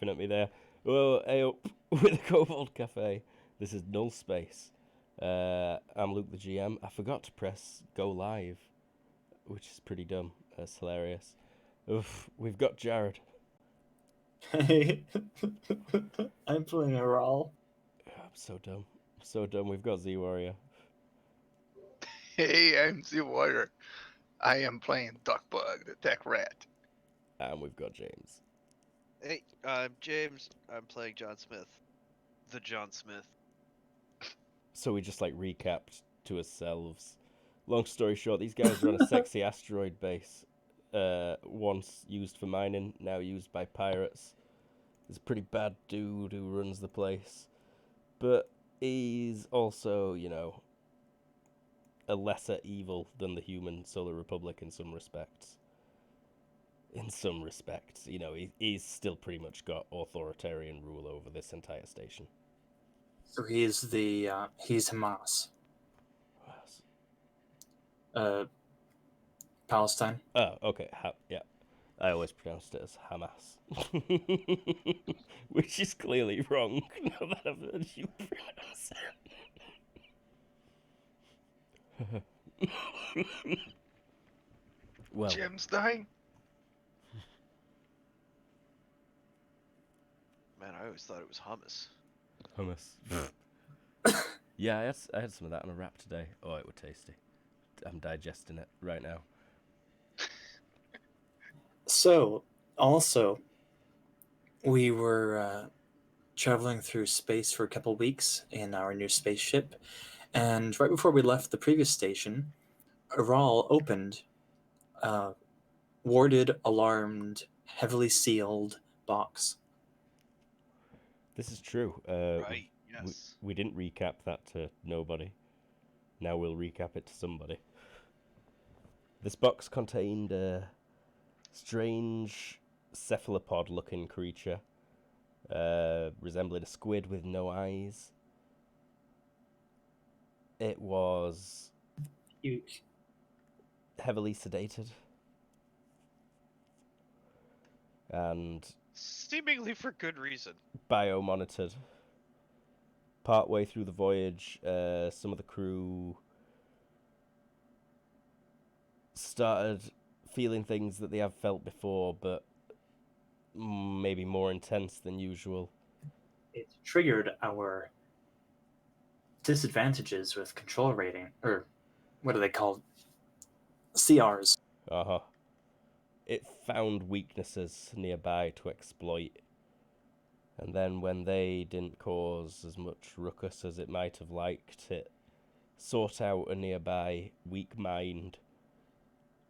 at me there. Oh, hey up with a Kobold Cafe. This is Null Space. I'm Luke the GM. I forgot to press go live, which is pretty dumb. That's hilarious. Oof, we've got Jared. Hey, I'm playing a role. I'm so dumb. So dumb. We've got Z Warrior. Hey, I'm the Warrior. I am playing Duckbug, the tech rat. And we've got James. Hey, I'm James. I'm playing John Smith. The John Smith. So we just like recapped to ourselves. Long story short, these guys are on a sexy asteroid base. Once used for mining, now used by pirates. There's a pretty bad dude who runs the place. But he's also, you know, a lesser evil than the human Solar Republic in some respects. In some respects, you know, he's still pretty much got authoritarian rule over this entire station. So he's Hamas. Palestine. Oh, okay. Yeah. I always pronounced it as Hamas. Which is clearly wrong now that I've heard you pronounce it. Well, Jim's dying. Man, I always thought it was hummus. hummus. Yeah, I had some of that on a wrap today. Oh, it was tasty. I'm digesting it right now. So, also, we were traveling through space for a couple weeks in our new spaceship, and right before we left the previous station, Aral opened a warded, alarmed, heavily sealed box. This is true. Right, yes. We didn't recap that to nobody. Now we'll recap it to somebody. This box contained a strange cephalopod-looking creature, resembling a squid with no eyes. It was Huge. heavily sedated and Seemingly for good reason. biomonitored. Partway through the voyage, some of the crew started feeling things that they have felt before, but maybe more intense than usual. It triggered our disadvantages with control rating, or what are they called? CRs. Uh-huh. It found weaknesses nearby to exploit. And then when they didn't cause as much ruckus as it might have liked, it sought out a nearby weak mind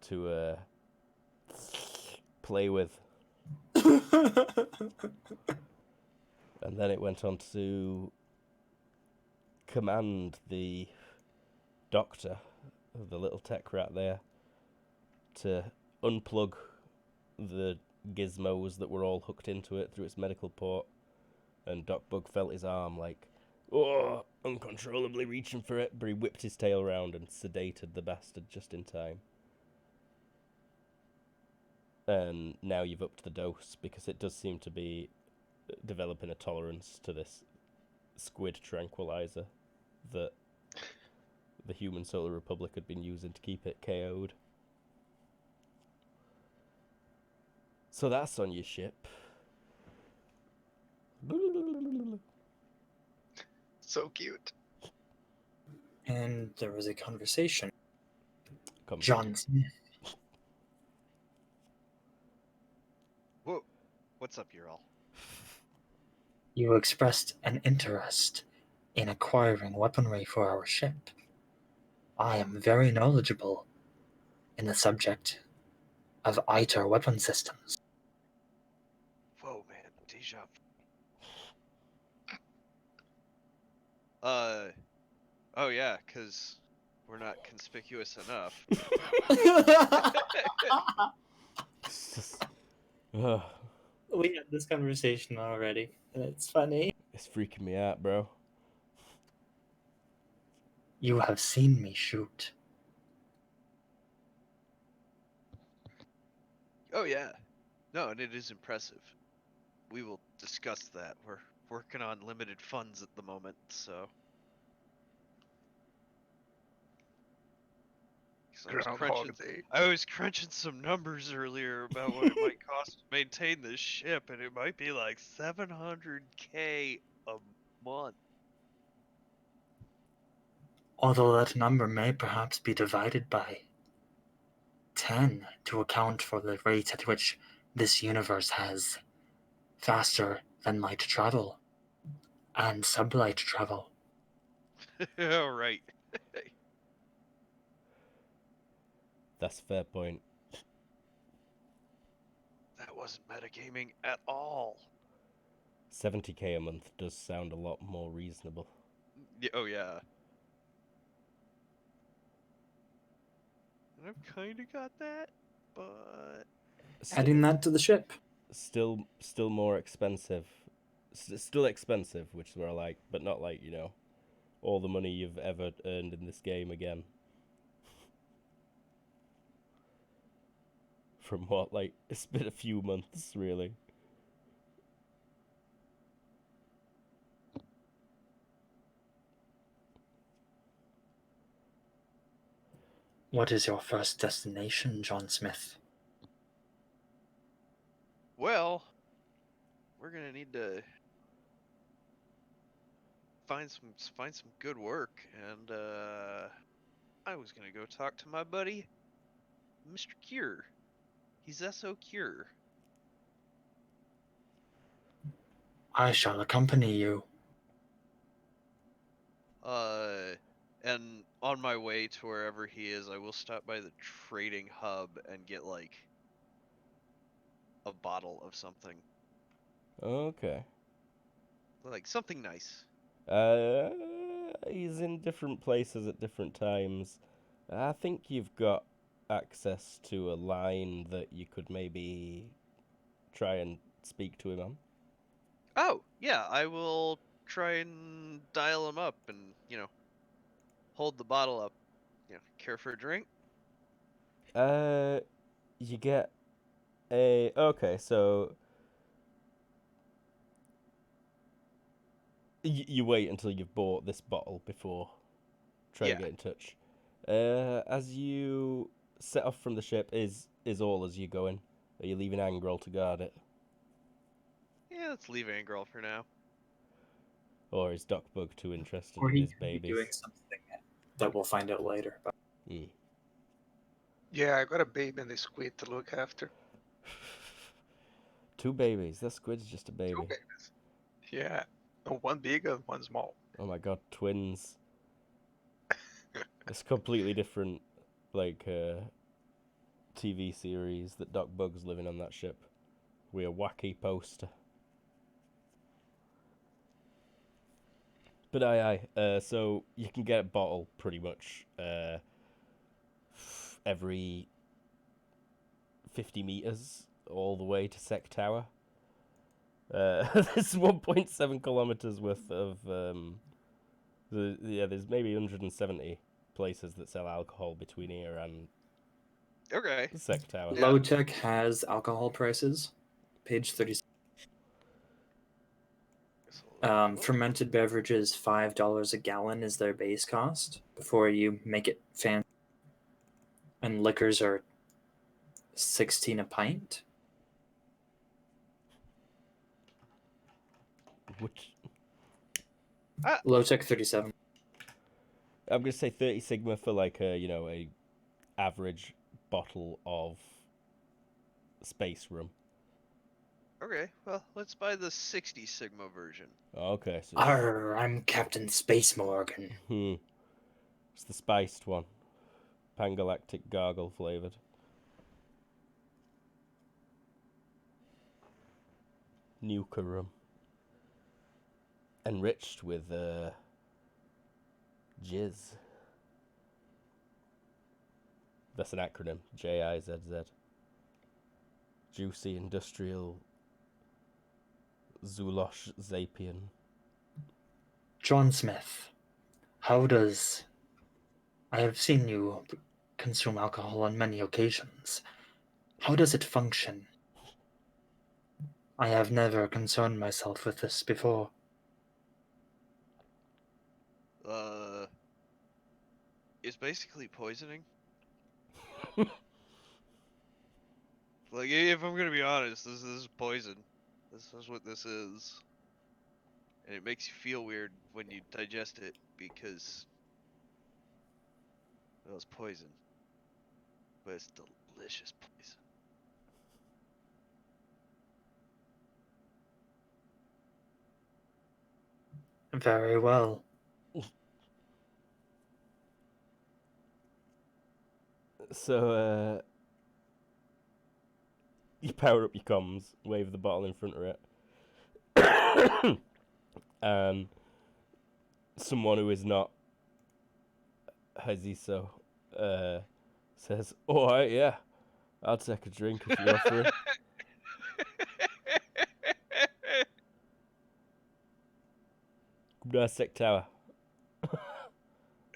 to play with. And then it went on to command the doctor, the little tech rat there, to unplug the gizmos that were all hooked into it through its medical port. And Doc Bug felt his arm like, oh, uncontrollably reaching for it, but he whipped his tail round and sedated the bastard just in time. And now you've upped the dose, because it does seem to be developing a tolerance to this squid tranquilizer that the human Solar Republic had been using to keep it KO'd. So that's on your ship. So cute. And there was a conversation. Come John Smith, Whoa, what's up, Ural? you expressed an interest in acquiring weaponry for our ship. I am very knowledgeable in the subject of ITER weapon systems. Whoa, man, deja vu. Oh yeah, because we're not conspicuous enough. We had this conversation already, and it's funny. It's freaking me out, bro. You have seen me shoot. Oh yeah. No, and it is impressive. We will discussed that. We're working on limited funds at the moment, so. 'Cause Groundhog Day. I was crunching some numbers earlier about what it might cost to maintain this ship, and it might be like 700K a month. Although that number may perhaps be divided by 10 to account for the rate at which this universe has faster than light travel and sublight travel. All right. That's a fair point. That wasn't metagaming at all. 70k a month does sound a lot more reasonable. Oh yeah. And I've kind of got that, but Adding that to the ship. Still more expensive. Still expensive, which is what I like, but not like, all the money you've ever earned in this game again. From what, like, it's been a few months, really. What is your first destination, John Smith? well, we're gonna need to find some good work, and I was gonna go talk to my buddy, Mr. Cure. He's SO Cure. I shall accompany you. And on my way to wherever he is, I will stop by the trading hub and get like a bottle of something, Okay. like something nice. He's in different places at different times. I think you've got access to a line that you could maybe try and speak to him on. Oh yeah, I will try and dial him up and hold the bottle up. Care for a drink? You get a... Okay, so... You wait until you've bought this bottle before trying to Yeah. get in touch. As you set off from the ship, is all as you going? Are you leaving Angrel to guard it? Yeah, let's leave Angrel for now. Or is Doc Bug too interested Or in he his could be babies? doing something that we'll find out later. Yeah, I got a baby and a squid to look after. 2 babies. That squid's just a baby. 2 babies. Yeah. One big and one small. Oh my god, twins. It's a completely different, like, TV series that Doc Bug's living on that ship. We're a wacky poster. But aye. So you can get a bottle pretty much every 50 meters all the way to Sec Tower. There's 1.7 kilometers worth of there's maybe 170 places that sell alcohol between here and Okay. Sec Tower. Yeah. Low Tech has alcohol prices. Page 36. Fermented beverages, $5 a gallon is their base cost before you make it fancy. And liquors are 16 a pint. Which Low Tech 37. I'm gonna say 30 Sigma for like a average bottle of space rum. Okay, well, let's buy the 60 Sigma version. Okay, so Arr, I'm Captain Space Morgan. it's the spiced one, Pangalactic gargle flavored. Nuka rum, enriched with jizz. That's an acronym. JIZZ. Juicy Industrial Zulosh Zapian. John Smith, how does... I have seen you consume alcohol on many occasions. How does it function? I have never concerned myself with this before. It's basically poisoning. Like, if I'm gonna be honest, this is poison. This is what this is. And it makes you feel weird when you digest it because, well, it's poison. But it's delicious poison. Very well. So, you power up your comms, wave the bottle in front of it, and someone who is not Haziso says, "Alright, yeah, I'll take a drink if you're offering." Come down Sec Tower.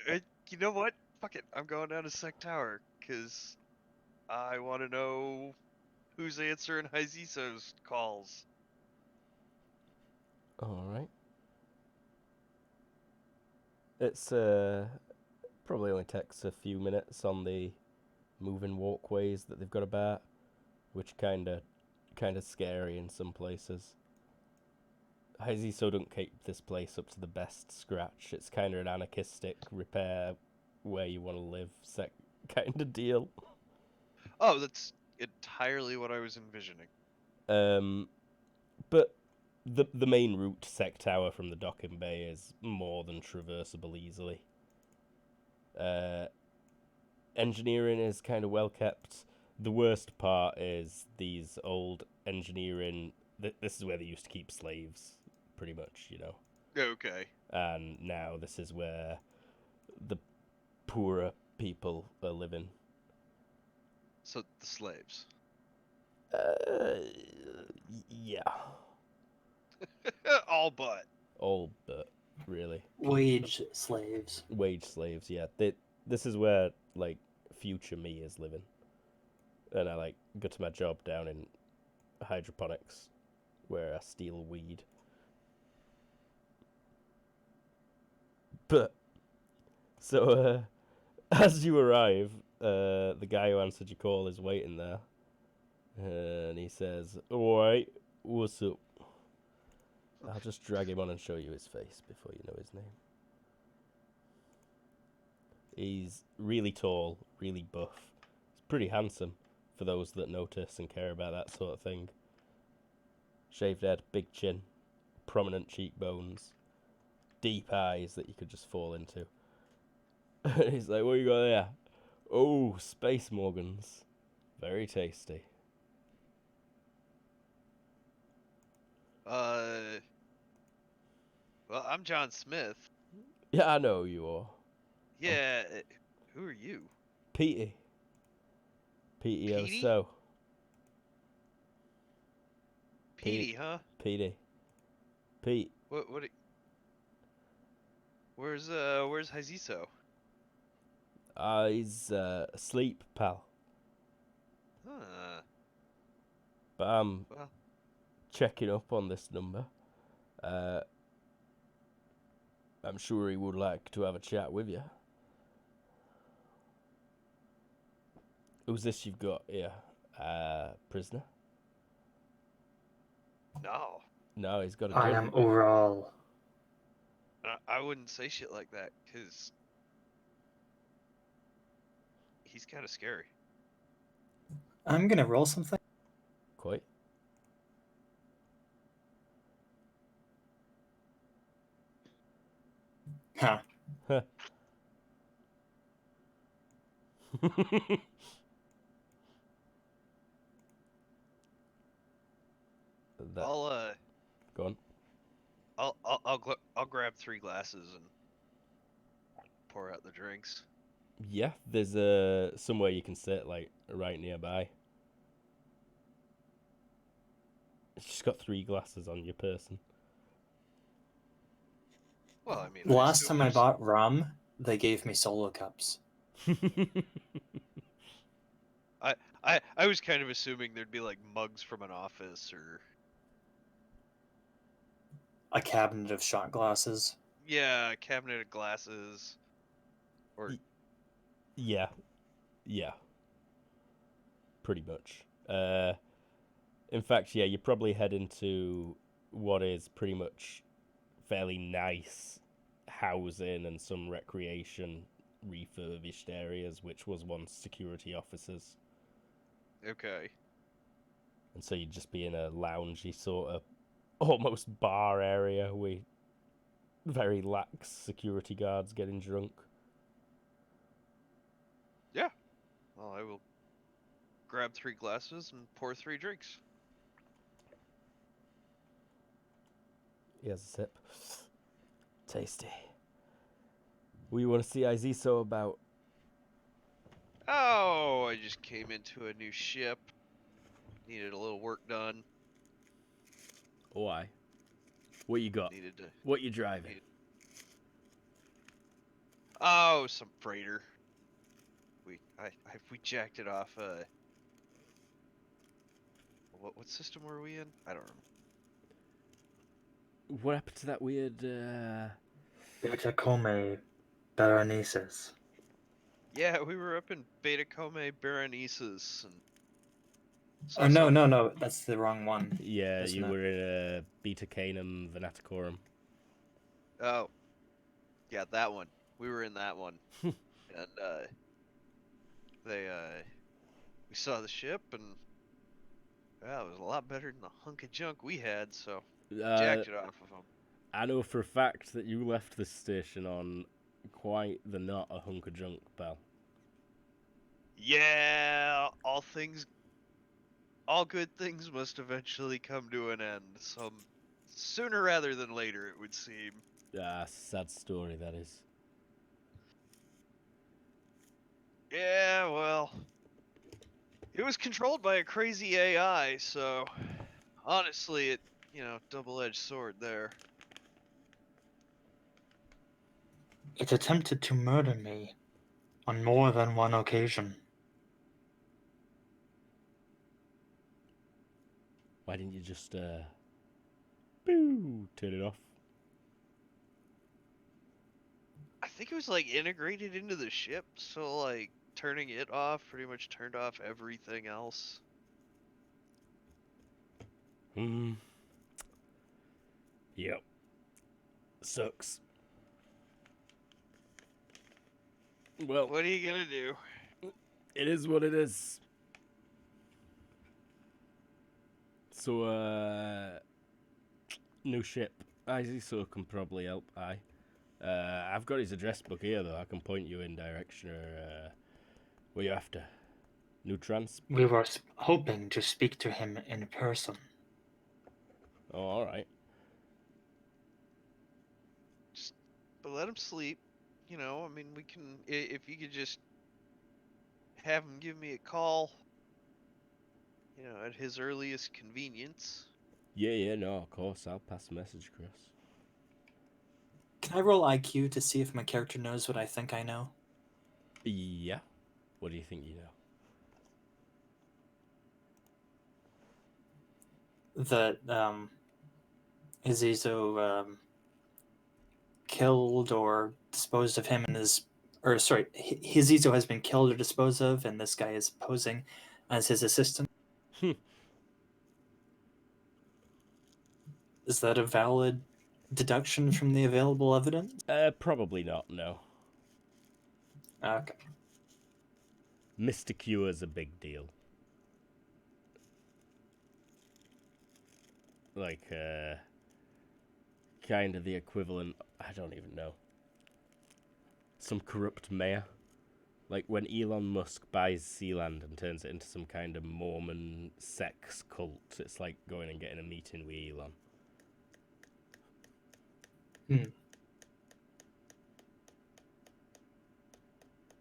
You know what? Fuck it. I'm going down to Sec Tower because I want to know who's answering Haziso's calls. Alright. It's probably only takes a few minutes on the moving walkways that they've got about, which kinda scary in some places. Haziso don't keep this place up to the best scratch. It's kind of an anarchistic repair where you want to live kind of deal. Oh, that's entirely what I was envisioning. But the main route to Sec Tower from the docking bay is more than traversable easily. Engineering is kind of well kept. The worst part is these old engineering. This is where they used to keep slaves, pretty much, you know. Okay. And now this is where the poorer people are living. So the slaves. Yeah. All but. All but, really. Wage slaves. Wage slaves, yeah. This is where, like, future me is living. And I, like, go to my job down in hydroponics, where I steal weed. But, so, as you arrive, the guy who answered your call is waiting there. And he says, "Alright, what's up?" I'll just drag him on and show you his face before you know his name. He's really tall, really buff. He's pretty handsome for those that notice and care about that sort of thing. Shaved head, big chin, prominent cheekbones, deep eyes that you could just fall into. He's like, "What you got there?" "Oh, Space Morgans. Very tasty." Well, I'm John Smith. Yeah, I know who you are. Yeah. Who are you? Petey. Petey Petey? so. Petey, huh? Petey. Pete. What? Where's Haziso? He's asleep, pal. Huh. But I'm Well, checking up on this number. I'm sure he would like to have a chat with you. Who's this you've got here? Prisoner? no. No, he's got a I gun. am overall. I wouldn't say shit like that because he's kind of scary. I'm gonna roll something. Quite. Huh. That. Go on. I'll grab 3 glasses and pour out the drinks. Yeah, there's somewhere you can sit, like, right nearby. It's just got 3 glasses on your person. Well, I mean, The last assume time I there's- bought rum, they gave me solo cups. I was kind of assuming there'd be like mugs from an office or a cabinet of shot glasses. Yeah, a cabinet of glasses. Or Yeah, yeah, pretty much. In fact, yeah, you probably head into what is pretty much fairly nice housing and some recreation refurbished areas, which was once security offices. okay. And so you'd just be in a loungy sort of almost bar area with very lax security guards getting drunk. Yeah. Well, I will grab 3 glasses and pour 3 drinks. He has a sip. Tasty. What do you want to see Iziso about? Oh, I just came into a new ship. Needed a little work done. Why? What you got? Needed to. What you driving? Oh, some freighter. We jacked it off. What system were we in? I don't remember. What happened to that weird? Betacome Berenices. Yeah, we were up in Betacome Berenices and Oh, no, that's the wrong one. Yeah, Isn't you it? were in Beta Canum Venaticorum. Oh, yeah, that one. We were in that one, and we saw the ship, and yeah, it was a lot better than the hunk of junk we had, so jacked it off of them. I know for a fact that you left this station on quite the not a hunk of junk, pal. Yeah, all good things must eventually come to an end. Some sooner rather than later, it would seem. Sad story that is. Yeah, well, it was controlled by a crazy AI, so honestly, double-edged sword there. It attempted to murder me on more than one occasion. Why didn't you just boo, turn it off? I think it was like integrated into the ship, so like turning it off pretty much turned off everything else. Yep. Sucks. Well, What are you gonna do? it is what it is. So, new ship. Iziso can probably help. I've got his address book here, though. I can point you in direction where you're after. New trans. We were hoping to speak to him in person. Oh, all right. But let him sleep. I mean, we can. If you could just have him give me a call. At his earliest convenience. Yeah, no, of course. I'll pass the message across. Can I roll IQ to see if my character knows what I think I know? Yeah. What do you think you know? That Azizo killed or disposed of him and Hizizo has been killed or disposed of, and this guy is posing as his assistant. Is that a valid deduction from the available evidence? Probably not, no. Okay. Mr. Cure's a big deal. Like, kind of the equivalent, I don't even know. Some corrupt mayor. Like when Elon Musk buys Sealand and turns it into some kind of Mormon sex cult, it's like going and getting a meeting with Elon.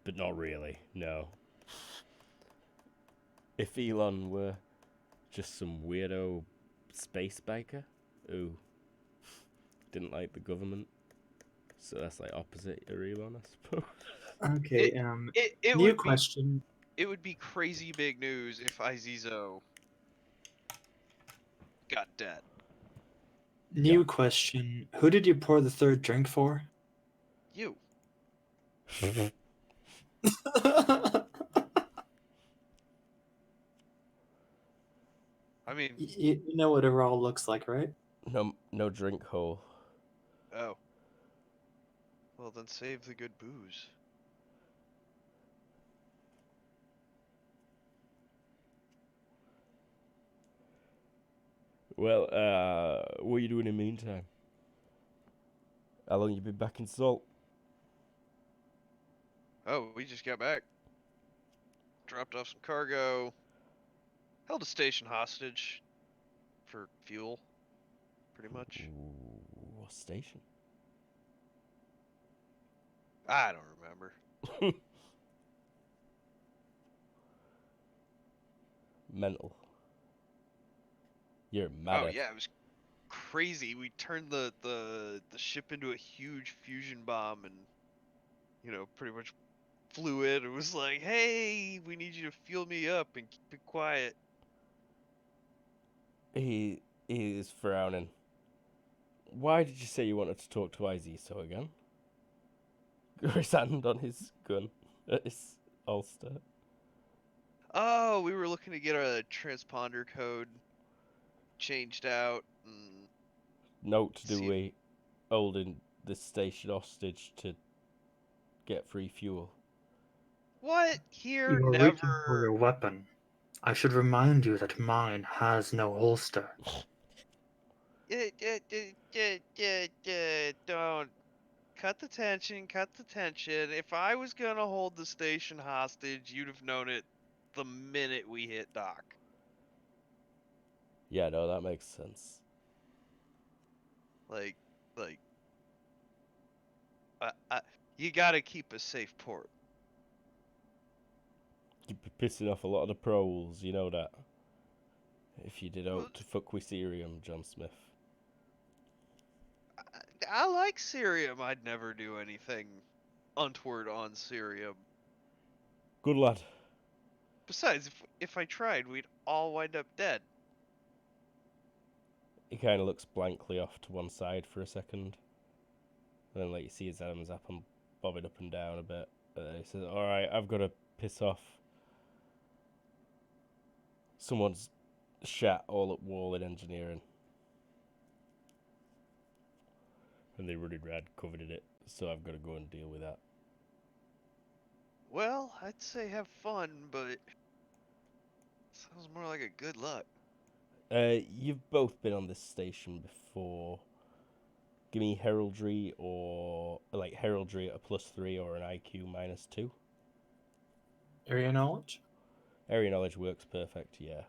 But not really, no. If Elon were just some weirdo space biker who didn't like the government, so that's like opposite your Elon, I suppose. Okay, It new would question. It would be crazy big news if Izizo got dead. New question. Who did you pour the third drink for? You. I mean, You know what a raw looks like, right? No drink hole. oh. Well, then save the good booze. Well, what are you doing in the meantime? How long you been back in Salt? Oh, we just got back. Dropped off some cargo. Held a station hostage for fuel, pretty much. Ooh, what station? I don't remember. Mental. You're mad Oh at. yeah, it was crazy. We turned the ship into a huge fusion bomb and pretty much flew in and was like, "Hey, we need you to fuel me up and keep it quiet." He is frowning. Why did you say you wanted to talk to Iziso again? Got his hand on his gun at his holster. Oh, we were looking to get a transponder code changed out and Note to do see. we holding this station hostage to get free fuel. What? Here? You are reaching for Never. your weapon. I should remind you that mine has no holster. Don't. Cut the tension, cut the tension. If I was gonna hold the station hostage, you'd have known it the minute we hit dock. Yeah, no, that makes sense. Like, like, you gotta keep a safe port. You'd be pissing off a lot of the proles, you know that. If you did Well, out to fuck with Serium, John Smith. I like Cerium. I'd never do anything untoward on Cerium. Good lad. Besides, if I tried, we'd all wind up dead. He kind of looks blankly off to one side for a second. And then, like, you see his arms up and bobbing up and down a bit. He says, "Alright, I've got to piss off. Someone's shat all at wall in engineering." And they running rad covered in it, so I've got to go and deal with that. Well, I'd say have fun, but sounds more like a good luck. You've both been on this station before. Give me heraldry or like heraldry at a +3 or an IQ -2. Area knowledge? Area knowledge works perfect, yeah.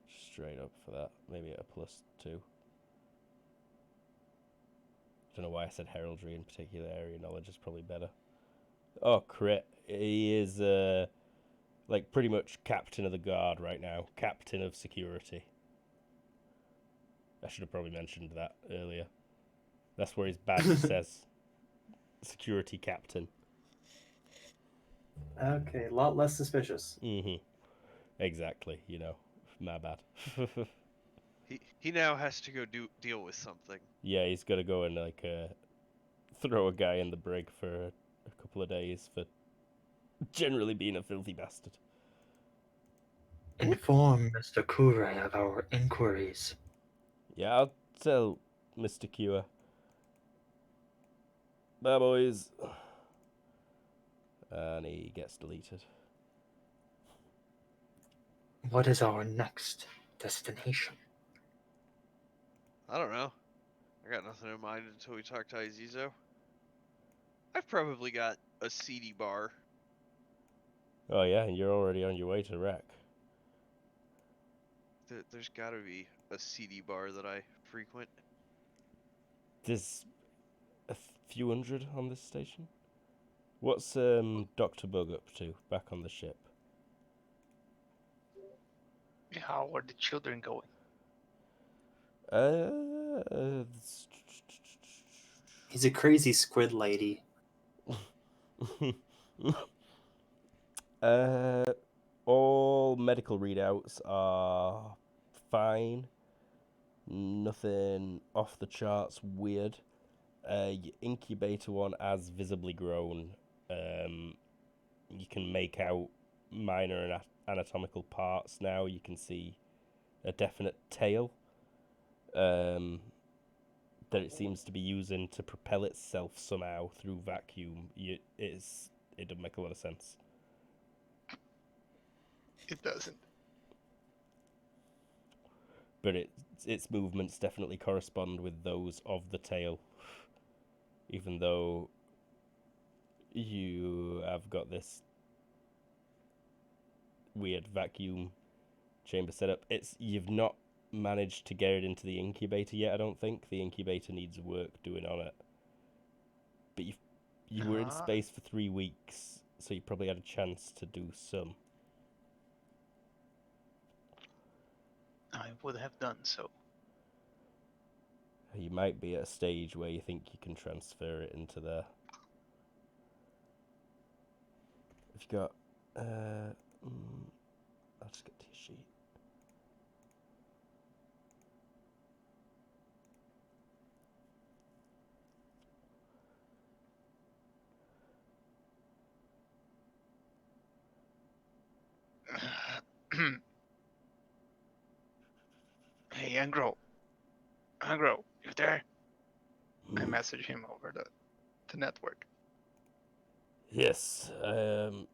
Straight up for that. Maybe at a +2. Don't know why I said heraldry in particular. Area knowledge is probably better. Oh, crit. He is like pretty much captain of the guard right now. Captain of security. I should have probably mentioned that earlier. That's where his badge says security captain. Okay, a lot less suspicious. Mm-hmm. Exactly, you know. My bad. He now has to go deal with something. Yeah, he's got to go and like throw a guy in the brig for a couple of days for generally being a filthy bastard. Inform Mr. Kure of our inquiries. Yeah, I'll tell Mr. Cure. Bye, boys. And he gets deleted. What is our next destination? I don't know. I got nothing in mind until we talk to Izizo. I've probably got a seedy bar. Oh yeah, and you're already on your way to Wreck. There's gotta be a seedy bar that I frequent. There's a few hundred on this station. What's Dr. Bug up to back on the ship? How are the children going? He's a crazy squid lady. All medical readouts are fine. Nothing off the charts weird. Your incubator one has visibly grown. You can make out minor anatomical parts now. You can see a definite tail that it seems to be using to propel itself somehow through vacuum. It doesn't make a lot of sense. It doesn't. But its movements definitely correspond with those of the tail, even though you have got this weird vacuum chamber setup. You've not managed to get it into the incubator yet. I don't think the incubator needs work doing on it. But you were in space for 3 weeks, so you probably had a chance to do some. I would have done so. You might be at a stage where you think you can transfer it into there. If you got, I'll just get to your sheet. Hey, Angro, you there? I message him over the network. Yes, I am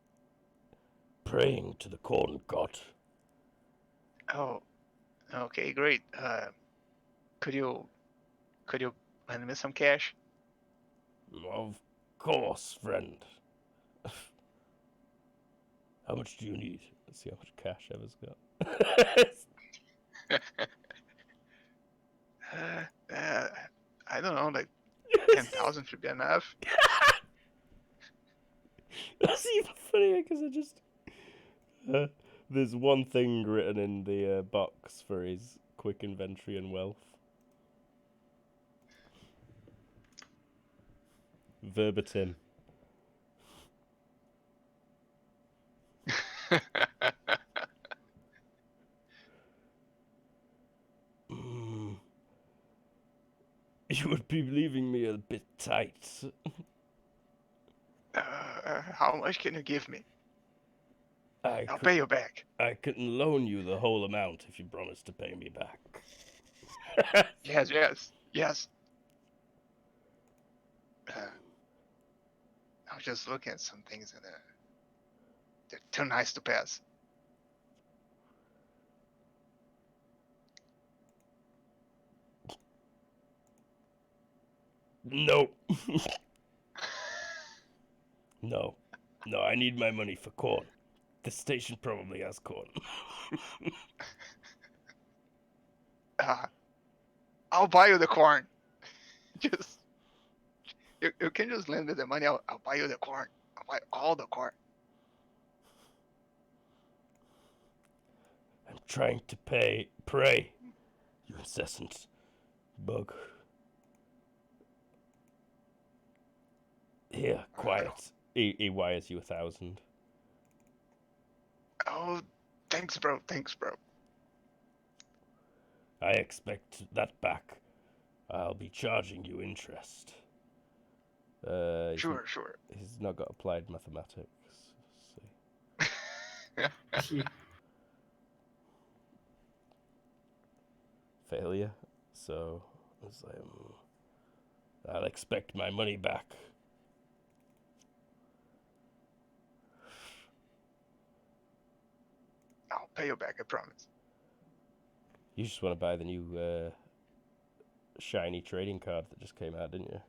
praying to the corn god. Oh, okay, great. Could you lend me some cash? Of course, friend. How much do you need? Let's see how much cash Eva's got. I don't know, like 10,000 should be enough. That's even funnier because I just. There's one thing written in the box for his quick inventory and wealth. Verbatim. You would be leaving me a bit tight. How much can you give me? I'll could, pay you back. I can loan you the whole amount if you promise to pay me back. Yes. I was just looking at some things and they're too nice to pass. No. No, I need my money for corn. This station probably has corn. I'll buy you the corn. Just you can just lend me the money. I'll buy you the corn. I'll buy all the corn. I'm trying to pray, you incessant bug. Here, quiet. He wires you 1,000. Oh, thanks, bro. I expect that back. I'll be charging you interest. Sure. He's not got applied mathematics. Let's see. Failure. So it's like, I'll expect my money back. I'll pay you back, I promise. You just want to buy the new shiny trading card that just came out, didn't you?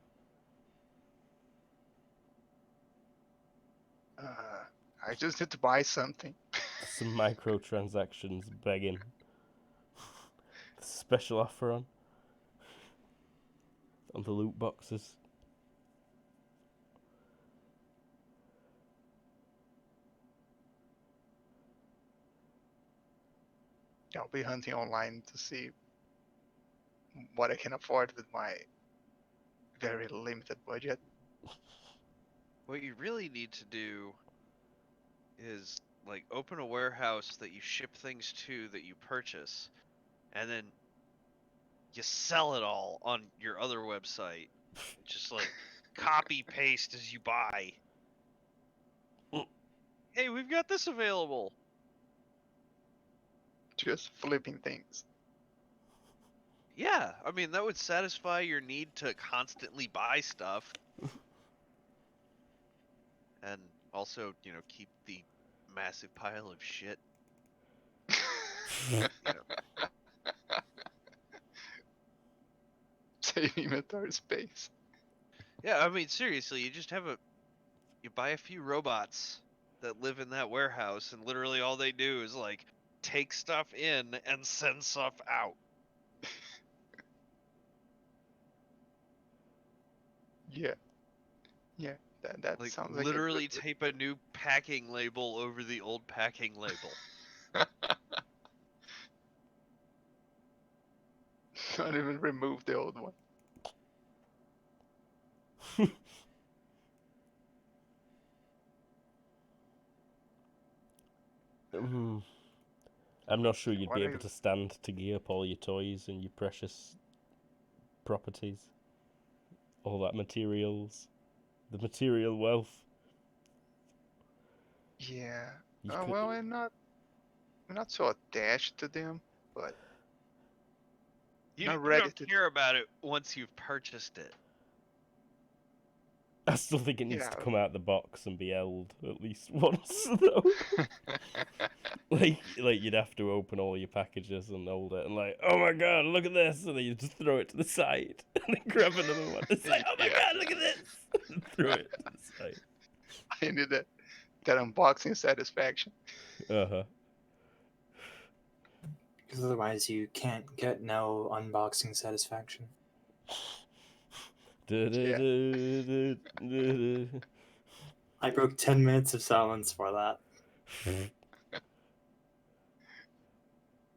I just need to buy something. Some microtransactions begging. Special offer on the loot boxes. I'll be hunting online to see what I can afford with my very limited budget. What you really need to do is like open a warehouse that you ship things to that you purchase, and then you sell it all on your other website. Just like copy paste as you buy. Hey, we've got this available. Just flipping things. Yeah, I mean that would satisfy your need to constantly buy stuff. And also, keep the massive pile of shit. Save inventory space. Yeah, I mean seriously, you buy a few robots that live in that warehouse, and literally all they do is like take stuff in and send stuff out. Yeah. Yeah. That Like sounds like a literally good tape a new packing label over the old packing label. Not even remove the old one. I'm not sure you'd What be are able you- to stand to gear up all your toys and your precious properties. All that materials. The material wealth. Yeah. You Well, I'm not so attached to them, but You not ready don't to. care about it once you've purchased it. I still think it needs to Yeah. come out the box and be held at least once, though. like you'd have to open all your packages and hold it, and like, oh my god, look at this, and then you just throw it to the side, and then grab another one. It's like, oh my Yeah. god, look at this, and throw it to the side. I need that unboxing satisfaction. Uh-huh. Because otherwise, you can't get no unboxing satisfaction. I broke 10 minutes of silence for that.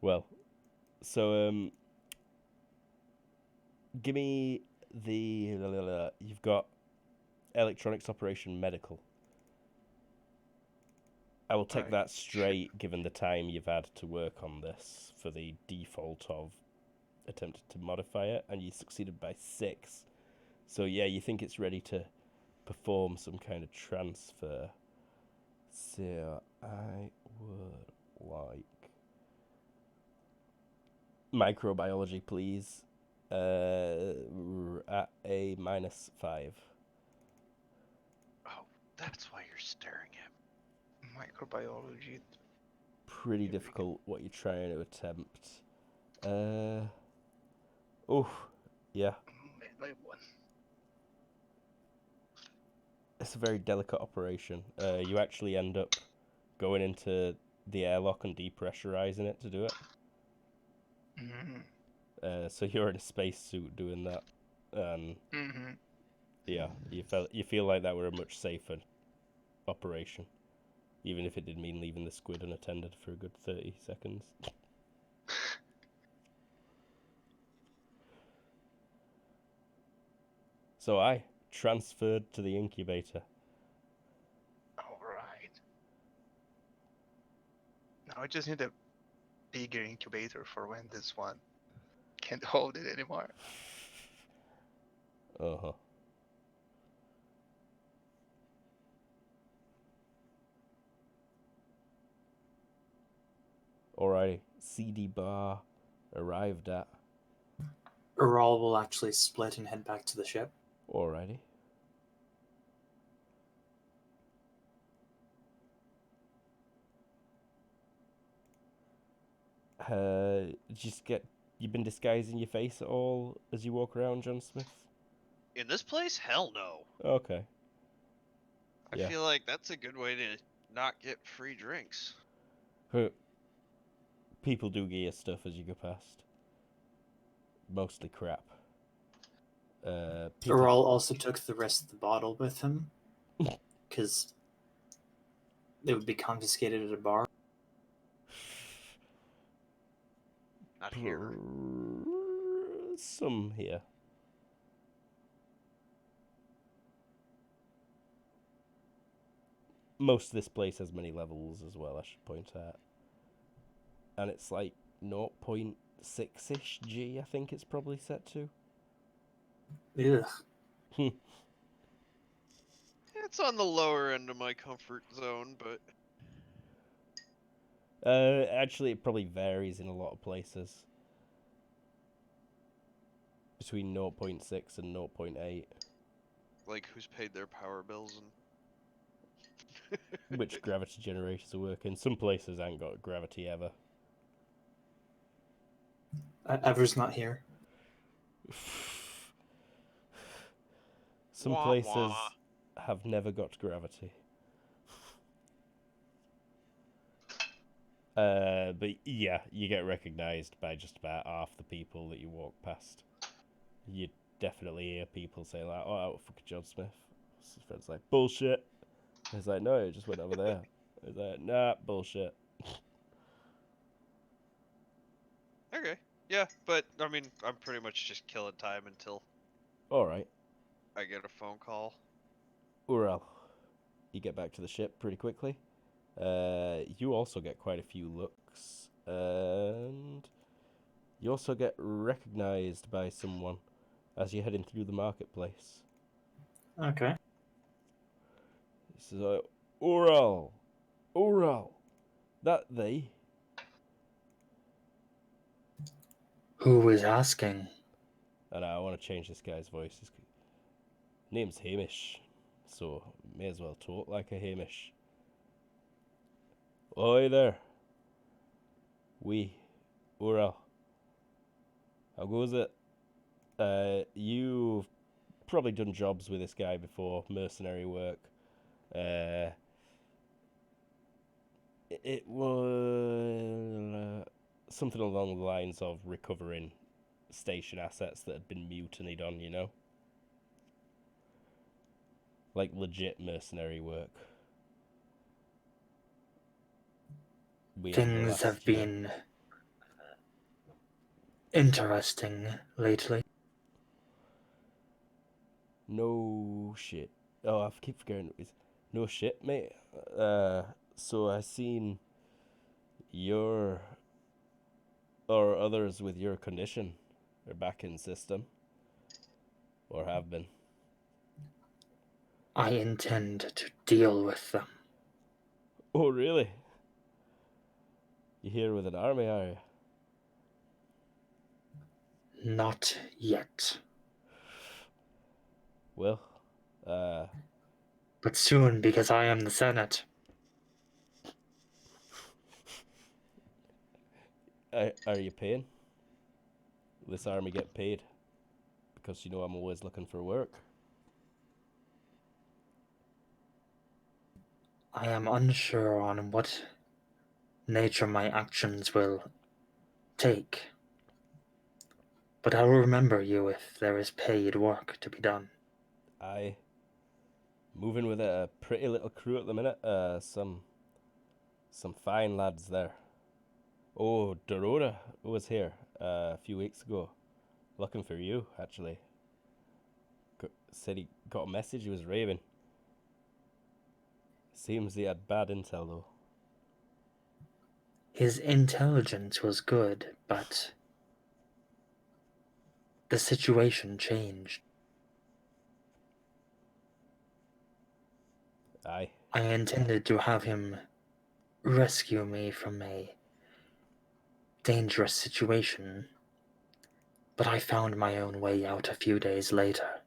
Well, so give me the you've got electronics operation medical. I will take Right. that straight, given the time you've had to work on this for the default of attempted to modify it, and you succeeded by 6. So yeah, you think it's ready to perform some kind of transfer. So I would like microbiology, please. At a -5. Oh, that's why you're staring at me. Microbiology. Pretty Here we go. difficult what you're trying to attempt. Oh, yeah. One. It's a very delicate operation. You actually end up going into the airlock and depressurizing it to do it. Mm-hmm. So you're in a spacesuit doing that, and Mm-hmm. yeah, you feel like that were a much safer operation, even if it did mean leaving the squid unattended for a good 30 seconds. So I transferred to the incubator. All right. Now I just need a bigger incubator for when this one can't hold it anymore. Uh-huh. Alrighty, CD bar arrived at. Ural will actually split and head back to the ship. Alrighty. You've been disguising your face at all as you walk around, John Smith? In this place? Hell no. Okay. I Yeah. feel like that's a good way to not get free drinks. People do gear stuff as you go past. Mostly crap. Ural also took the rest of the bottle with him, because it would be confiscated at a bar. Not here. Some here. Most of this place has many levels as well, I should point out. And it's like 0.1 6-ish G, I think it's probably set to. Ugh. It's on the lower end of my comfort zone, but Actually, it probably varies in a lot of places. Between 0.6 and 0.8. like, who's paid their power bills and Which gravity generators are working. Some places ain't got gravity ever. Ever's not here. Some Wah, places wah. have never got gravity. But yeah, you get recognised by just about half the people that you walk past. You definitely hear people say like, "Oh, fucking John Smith." His friend's like, "Bullshit." He's like, "No, it just went over there." He's like, "Nah, bullshit." Okay. Yeah, but I mean, I'm pretty much just killing time until All right, I get a phone call. Ural, you get back to the ship pretty quickly. You also get quite a few looks, and you also get recognised by someone as you're heading through the marketplace. Okay. This is like, Ural, that they. Who is asking? And I want to change this guy's voice. His name's Hamish, so may as well talk like a Hamish. Oi there. Ural. How goes it? You've probably done jobs with this guy before, mercenary work. It was something along the lines of recovering station assets that had been mutinied on, you know? Like legit mercenary work. Things have been interesting lately. No shit. Oh, I keep forgetting. It's no shit, mate. So I seen your or others with your condition are back in system, or have been. I intend to deal with them. Oh, really? You here with an army, are you? Not yet. Well, But soon, because I am the Senate. are you paying? This army get paid? Because you know I'm always looking for work. I am unsure on what nature my actions will take. But I will remember you if there is paid work to be done. I moving with a pretty little crew at the minute. Some fine lads there. Oh, Dorota was here a few weeks ago, looking for you. Actually, said he got a message. He was raving. Seems he had bad intel though. His intelligence was good, but the situation changed. Aye. I intended to have him rescue me from a dangerous situation, but I found my own way out a few days later.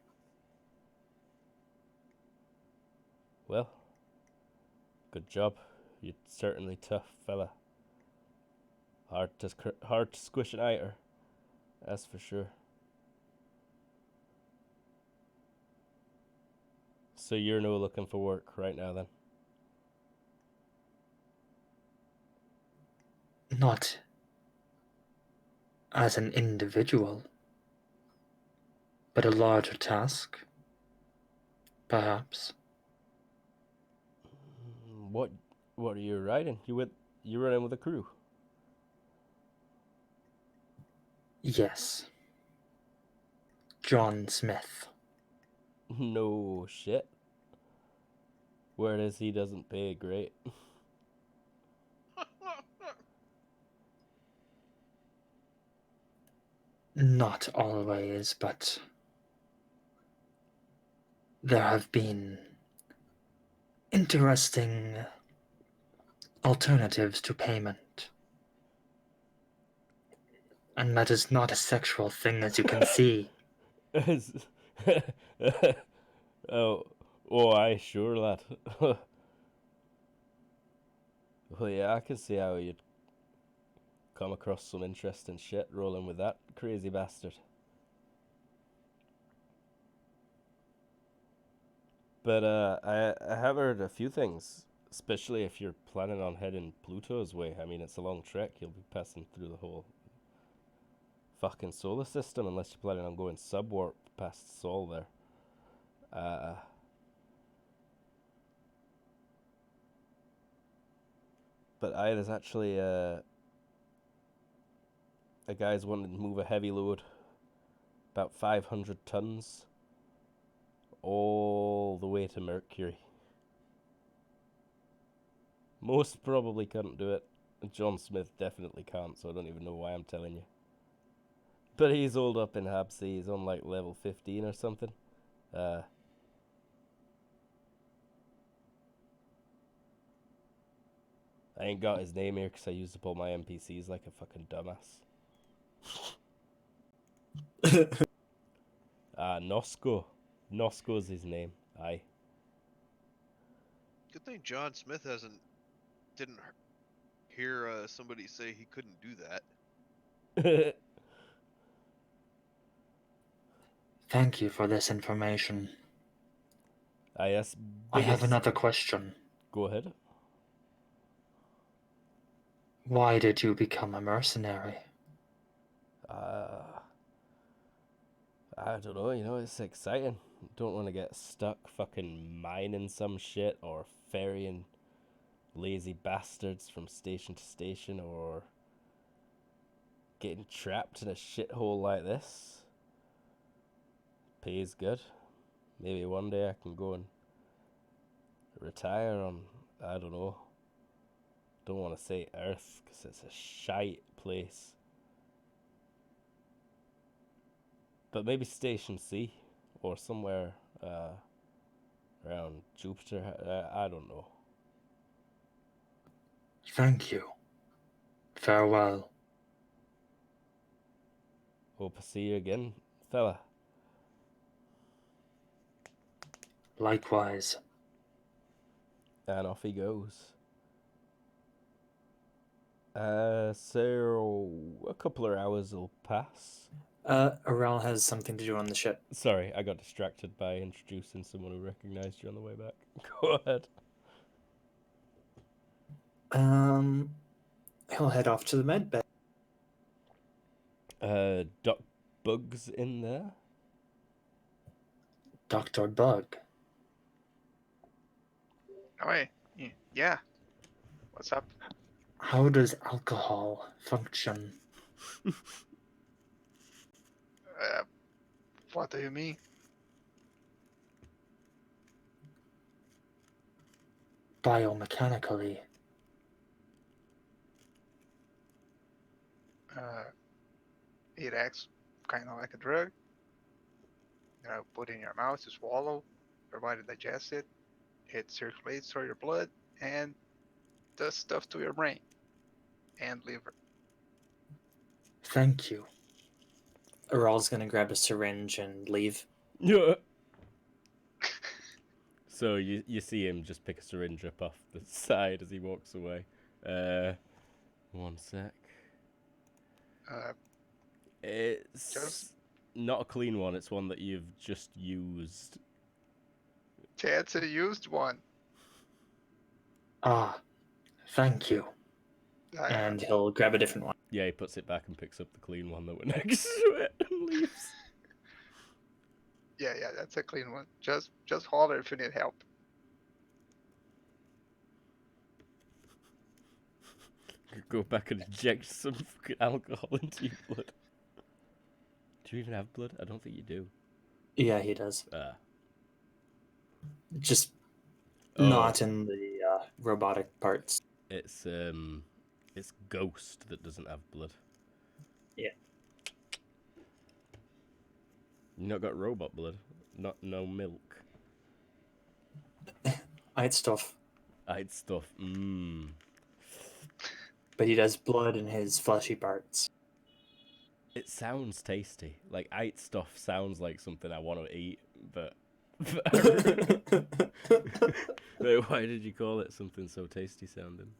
Well, good job. You're certainly tough fella. Hard to squish an eater, that's for sure. So you're no looking for work right now then? Not as an individual, but a larger task, perhaps. What are you riding? You running with a crew? Yes. John Smith. No shit. Word is he doesn't pay great. Not always, but there have been interesting alternatives to payment. And that is not a sexual thing, as you can see. oh, aye, sure, lad. Well, yeah, I can see how you'd come across some interesting shit rolling with that crazy bastard. But I have heard a few things, especially if you're planning on heading Pluto's way. I mean, it's a long trek. You'll be passing through the whole fucking solar system unless you're planning on going subwarp past Sol there. But there's actually a guy's wanting to move a heavy load, about 500 tons, all the way to Mercury. Most probably couldn't do it. John Smith definitely can't, so I don't even know why I'm telling you. But he's old up in Habsey. He's on like level 15 or something. I ain't got his name here because I used up all my NPCs like a fucking dumbass. Nosco. Nosco's his name. Aye. Good thing John Smith didn't hear somebody say he couldn't do that. Thank you for this information. Yes. I have another question. Go ahead. Why did you become a mercenary? I don't know, you know, it's exciting. Don't want to get stuck fucking mining some shit or ferrying lazy bastards from station to station or getting trapped in a shithole like this. Pays good. Maybe one day I can go and retire on, I don't know. Don't want to say Earth because it's a shite place. But maybe Station C or somewhere around Jupiter. I don't know. Thank you. Farewell. Hope to see you again, fella. Likewise. And off he goes. So a couple of hours will pass. Aral has something to do on the ship. Sorry, I got distracted by introducing someone who recognized you on the way back. Go ahead. He'll head off to the med bay. Doc Bug's in there? Dr. Bug. Oh, yeah. What's up? How does alcohol function? What do you mean? Biomechanically. It acts kind of like a drug. You know, put in your mouth to swallow, your body digests it, it circulates through your blood, and does stuff to your brain and liver. Thank you. Aral's gonna grab a syringe and leave. Yeah. So you see him just pick a syringe up off the side as he walks away. One sec. It's Just- not a clean one. It's one that you've just used. It's a used one. Ah, thank you. I- And he'll grab a different one. Yeah, he puts it back and picks up the clean one that went next to it and leaves. yeah, that's a clean one. Just holler if you need help. Go back and inject some fucking alcohol into your blood. Do you even have blood? I don't think you do. Yeah, he does. Just Oh. not in the robotic parts. It's Ghost that doesn't have blood. Yeah. You not got robot blood? No milk. I had stuff, I'd stuff. but he does blood in his fleshy parts. It sounds tasty. Like ate stuff sounds like something I want to eat, but Wait, why did you call it something so tasty sounding?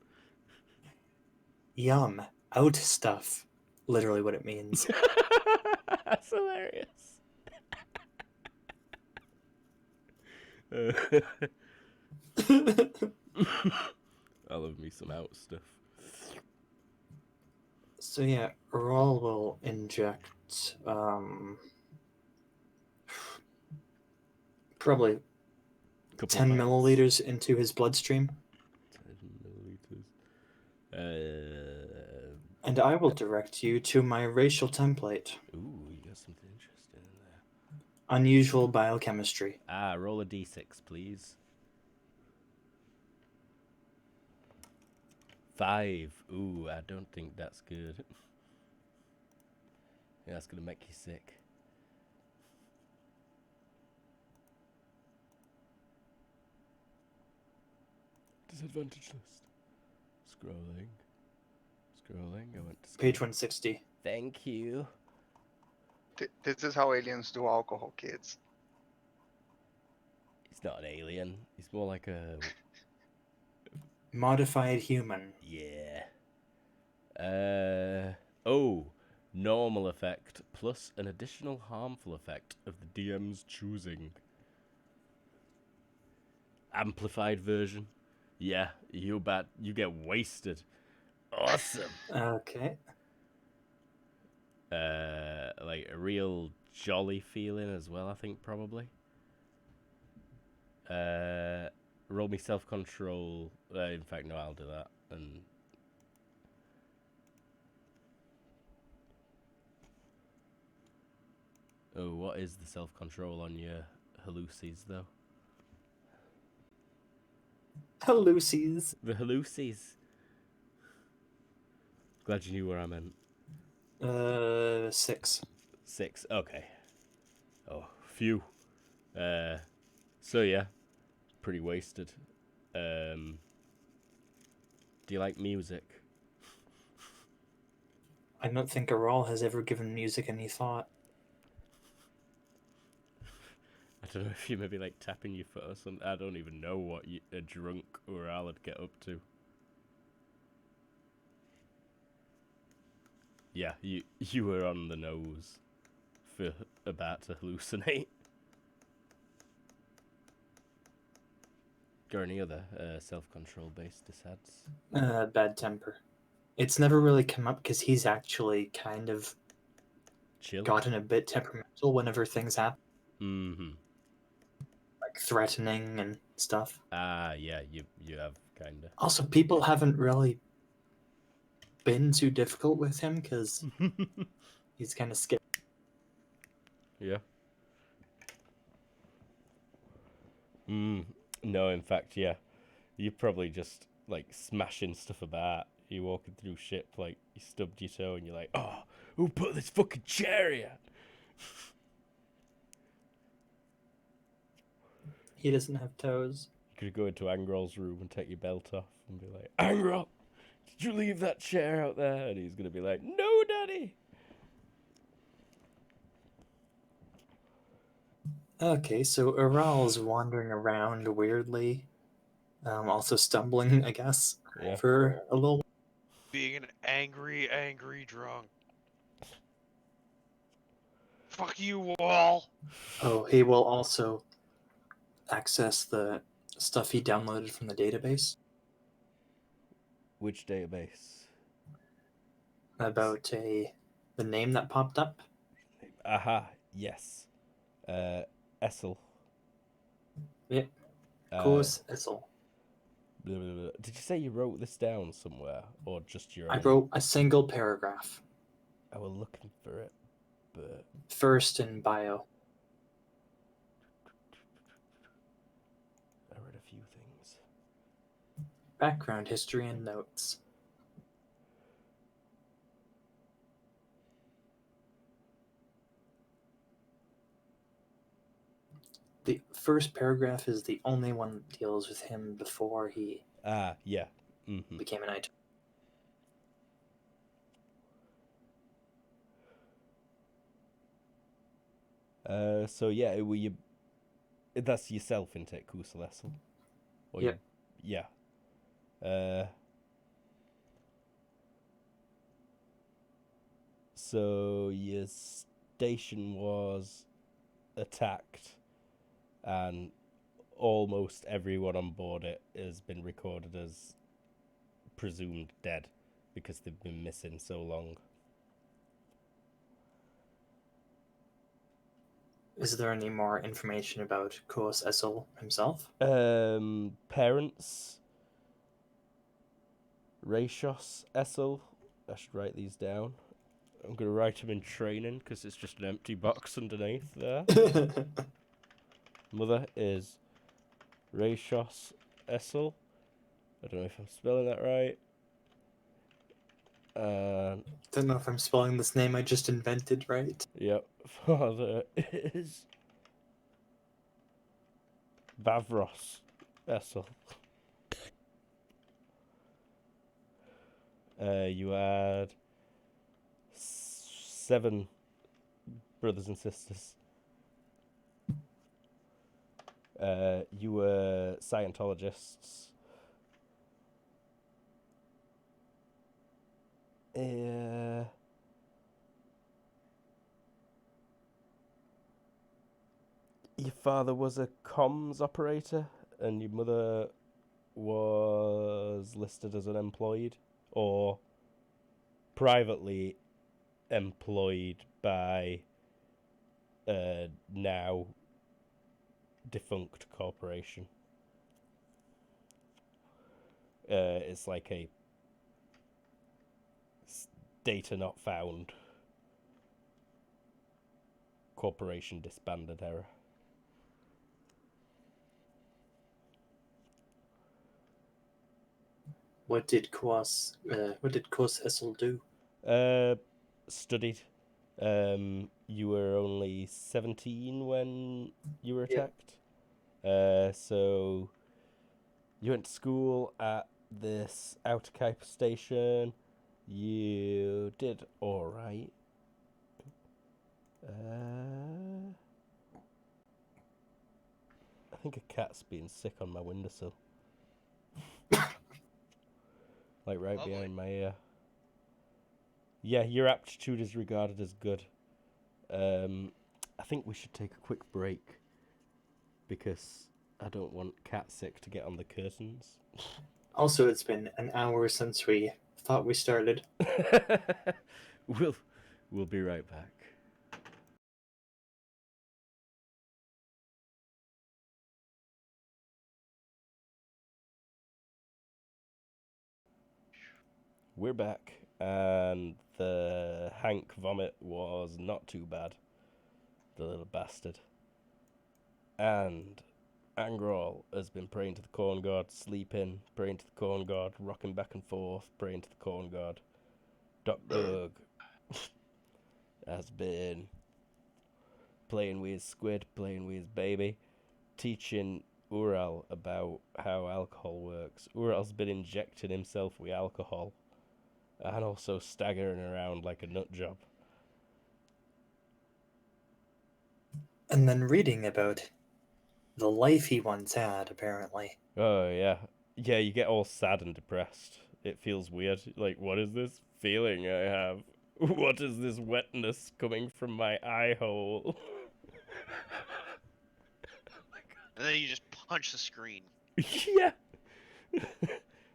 Yum. Out stuff. Literally what it means. That's hilarious. I love me some out stuff. So yeah, Rawl will inject probably Couple 10 bites. milliliters into his bloodstream. 10 milliliters. And I will direct you to my racial template. Ooh, you got something interesting in there. Unusual biochemistry. Roll a d6, please. 5. Ooh, I don't think that's good. Yeah, that's gonna make you sick. Disadvantage list. Scrolling. I went to Page 160. Thank you. This is how aliens do alcohol, kids. He's not an alien. He's more like a... Modified human. Yeah. Oh. Normal effect plus an additional harmful effect of the DM's choosing. Amplified version. Yeah, you get wasted. Awesome. Okay. Like a real jolly feeling as well, I think, probably. Roll me self-control. In fact, no, I'll do that. And oh, what is the self-control on your hallucies, though? Hallucies. The hallucies. Glad you knew where I meant. 6. 6. Okay. Oh, phew. So yeah, pretty wasted. Do you like music? I don't think Aral has ever given music any thought. I don't know if you maybe like tapping your foot or something. I don't even know what a drunk Ural would get up to. Yeah, you were on the nose for about to hallucinate. Got any other self-control based disads? Bad temper. It's never really come up because he's actually kind of Chill. gotten a bit temperamental whenever things happen. Mm-hmm. Like threatening and stuff. Yeah, you have kinda. Also, people haven't really been too difficult with him because he's kind of scared. Yeah. No, in fact, yeah. You're probably just like smashing stuff about. You're walking through ship, like you stubbed your toe, and you're like, "Oh, who put this fucking chair here?" He doesn't have toes. You could go into Angrol's room and take your belt off and be like, "Angrol, did you leave that chair out there?" And he's gonna be like, "No, Daddy." Okay, so Aral's wandering around weirdly, also stumbling, I guess, Yeah. for a little. Being an angry drunk. Fuck you, Wall. Oh, he will also access the stuff he downloaded from the database Which database? about the name that popped up. Aha, yes. Essel. Yep. Uh, Course Issel. blah, blah, blah. Did you say you wrote this down somewhere, or just your I own? wrote a single paragraph. I was looking for it, but First in bio. I read a few things. Background history and notes. The first paragraph is the only one that deals with him before he Yeah. became an IT. So yeah, were you? That's yourself, isn't it, Kusalessel? Or Yep. Yeah. So your station was attacked, and almost everyone on board it has been recorded as presumed dead because they've been missing so long. Is there any more information about Koos Essel himself? Parents, Rayshos Essel. I should write these down. I'm going to write them in training because it's just an empty box underneath there. Mother is Rayshos Essel. I don't know if I'm spelling that right. Don't know if I'm spelling this name I just invented right. Yep. Father is Bavros Essel. You had 7 brothers and sisters. You were Scientologists. Your father was a comms operator, and your mother was listed as unemployed or privately employed by a now defunct corporation. It's like a data not found corporation disbanded era. What did Koos Essel do? Studied. You were only 17 when you were Yep. attacked. So you went to school at this Outer Kuiper station. You did alright. I think a cat's being sick on my windowsill. Like right Lovely. behind my ear. Yeah, your aptitude is regarded as good. I think we should take a quick break because I don't want cat sick to get on the curtains. Also, it's been an hour since we thought we started. We'll be right back. We're back, and the Hank vomit was not too bad. The little bastard. And Angrol has been praying to the corn god, sleeping, praying to the corn god, rocking back and forth, praying to the corn god. Doc Doug has been playing with his squid, playing with his baby, teaching Ural about how alcohol works. Ural's been injecting himself with alcohol and also staggering around like a nut job. And then reading about the life he once had, apparently. Oh, yeah. Yeah, you get all sad and depressed. It feels weird. Like, what is this feeling I have? What is this wetness coming from my eye hole? And then you just punch the screen. Yeah.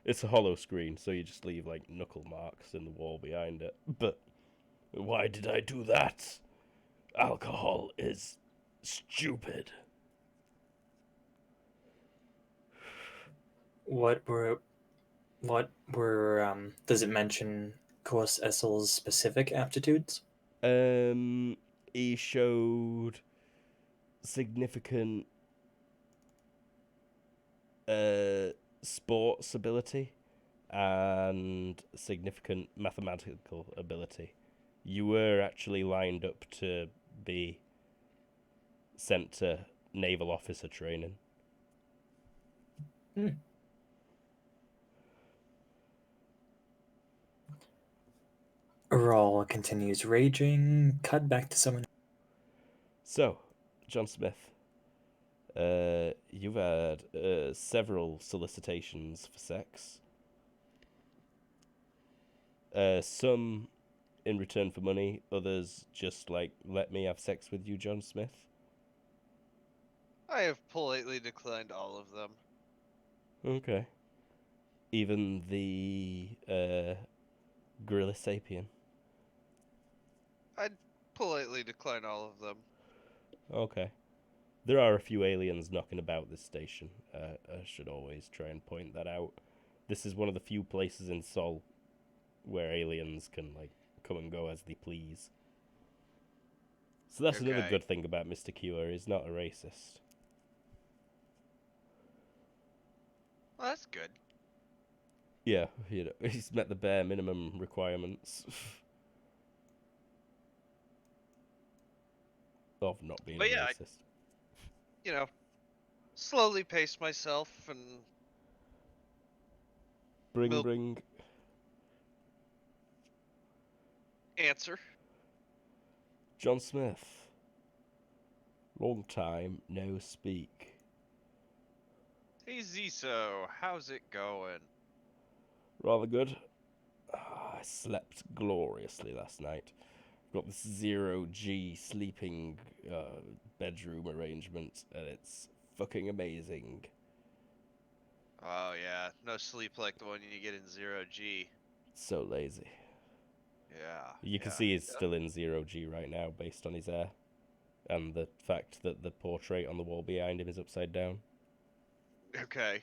It's a hollow screen, so you just leave, like, knuckle marks in the wall behind it. But why did I do that? Alcohol is stupid. What were does it mention Koos Essel's specific aptitudes? He showed significant sports ability and significant mathematical ability. You were actually lined up to be sent to naval officer training. Rawl continues raging. Cut back to someone. So, John Smith, you've had several solicitations for sex. Some in return for money, others just like, let me have sex with you, John Smith. I have politely declined all of them. Okay. Even the gorilla sapien. I'd politely decline all of them. Okay. There are a few aliens knocking about this station. I should always try and point that out. This is one of the few places in Sol where aliens can like come and go as they please. So that's another Okay. good thing about Mr. Cure. He's not a racist. Well, that's good. Yeah, you know, he's met the bare minimum requirements of not being But a yeah, racist. You know, slowly pace myself and Bring, milk- bring. answer. John Smith. Long time no speak. Hey Ziso, how's it going? Rather good. I slept gloriously last night. Got this 0G sleeping bedroom arrangement, and it's fucking amazing. Oh yeah, no sleep like the one you get in 0G. So lazy. Yeah. You can yeah, see he's yeah. still in 0G right now based on his hair. And the fact that the portrait on the wall behind him is upside down. Okay.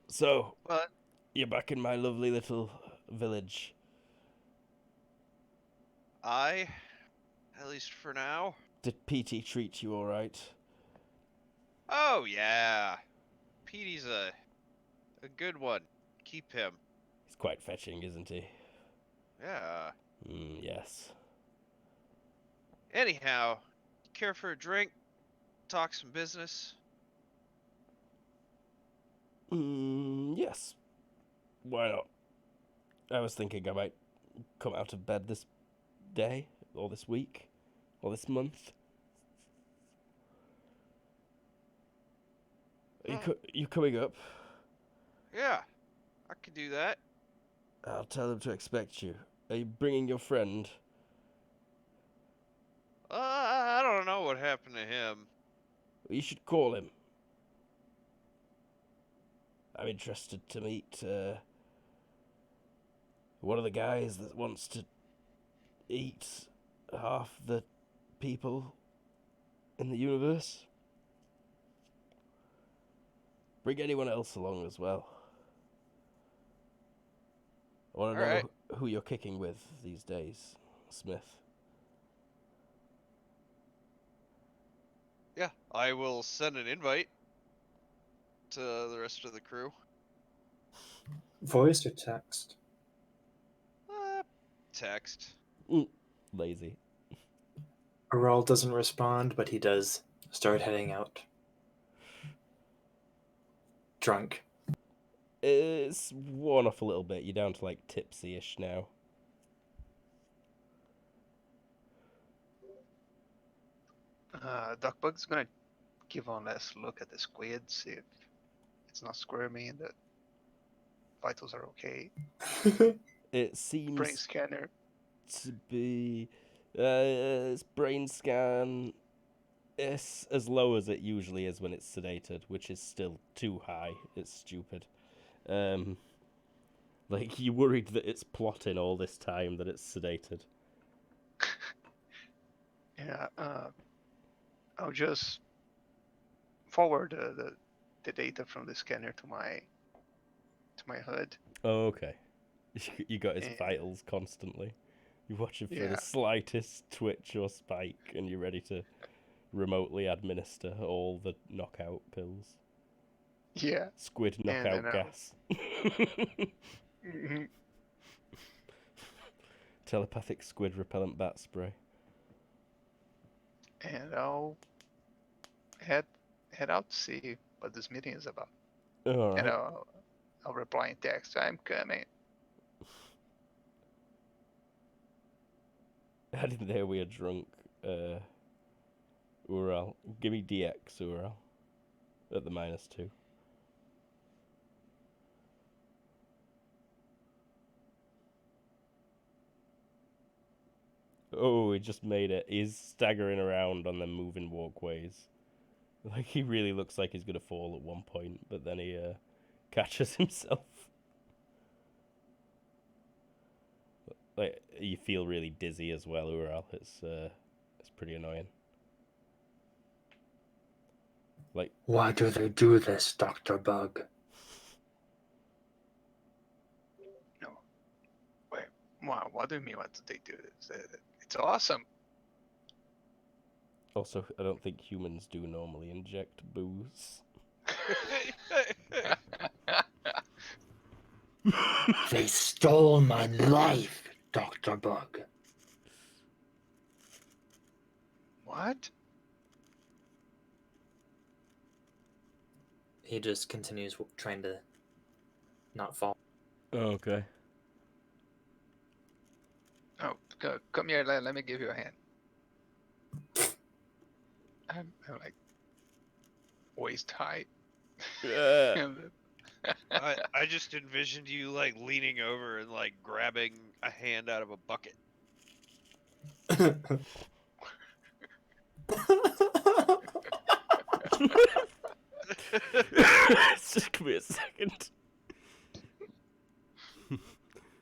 So, But you're back in my lovely little village. at least for now. Did PT treat you alright? Oh yeah. Petey's a good one. Keep him. He's quite fetching, isn't he? Yeah. Yes. Anyhow, care for a drink? Talk some business? Yes. Why not? I was thinking I might come out of bed this day, or this week, or this month. You coming up? Yeah, I could do that. I'll tell them to expect you. Are you bringing your friend? I don't know what happened to him. You should call him. I'm interested to meet one of the guys that wants to eat half the people in the universe. Bring anyone else along as well. I want to know Alright. who you're kicking with these days, Smith. Yeah, I will send an invite to the rest of the crew. Voice or text? Text. Lazy. Rawl doesn't respond, but he does start heading out. Drunk. It's worn off a little bit. You're down to like tipsy-ish now. Duckbug's gonna give one last look at the squid, see if it's not squirmy and the vitals are okay. It seems Brain scanner. to be its brain scan is as low as it usually is when it's sedated, which is still too high. It's stupid. Like, you worried that it's plotting all this time that it's sedated. Yeah, I'll just forward the data from the scanner to my HUD. Oh, okay. You got his Eh. vitals constantly. You're watching for Yeah. the slightest twitch or spike, and you're ready to remotely administer all the knockout pills. Yeah. Squid And knockout then, gas. Mhm. Telepathic squid repellent bat spray. and I'll head out to see what this meeting is about. All And right. I'll reply in text. I'm coming. I didn't hear we are drunk. Ural. Give me DX, Ural. At the -2. Oh, he just made it. He's staggering around on the moving walkways. Like, he really looks like he's gonna fall at one point, but then he catches himself. Like, you feel really dizzy as well, Ural. It's pretty annoying. Like, Why do they do this, Dr. Bug? No. Wait. Wow. What do you mean? What do they do? It's awesome. also, I don't think humans do normally inject booze. They stole my life, Dr. Bug. What? He just continues trying to not fall. Oh, okay. Oh, come here. Let me give you a hand. I'm like waist high. Yeah. I just envisioned you like leaning over and like grabbing a hand out of a bucket. Just give me a second.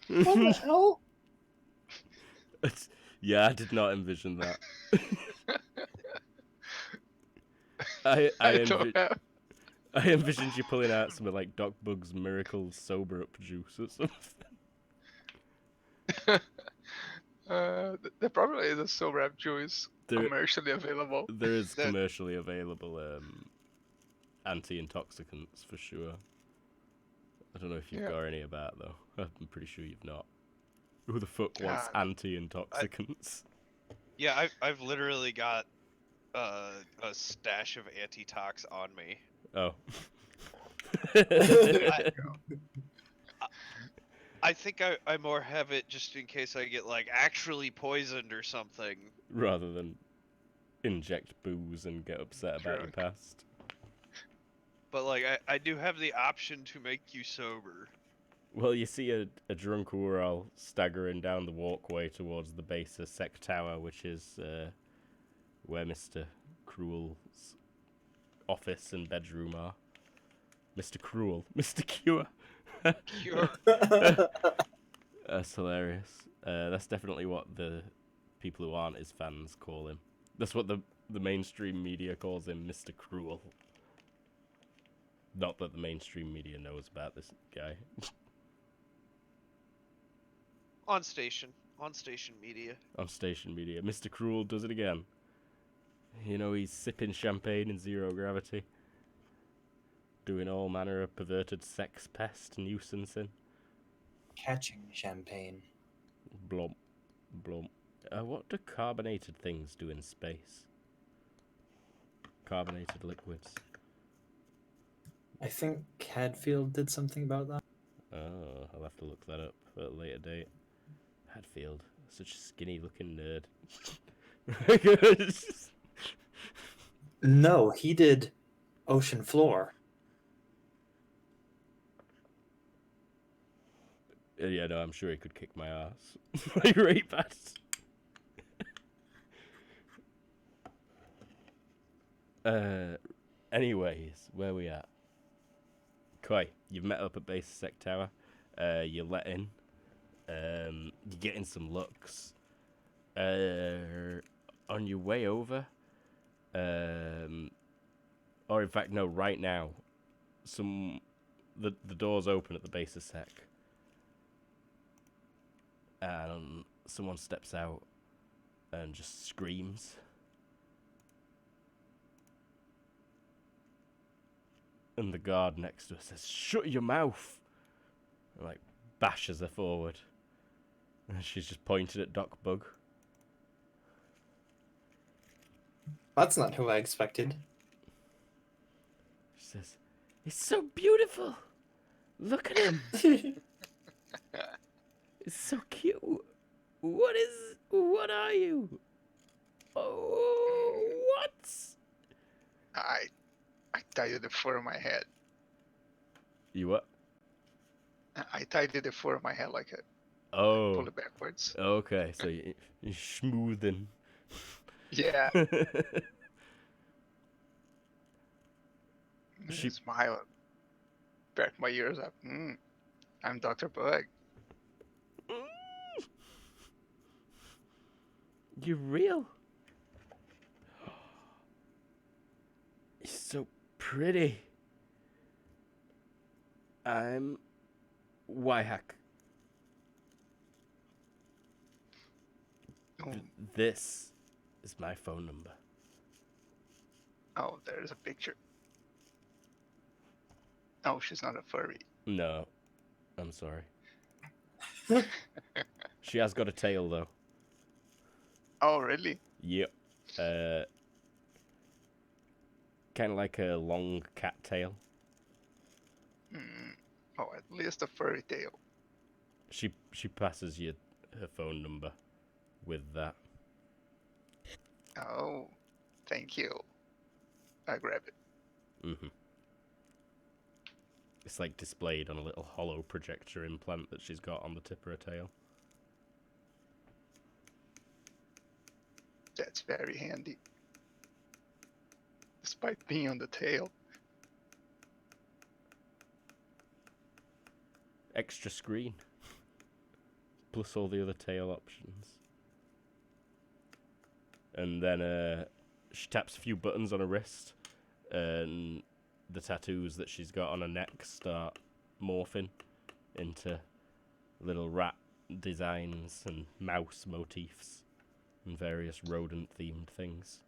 What the hell? Yeah, I did not envision that. I envisioned you pulling out some of like Doc Bug's Miracle Sober Up juice or something. There probably is a sober app juice There- commercially available. There is That- commercially available anti-intoxicants for sure. I don't know if you've Yeah. got any about though. I'm pretty sure you've not. Who the fuck wants God. anti-intoxicants? Yeah, I've literally got a stash of antitox on me. Oh. I think I more have it just in case I get like actually poisoned or something. Rather than inject booze and get upset about your Drunk. past. But like I do have the option to make you sober. Well, you see a drunk Ural staggering down the walkway towards the base of Sec Tower, which is where Mr. Cruel's office and bedroom are. Mr. Cruel. Mr. Cure. Cure. That's hilarious. That's definitely what the people who aren't his fans call him. That's what the mainstream media calls him, Mr. Cruel. Not that the mainstream media knows about this guy. On station media. On station media. Mr. Cruel does it again. You know, he's sipping champagne in zero gravity. Doing all manner of perverted sex pest nuisancing. Catching champagne. Blump. Blump. What do carbonated things do in space? Carbonated liquids. I think Hadfield did something about that. Oh, I'll have to look that up at a later date. Hadfield. Such a skinny looking nerd. No, he did Ocean Floor. Yeah, no, I'm sure he could kick my ass. Like, right fast. Anyways, where we at? Koi, you've met up at base Sec Tower. You're let in. You're getting some looks. On your way over, or in fact, no, right now, the door's open at the base of Sec. And someone steps out and just screams. And the guard next to her says, "Shut your mouth!" And like bashes her forward. And she's just pointed at Doc Bug. That's not who I expected. She says, "He's so beautiful. Look at him. It's so cute. What are you? Oh, what? I tied you the fur of my head. You what? I tied you the fur of my head like a Oh, pull it backwards. okay. So you're smoothing. Yeah. She- Smile. Back my ears up. I'm Dr. Bug. You're real. You're so pretty. I'm Yhack. Oh, This is my phone number. oh, there's a picture. Oh, she's not a furry. No, I'm sorry. She has got a tail though. Oh, really? Yep. Kind of like a long cat tail. Oh, at least a furry tail. She passes you her phone number with that. Oh, thank you. I grab it. Mm-hmm. It's like displayed on a little hollow projector implant that she's got on the tip of her tail. That's very handy. Despite being on the tail. Extra screen. Plus all the other tail options. And then she taps a few buttons on her wrist, and the tattoos that she's got on her neck start morphing into little rat designs and mouse motifs and various rodent-themed things.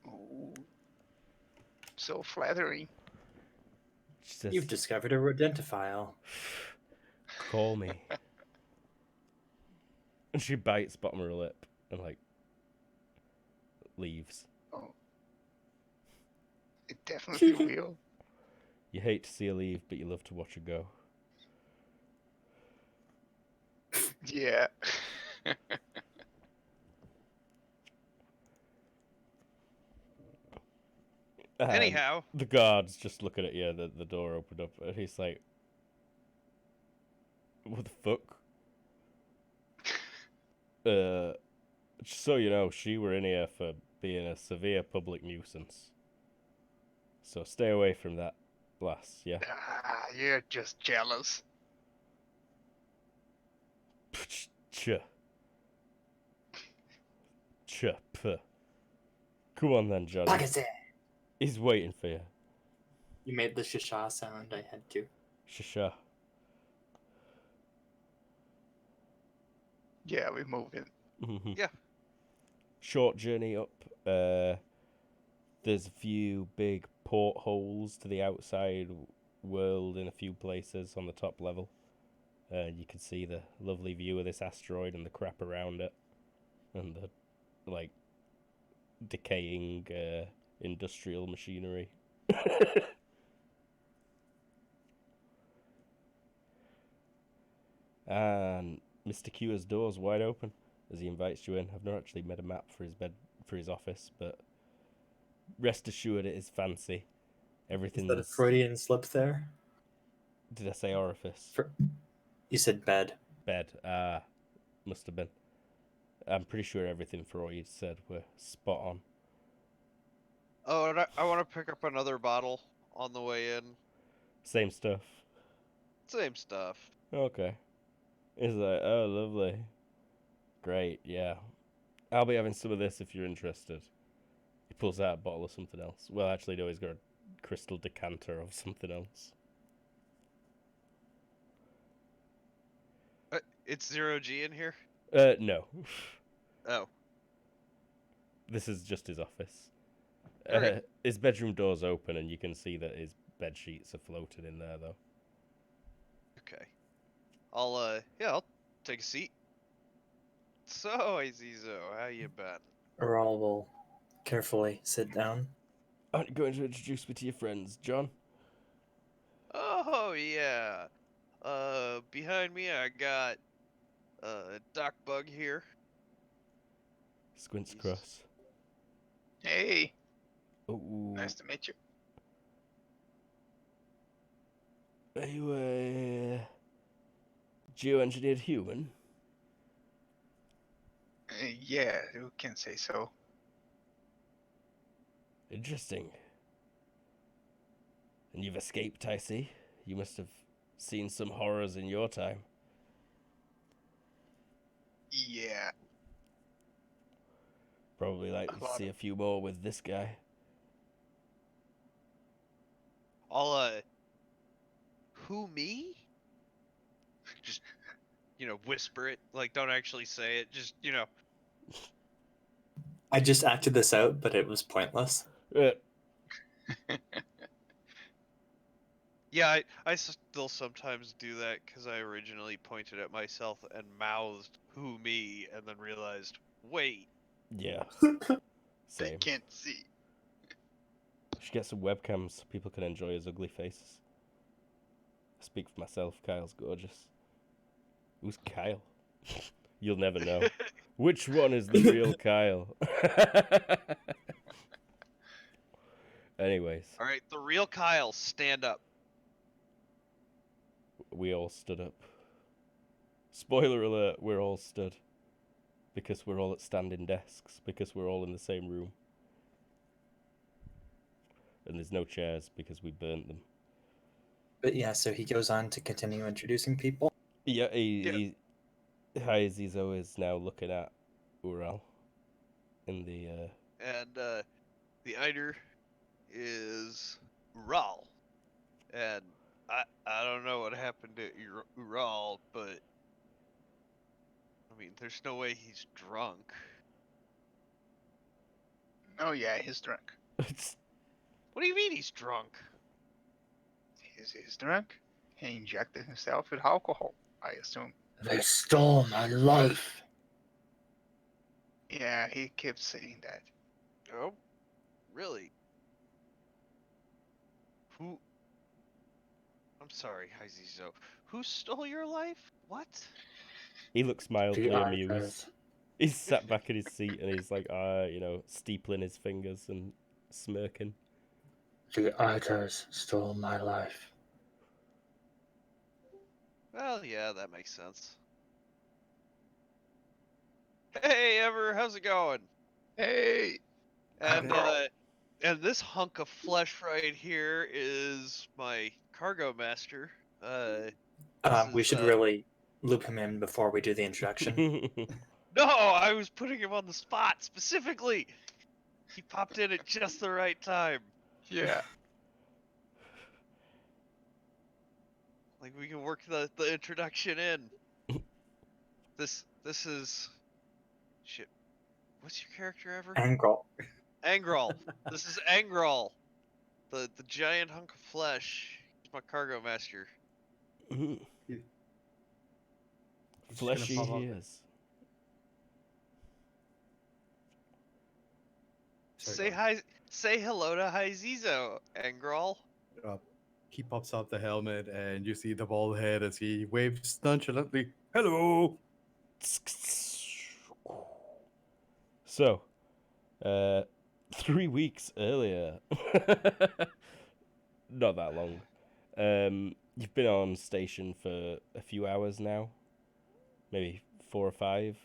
Oh, so flattering. She says, You've discovered a rodentiophile. "Call me." And she bites bottom of her lip and, like, leaves. Oh, it definitely will. You hate to see her leave, but you love to watch her go. Yeah. And Anyhow, the guard's just looking at you. The door opened up, and he's like, "What the fuck?" Just so you know, she were in here for being a severe public nuisance. So stay away from that, lass. Yeah. You're just jealous. Ch. Puh. Come on then, Johnny. Bagazet! He's waiting for you. You made the shisha sound, I had to. Shisha. Yeah, we're moving. Mhm. Yeah. Short journey up. There's a few big portholes to the outside world in a few places on the top level. You can see the lovely view of this asteroid and the crap around it, and the like decaying industrial machinery. And Mr. Cure's door's wide open as he invites you in. I've not actually made a map for his bed for his office, but rest assured it is fancy. Is Everything's. that a Freudian slip there? Did I say orifice? You said bed. Bed. Must have been. I'm pretty sure everything Freud said were spot on. oh, and I want to pick up another bottle on the way in. Same stuff. Same stuff. Okay. He's like, oh, lovely. Great, yeah. I'll be having some of this if you're interested. He pulls out a bottle of something else. Well, actually, no, he's got a crystal decanter of something else. It's 0G in here? No. Oh. This is just his office. Okay. His bedroom door's open, and you can see that his bed sheets are floating in there, though. Okay. I'll take a seat. So, Azizo, how you been? Rawl will carefully sit down. Aren't you going to introduce me to your friends, John? Oh yeah. Behind me I got Doc Bug here. Squints He's- across. Hey, Oh, nice to meet you. are you a geoengineered human? Yeah, you can say so. Interesting. And you've escaped, I see. You must have seen some horrors in your time. Yeah, Probably a likely to lot. see a few more with this guy. I'll who me? Just whisper it. Like don't actually say it. Just I just acted this out, but it was pointless. Yeah, I still sometimes do that because I originally pointed at myself and mouthed "who me" and then realized, wait, Yeah, They same. can't see. We should get some webcams so people can enjoy his ugly faces. I speak for myself, Kyle's gorgeous. Who's Kyle? You'll never know. Which one is the real Kyle? Anyways, all right, the real Kyle, stand up. we all stood up. Spoiler alert, we're all stood. Because we're all at standing desks. Because we're all in the same room. And there's no chairs because we burnt them. But yeah, so he goes on to continue introducing people. Yeah, Haizizo is now looking at Ural in the And the Eider is Ural. And I don't know what happened to Ural, but I mean, there's no way he's drunk. Oh yeah, he's drunk. What do you mean he's drunk? He's drunk. He injected himself with alcohol, I assume. They stole my life. Yeah, he keeps saying that. Oh, really? Who? I'm sorry, Haizizo. Who stole your life? What? he looks mildly The amused. Arthurs. He's sat back in his seat and he's like, steepling his fingers and smirking. The Arthurs stole my life. Well, yeah, that makes sense. Hey, Ever, how's it going? Hey, And Girl. and this hunk of flesh right here is my cargo master. We Is, should really loop him in before we do the introduction. No, I was putting him on the spot specifically. He popped in at just the right time. Yeah. Like we can work the introduction in. This is shit. What's your character, Ever? Angle. Angral. This is Angral. The giant hunk of flesh. He's my cargo master. Fleshy pop up. he is. Sorry, Say hello to Haizizo, Angral. He pops up the helmet, and you see the bald head as he waves nonchalantly. Hello. So, 3 weeks earlier, not that long, you've been on station for a few hours now, maybe 4 or 5.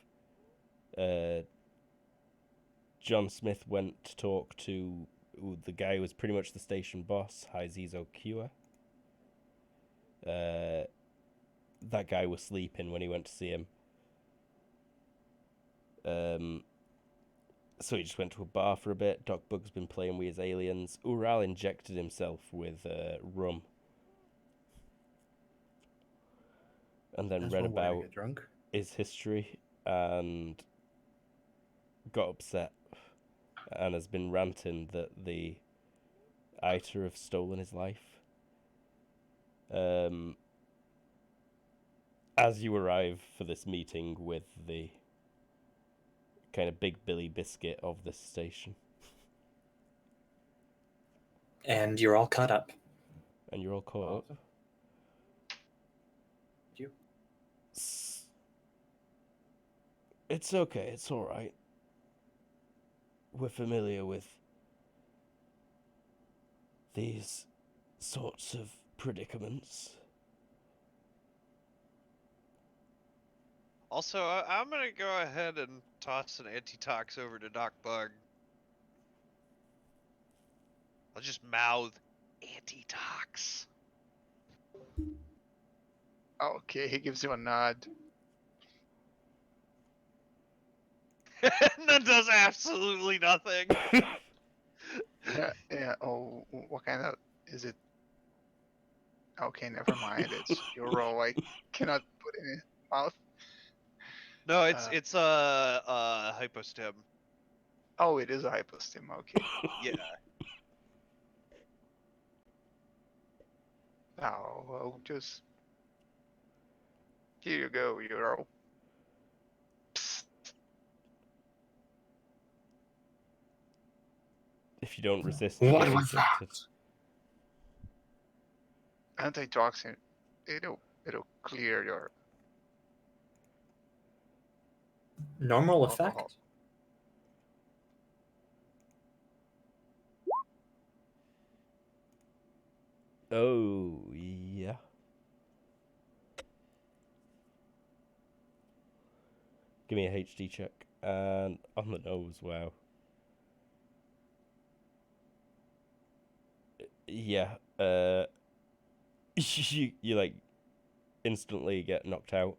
John Smith went to talk to the guy who was pretty much the station boss, Haizizo Kua. That guy was sleeping when he went to see him. So he just went to a bar for a bit. Doc Bug's been playing with his aliens. Ural injected himself with rum. And then That's read one way to about get drunk. his history and got upset and has been ranting that the Iter have stolen his life. As you arrive for this meeting with the kind of big Billy Biscuit of this station, And you're all caught up. And you're all caught up. Awesome. You. It's okay, it's alright. We're familiar with these sorts of predicaments. Also, I'm gonna go ahead and toss an antitox over to Doc Bug. I'll just mouth antitox. Okay, he gives you a nod. That does absolutely nothing. Yeah. Oh, what kind of is it? Okay, never mind. It's your role. I cannot put in his mouth. No, it's hypostem. Oh, it is a hypostim. Okay. Yeah. Oh, well, just here you go, Euro. Psst. If you don't resist, you What get was that? injected. Antitoxin. It'll clear your Normal alcohol. effect. Oh, yeah. Give me a HD check. And on the nose, wow. Yeah, you like instantly get knocked out,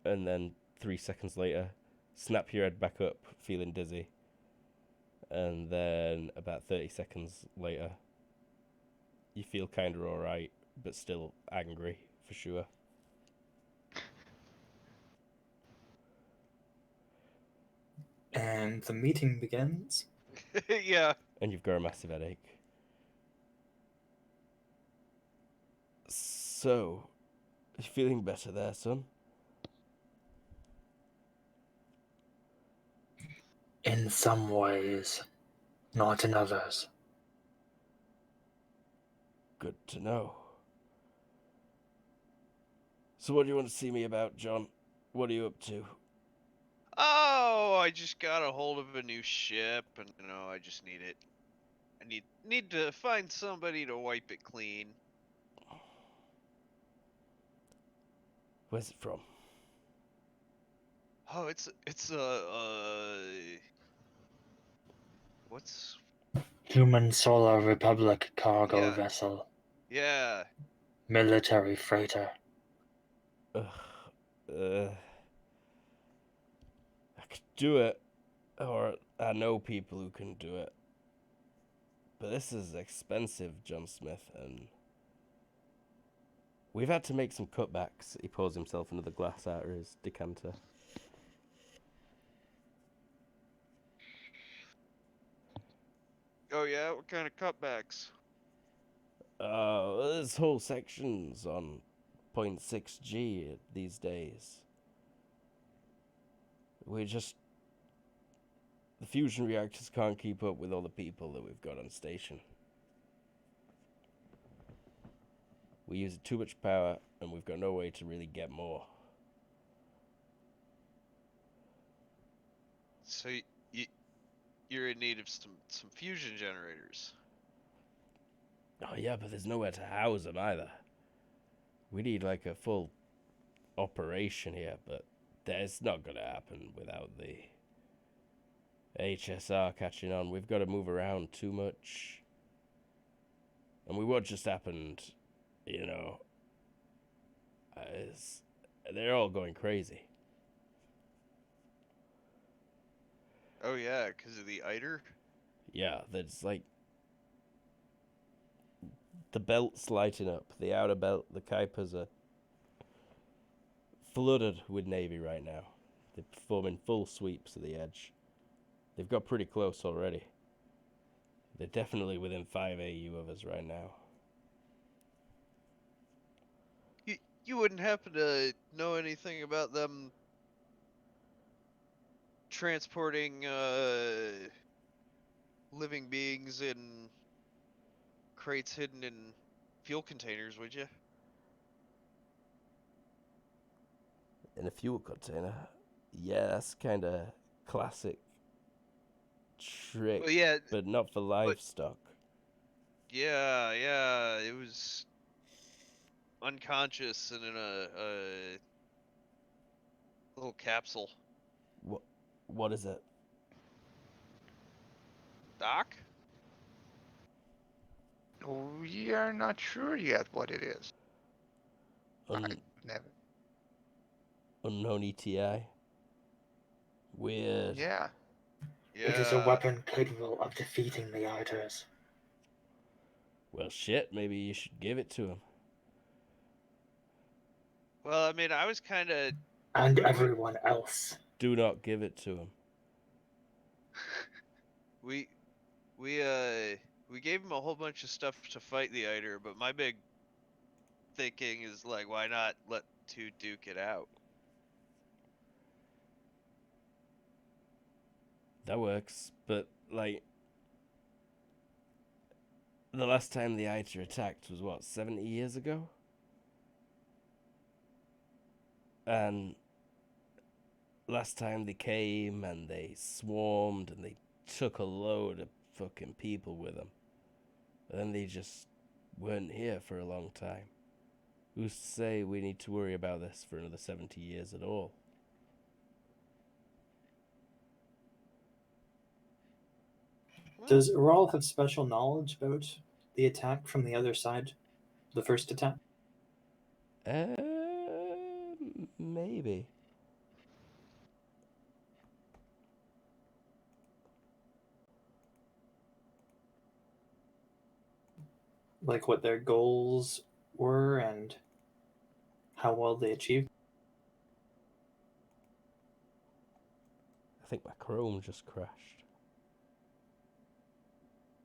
and then 3 seconds later, snap your head back up, feeling dizzy, and then about 30 seconds later, you feel kind of alright, but still angry for sure. And the meeting begins. Yeah. And you've got a massive headache. So, you feeling better there, son? In some ways, not in others. Good to know. So what do you want to see me about, John? What are you up to? Oh, I just got a hold of a new ship, and I just need it. I need to find somebody to wipe it clean. Where's it from? Oh, it's what's Human Solar Republic cargo yeah vessel. yeah. Military freighter. Ugh. I could do it, or I know people who can do it. But this is expensive, John Smith, and we've had to make some cutbacks. He pours himself another glass out of his decanter. Oh yeah, what kind of cutbacks? There's whole sections on 0.6G these days. The fusion reactors can't keep up with all the people that we've got on station. We use too much power, and we've got no way to really get more. So you're in need of some fusion generators. Oh yeah, but there's nowhere to house them either. We need like a full operation here, but that's not gonna happen without the HSR catching on. We've got to move around too much. And what just happened, is they're all going crazy. Oh yeah, because of the ITER. Yeah, there's like the belt's lighting up. The outer belt, the Kuipers are flooded with Navy right now. They're performing full sweeps of the edge. They've got pretty close already. They're definitely within 5 AU of us right now. You wouldn't happen to know anything about them transporting living beings in crates hidden in fuel containers, would you? In a fuel container. Yeah, that's kind of classic trick, Well, yeah, but not for livestock. yeah, it was unconscious and in a little capsule. What is it? Doc? We are not sure yet what it is. Un- Never. unknown ETI. Weird. Yeah. Yeah. It is a weapon capable of defeating the Eiters. Well, shit. Maybe you should give it to him. Well, I mean, I was kind of. And everyone else. Do not give it to him. We gave him a whole bunch of stuff to fight the Eider, but my big thinking is like, why not let two duke it out? That works, but like the last time the Eiter attacked was what, 70 years ago? And last time they came and they swarmed and they took a load of fucking people with them. And then they just weren't here for a long time. Who's to say we need to worry about this for another 70 years at all? Does Ural have special knowledge about the attack from the other side? The first attack? Maybe. Like what their goals were and how well they achieved? I think my Chrome just crashed.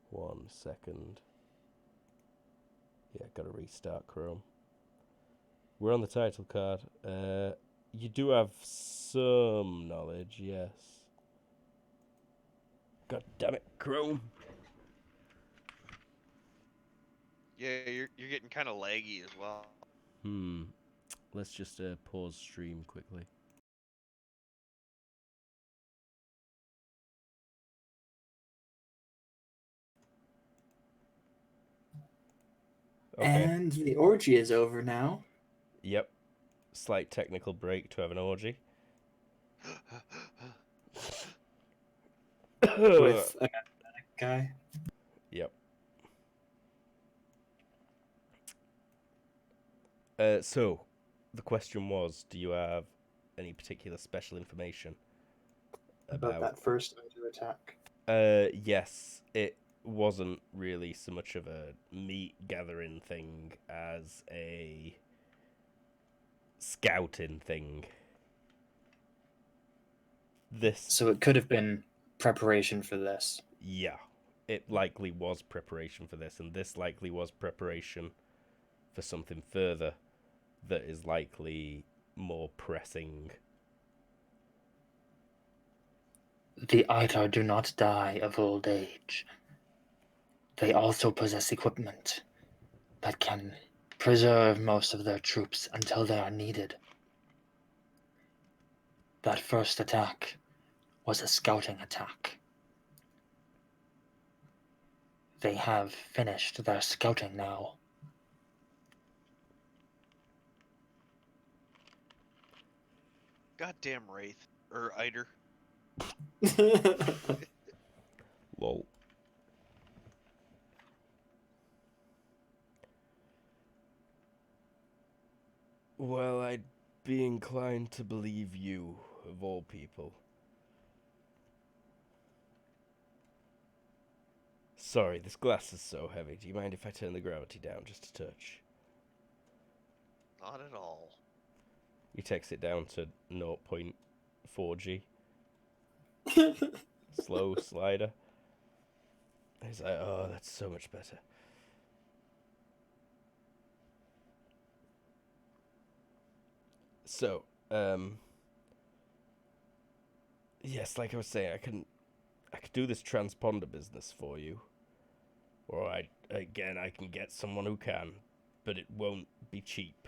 1 second. Yeah, gotta restart Chrome. We're on the title card. You do have some knowledge, yes. God damn it, Chrome. Yeah, you're getting kind of laggy as well. Let's just pause stream quickly. Okay. And the orgy is over now. Yep. Slight technical break to have an orgy. With a guy. Yep. So, the question was, do you have any particular special information About that first Eider attack. Yes, it wasn't really so much of a meat gathering thing as a scouting thing. So it could have been preparation for this. Yeah, it likely was preparation for this, and this likely was preparation for something further that is likely more pressing. The Eitar do not die of old age. They also possess equipment that can preserve most of their troops until they are needed. That first attack was a scouting attack. They have finished their scouting now. Goddamn Wraith. Or Eider. Lol. Well, I'd be inclined to believe you, of all people. Sorry, this glass is so heavy. Do you mind if I turn the gravity down just a touch? Not at all. He takes it down to 0.4G. Slow slider. He's like, oh, that's so much better. So, yes, like I was saying, I could do this transponder business for you. Or I can get someone who can, but it won't be cheap.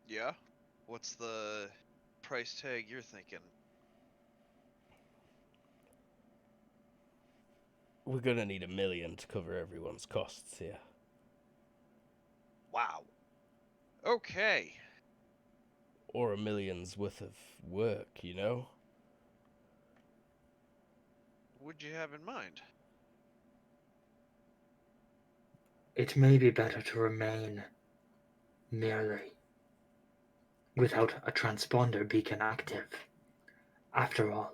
Yeah? What's the price tag you're thinking? We're gonna need $1 million to cover everyone's costs here. Wow. Okay. Or $1 million's worth of work, you know? What'd you have in mind? It may be better to remain merely without a transponder beacon active. After all,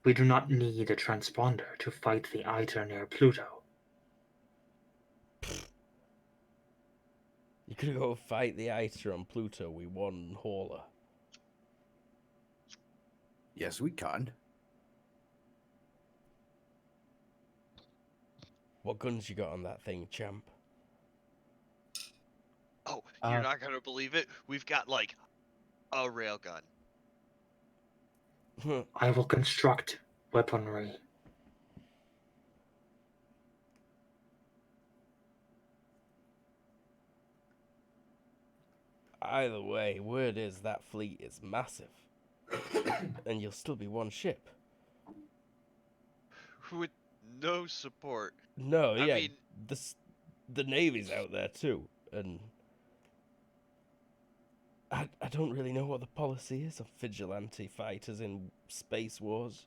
we do not need a transponder to fight the ITER near Pluto. You could go fight the ITER on Pluto with one hauler. Yes, we can. What guns you got on that thing, champ? Oh, you're Uh, not gonna believe it. We've got like a railgun. I will construct weaponry. Either way, word is that fleet is massive. And you'll still be one ship. With no support. No, I yeah, mean, the Navy's out there too, and I don't really know what the policy is of vigilante fighters in space wars.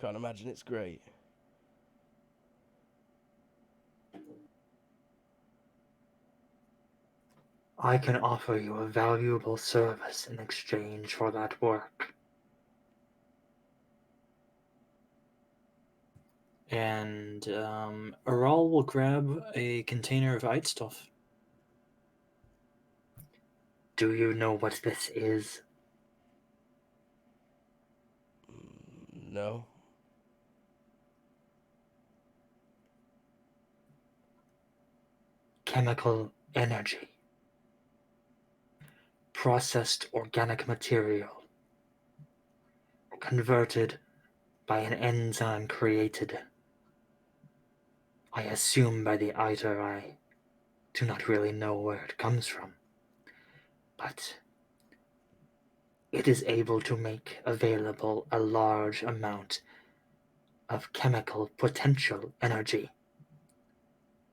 Can't imagine it's great. I can offer you a valuable service in exchange for that work. And Aral will grab a container of Ite stuff. Do you know what this is? No. Chemical energy. Processed organic material. Converted by an enzyme created, I assume, by the ITER. I do not really know where it comes from. But it is able to make available a large amount of chemical potential energy,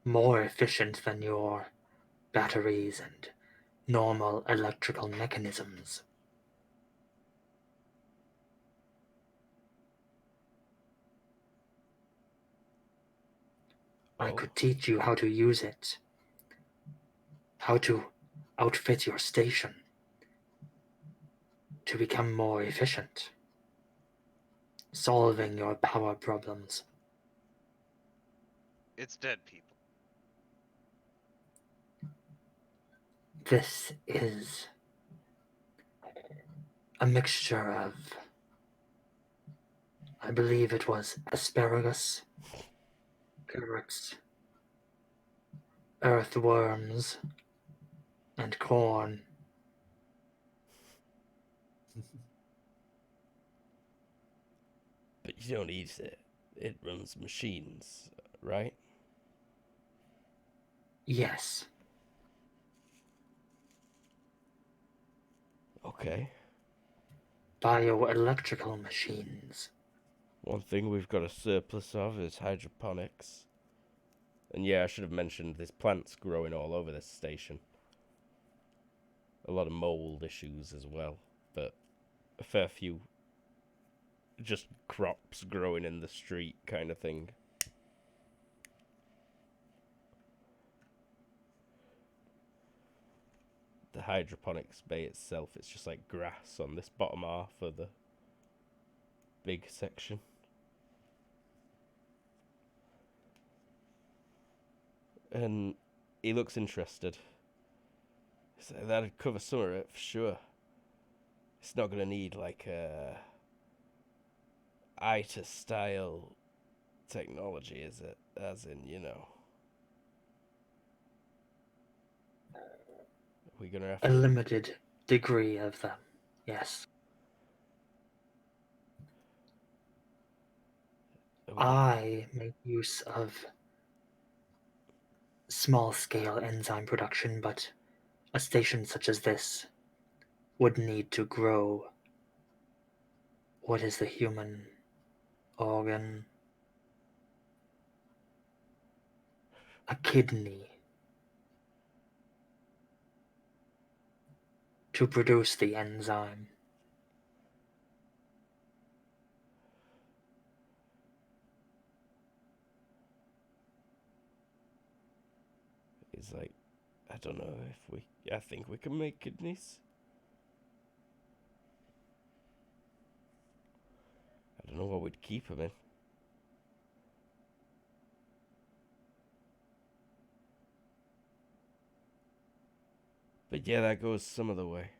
more efficient than your batteries and normal electrical mechanisms. I Oh. could teach you how to use it, how to outfit your station to become more efficient, solving your power problems. it's dead people. This is a mixture of, I believe it was asparagus, carrots, earthworms, and corn. But you don't eat it. It runs machines, right? Yes, Okay. bioelectrical machines. One thing we've got a surplus of is hydroponics. And yeah, I should have mentioned there's plants growing all over this station. A lot of mold issues as well, but a fair few just crops growing in the street kind of thing. The hydroponics bay itself, it's just like grass on this bottom half of the big section. And he looks interested. So that'd cover some of it for sure. It's not gonna need like a ITA style technology, is it? As in, you know. We're gonna have A to. limited degree of them, yes. I make use of small-scale enzyme production, but a station such as this would need to grow what is the human organ? A kidney. To produce the enzyme. He's like, I don't know if we. I think we can make kidneys. I don't know what we'd keep them in. But yeah, that goes some of the way.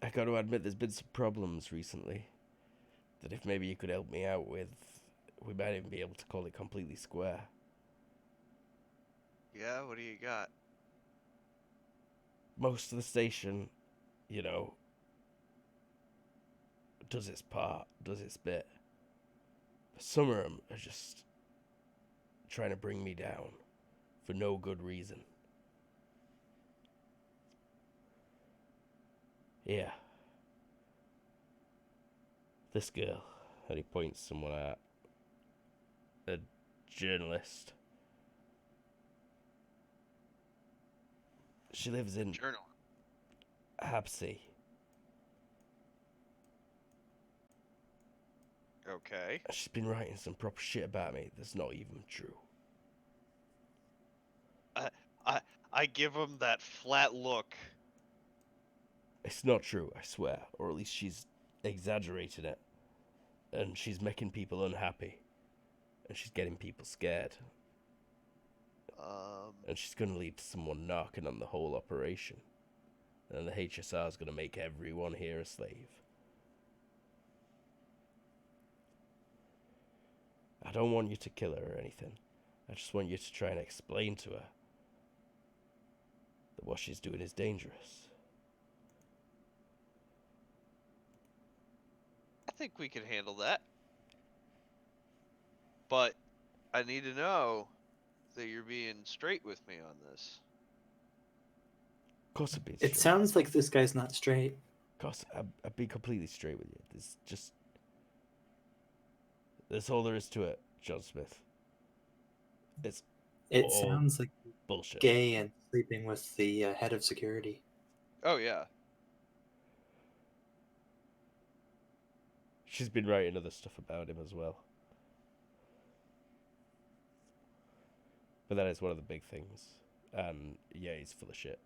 I got to admit, there's been some problems recently that if maybe you could help me out with, we might even be able to call it completely square. Yeah, what do you got? Most of the station, you know, does its part, does its bit. But some of them are just trying to bring me down for no good reason. Yeah. This girl, and he points someone at, a journalist. She lives in Journal. Habsey. Okay. She's been writing some proper shit about me that's not even true. I give him that flat look. It's not true, I swear. Or at least she's exaggerated it. And she's making people unhappy. And she's getting people scared. And she's going to lead to someone knocking on the whole operation. And the HSR is going to make everyone here a slave. I don't want you to kill her or anything. I just want you to try and explain to her that what she's doing is dangerous. I think we can handle that. But I need to know that you're being straight with me on this. Of course I'd be It straight. sounds like this guy's not straight. Of course, I'd be completely straight with you. There's just... That's all there is to it, John Smith. It's It all sounds like bullshit. gay and sleeping with the head of security. Oh, yeah. She's been writing other stuff about him as well. But that is one of the big things. And yeah, he's full of shit.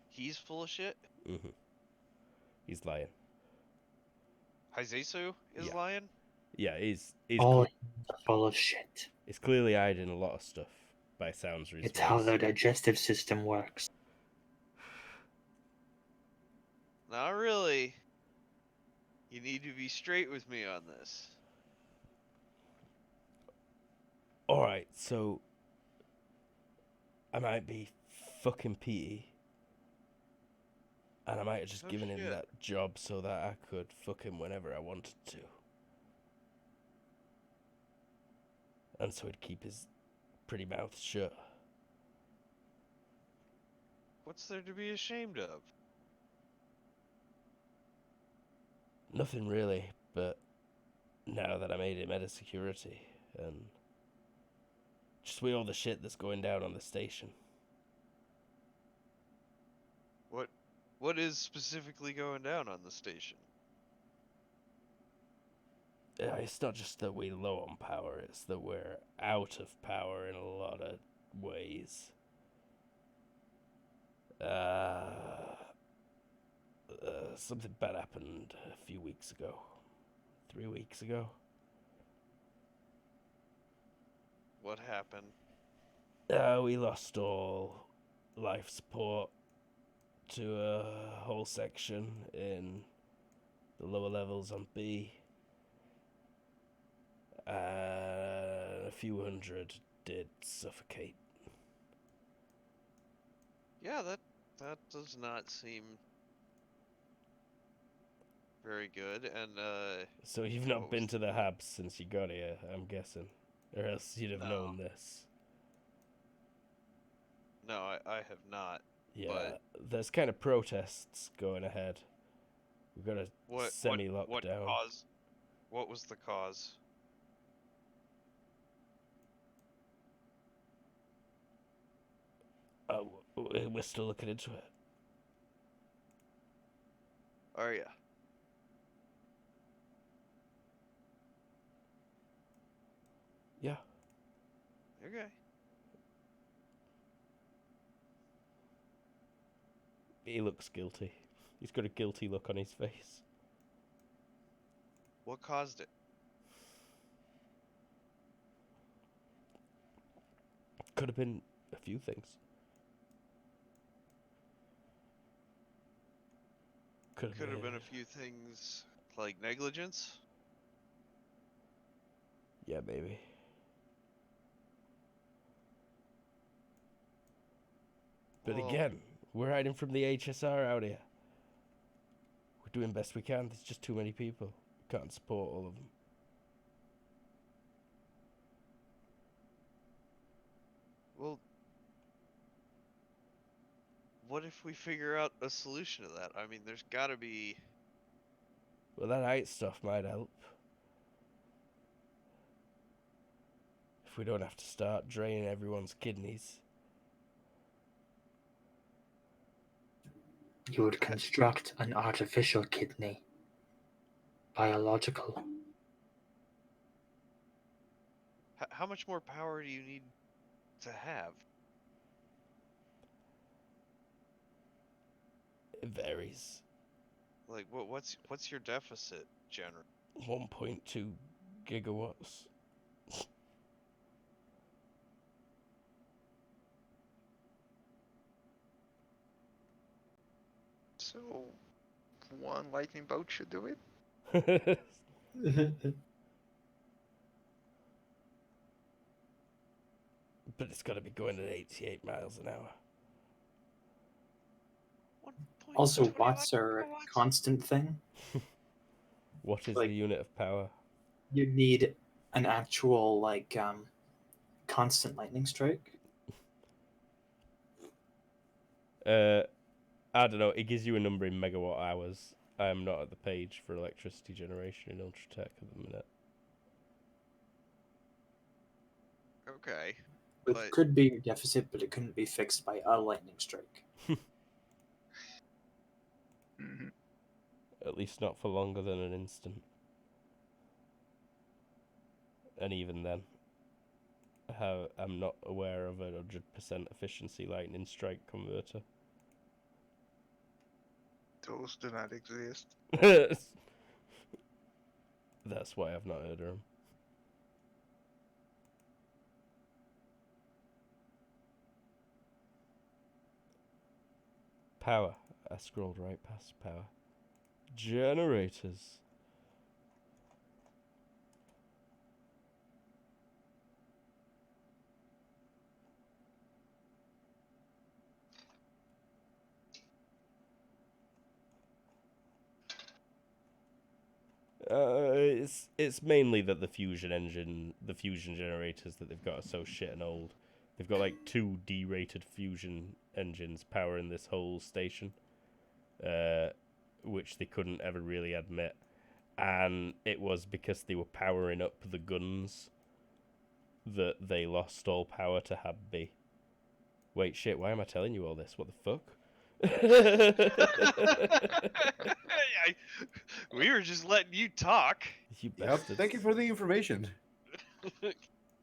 He's full of shit? Mm-hmm. He's lying. Haizesu is Yeah. lying? Yeah, he's All full of shit. he's clearly hiding a lot of stuff by sounds of his It's how voice. their digestive system works. Not really. You need to be straight with me on this. Alright, so I might be fucking Petey. And I might have just Oh, given him shit. that job so that I could fuck him whenever I wanted to. And so he'd keep his pretty mouth shut. What's there to be ashamed of? Nothing really, but now that I made him head of security, and just with all the shit that's going down on the station. What is specifically going down on the station? It's not just that we're low on power, it's that we're out of power in a lot of ways. Something bad happened a few weeks ago. 3 weeks ago. What happened? We lost all life support to a whole section in the lower levels on B. A few hundred did suffocate. Yeah, That does not seem very good, and So you've what not been was to the Habs since you got here, I'm guessing, or else you'd have No. known this. No, I have not. Yeah, But there's kind of protests going ahead. We've got a what semi-lockdown. cause? What was the cause? Oh, we're still looking into it. Oh yeah. Yeah. Okay. He looks guilty. He's got a guilty look on his face. What caused it? Could have been a few things. Could Have been a few things like negligence. Yeah, maybe. But Well, again, we're hiding from the HSR out here. We're doing best we can. There's just too many people. Can't support all of them. well, what if we figure out a solution to that? I mean, there's got to be. Well, that height stuff might help. If we don't have to start draining everyone's kidneys. You would construct an artificial kidney. Biological. How much more power do you need to have? It varies. Like, what's your deficit, General? 1.2 gigawatts. So, one lightning bolt should do it. But it's got to be going at 88 miles an hour. Also, watts are a constant thing. What is Like- the unit of power? You need an actual constant lightning strike. I don't know. It gives you a number in megawatt hours. I am not at the page for electricity generation in Ultratech at the minute. Okay. It But- could be a deficit, but it couldn't be fixed by a lightning strike. Mm-hmm. At least not for longer than an instant. And even then, I'm not aware of a 100% efficiency lightning strike converter. Those do not exist. That's why I've not heard of them. Power. I scrolled right past power. Generators. It's mainly that the fusion generators that they've got are so shit and old. They've got like 2 D-rated fusion engines powering this whole station, which they couldn't ever really admit, and it was because they were powering up the guns that they lost all power to Hab B. Wait, shit, why am I telling you all this? What the fuck? We were just letting you talk. You Yep. bastards. Thank you for the information.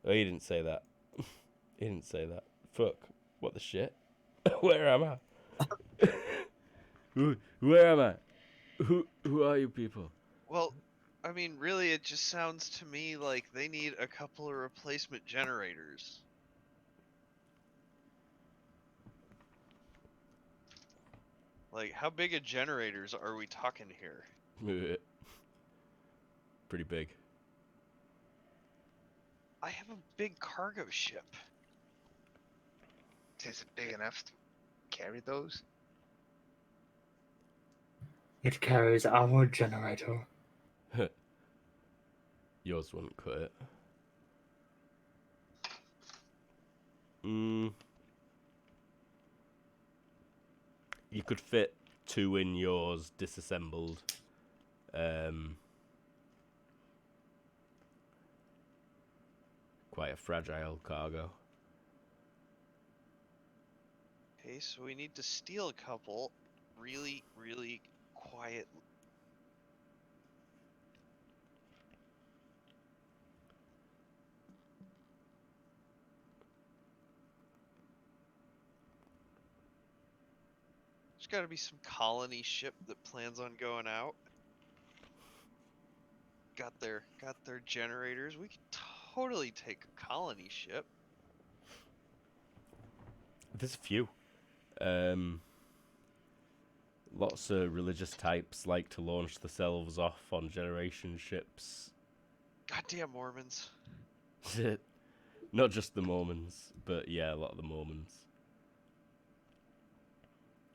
Oh, he didn't say that. He didn't say that. Fuck. What the shit? Where am I? Where am I? Who are you people? Well, I mean, really, it just sounds to me like they need a couple of replacement generators. Like, how big of generators are we talking here? Pretty big. I have a big cargo ship. Is it big enough to carry those? It carries our generator. Yours wouldn't cut it. You could fit 2 in yours disassembled. Quite a fragile cargo. Okay, so we need to steal a couple really, really quietly. There's got to be some colony ship that plans on going out. Got their generators. We could totally take a colony ship. There's a few. Lots of religious types like to launch themselves off on generation ships. Goddamn Mormons. Not just the Mormons, but yeah, a lot of the Mormons.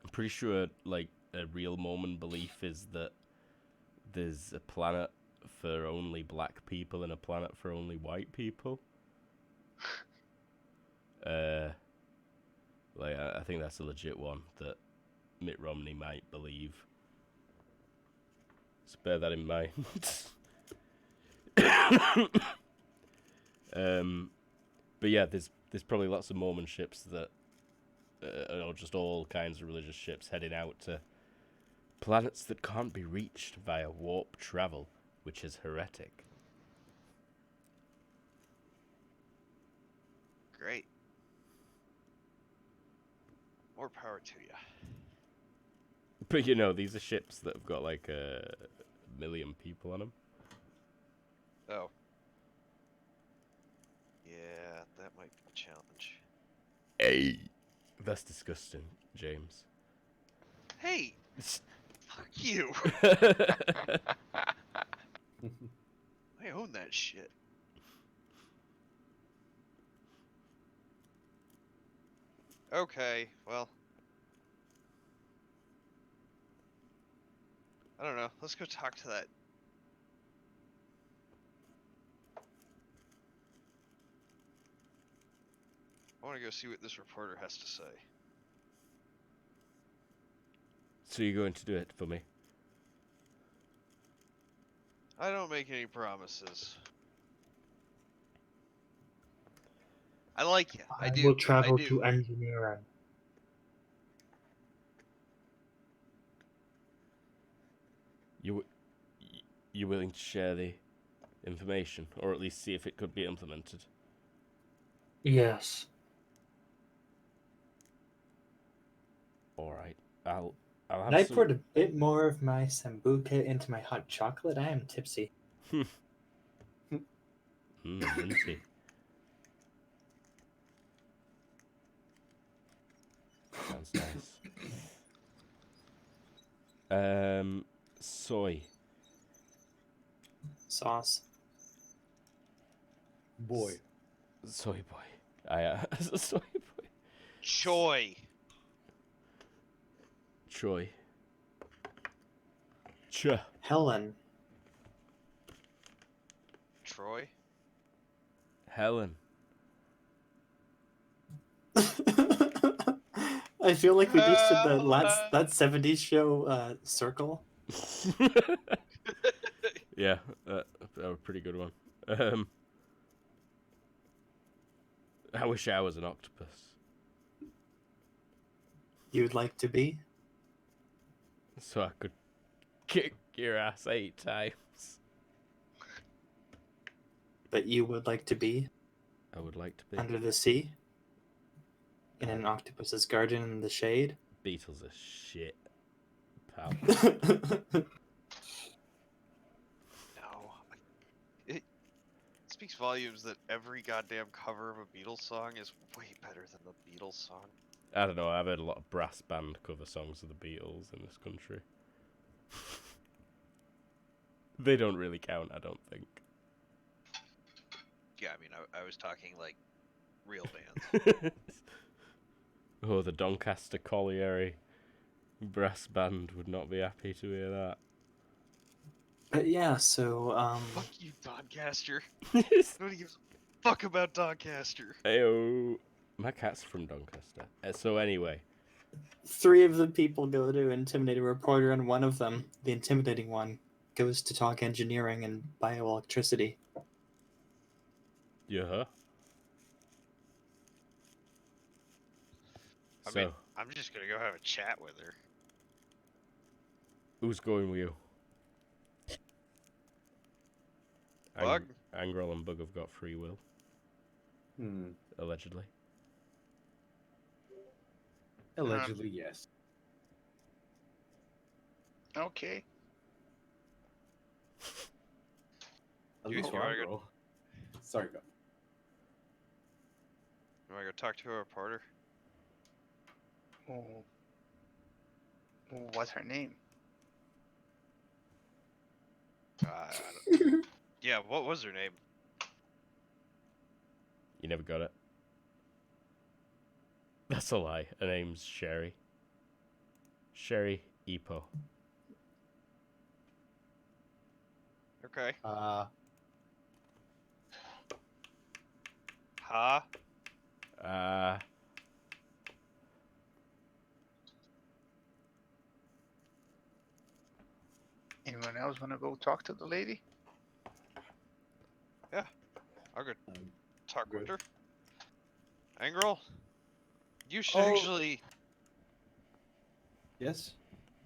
I'm pretty sure, like, a real Mormon belief is that there's a planet for only black people and a planet for only white people. Like, I think that's a legit one that Mitt Romney might believe. So bear that in mind. But yeah, there's probably lots of Mormon ships that, or just all kinds of religious ships heading out to planets that can't be reached via warp travel, which is heretic. Great. More power to you. But you know, these are ships that have got like 1,000,000 people on them. Oh. Yeah, that might be a challenge. Hey, that's disgusting, James. Hey! Fuck you! I own that shit. Okay, well. I don't know. Let's go talk to that. I want to go see what this reporter has to say. So you're going to do it for me? I don't make any promises. I like you. I do. will travel I do. to engineering. You willing to share the information, or at least see if it could be implemented? Yes. All right, I'll have Can I some. pour a bit more of my sambuca into my hot chocolate? I am tipsy. Minty. Sounds nice. Soy Sauce. Boy. boy. Soy boy. Choi. Troy. Helen. Troy. Helen. I feel like we just did that 70s show circle. Yeah, that was a pretty good one. I wish I was an octopus. You'd like to be? So I could kick your ass 8 times. But you would like to be I would like to be. under the sea? In an octopus's garden in the shade? Beatles are shit, pal. No. It speaks volumes that every goddamn cover of a Beatles song is way better than the Beatles song. I don't know, I've heard a lot of brass band cover songs of the Beatles in this country. They don't really count, I don't think. Yeah, I mean, I was talking like real bands. Oh, the Doncaster Colliery Brass band would not be happy to hear that. But yeah, so Fuck you, Doncaster. Nobody gives a fuck about Doncaster. Heyo. My cat's from Doncaster. So anyway, 3 of the people go to intimidate a reporter, and one of them, the intimidating one, goes to talk engineering and bioelectricity. yeah. I So, mean, I'm just gonna go have a chat with her. who's going with you? Bug? Angrel and Bug have got free will, allegedly. Allegedly, yes. Okay. At You- least you for wanna go- Angro. Sorry, go. You wanna go talk to her reporter? Oh. What's her name? Yeah, what was her name? You never got it. That's a lie. Her name's Sherry. Sherry Epo. Okay. Uh, Huh? Anyone else want to go talk to the lady? I'll go Um, talk with good. her. Angrel, you should Oh. actually Yes,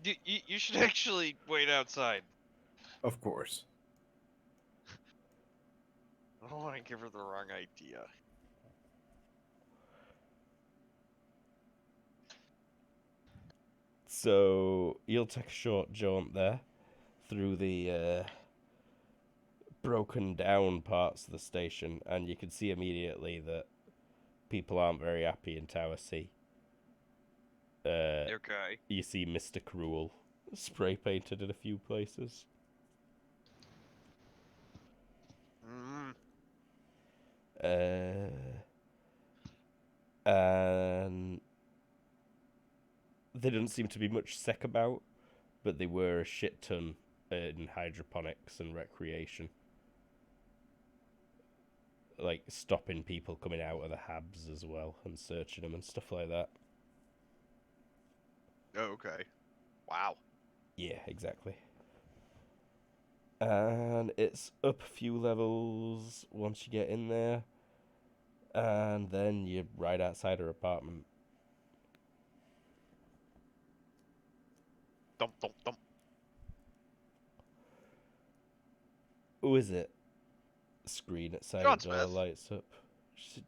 you should actually wait outside. of course. I don't want to give her the wrong idea. so you'll take a short jaunt there through the broken down parts of the station, and you can see immediately that people aren't very happy in Tower C. Okay. You see Mr. Cruel spray painted in a few places. Mm, And there didn't seem to be much sec about, but they were a shit ton in hydroponics and recreation. Like stopping people coming out of the habs as well and searching them and stuff like that. okay. Wow. Yeah, exactly. And it's up a few levels once you get in there. And then you're right outside her apartment. Dump, dump, dump. Who is it? Screen outside John the door Smith. lights up. She said,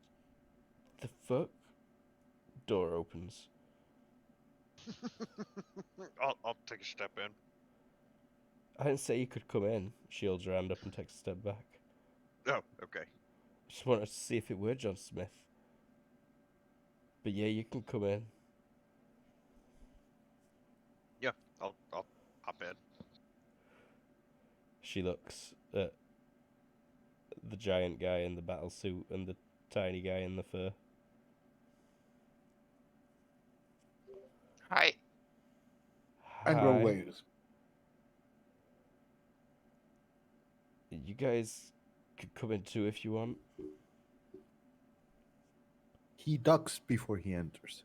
the fuck? Door opens. I'll take a step in. I didn't say you could come in. Shields her hand up and takes a step back. Oh, okay. Just wanted to see if it were John Smith. But yeah, you can come in. Yeah, I'll hop in. She looks at the giant guy in the battle suit and the tiny guy in the fur. Hi. Angro, Hi. wait. You guys could come in too if you want. He ducks before he enters.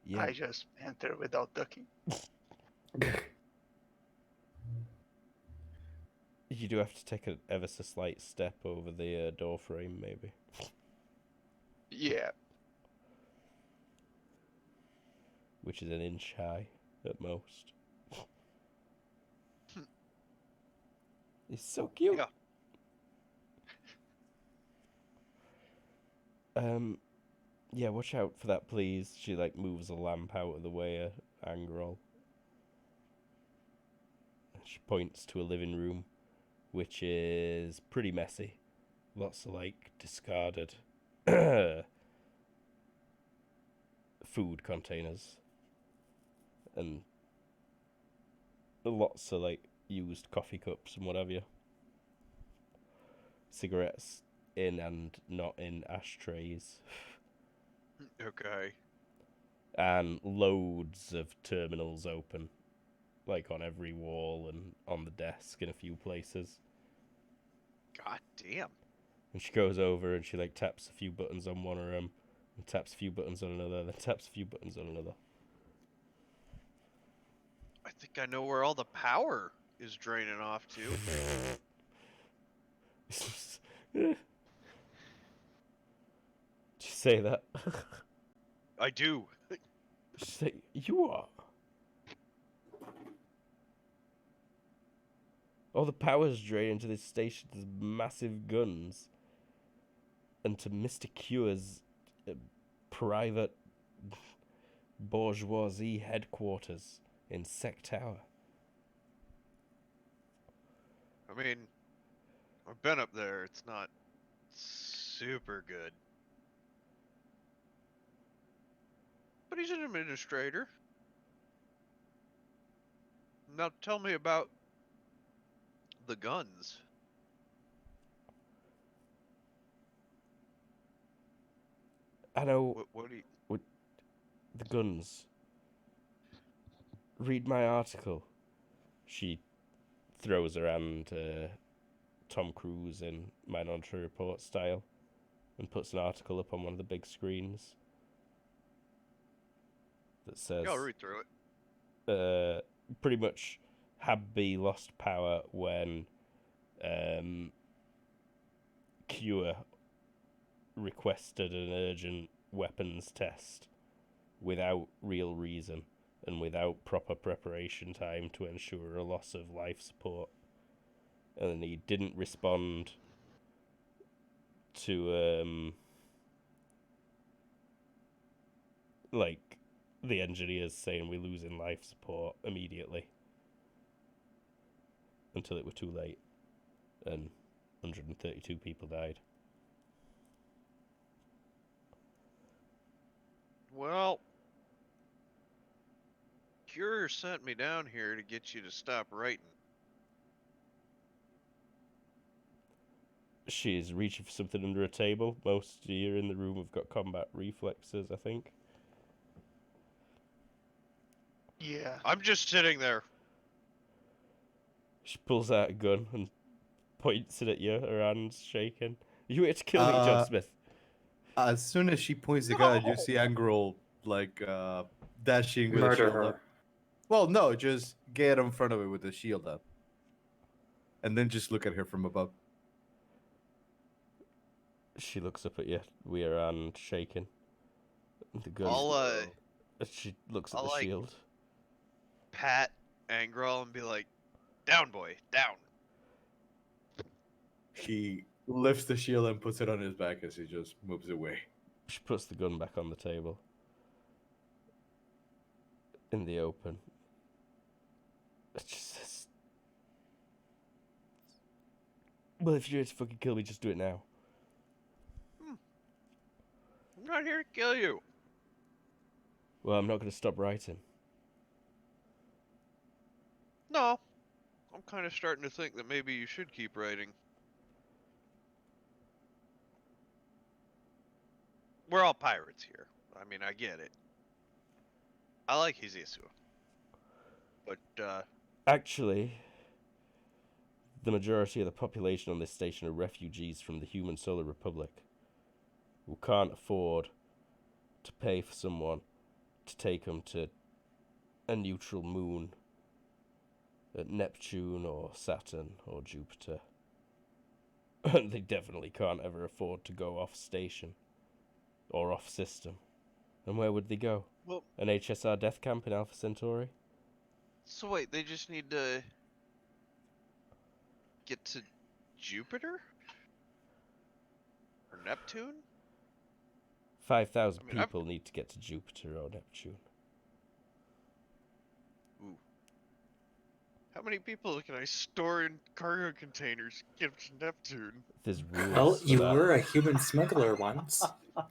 Yeah. I just enter without ducking. You do have to take an ever so slight step over the door frame, maybe. Yeah. Which is an inch high at most. He's so cute. Yeah. Yeah, watch out for that, please. She like moves a lamp out of the way, Angrol. She points to a living room, which is pretty messy. Lots of like discarded food containers and lots of like used coffee cups and whatever. Cigarettes in and not in ashtrays. Okay. and loads of terminals open, like on every wall and on the desk in a few places. God damn. And she goes over and she like taps a few buttons on one of them, and taps a few buttons on another, then taps a few buttons on another. I think I know where all the power is draining off to. Did you say that? I do. She say, you are. All the power's draining to this station's massive guns and to Mr. Cure's private bourgeoisie headquarters in Sec Tower. I mean, I've been up there. It's not super good. But he's an administrator. Now tell me about the guns. I know What do you... the guns. Read my article. She throws around Tom Cruise in Minority Report style and puts an article up on one of the big screens that says, Yeah, I'll read through it. pretty much Habby lost power when Cure requested an urgent weapons test without real reason and without proper preparation time to ensure a loss of life support. And he didn't respond to like the engineers saying we're losing life support immediately until it was too late and 132 people died. Well, Cure sent me down here to get you to stop writing. She's reaching for something under a table. Most of you in the room have got combat reflexes, I think. Yeah. I'm just sitting there. She pulls out a gun and points it at you, her hands shaking. You here to kill me, John Smith? As soon as she points the gun, you No! see Angrel like dashing with a Murder shield up. her. Well, no, just get in front of her with the shield up, and then just look at her from above. She looks up at you, with her hand shaking. The gun. She looks at I'll, the like, shield. pat Angrel and be like, down, boy, down. He lifts the shield and puts it on his back as he just moves away. She puts the gun back on the table. In the open. She says, well, if you're here to fucking kill me, just do it now. I'm not here to kill you. Well, I'm not going to stop writing. No. I'm kind of starting to think that maybe you should keep writing. We're all pirates here. I mean, I get it. I like Hizisu. But, Actually, the majority of the population on this station are refugees from the human Solar Republic who can't afford to pay for someone to take them to a neutral moon at Neptune or Saturn or Jupiter. And they definitely can't ever afford to go off station or off system. And where would they go? well, An HSR death camp in Alpha Centauri? so wait, they just need to get to Jupiter? Or Neptune? 5,000 I mean, people need to get to Jupiter or Neptune. Ooh. How many people can I store in cargo containers to get to Neptune? There's rules Well, for you that. were a human smuggler once.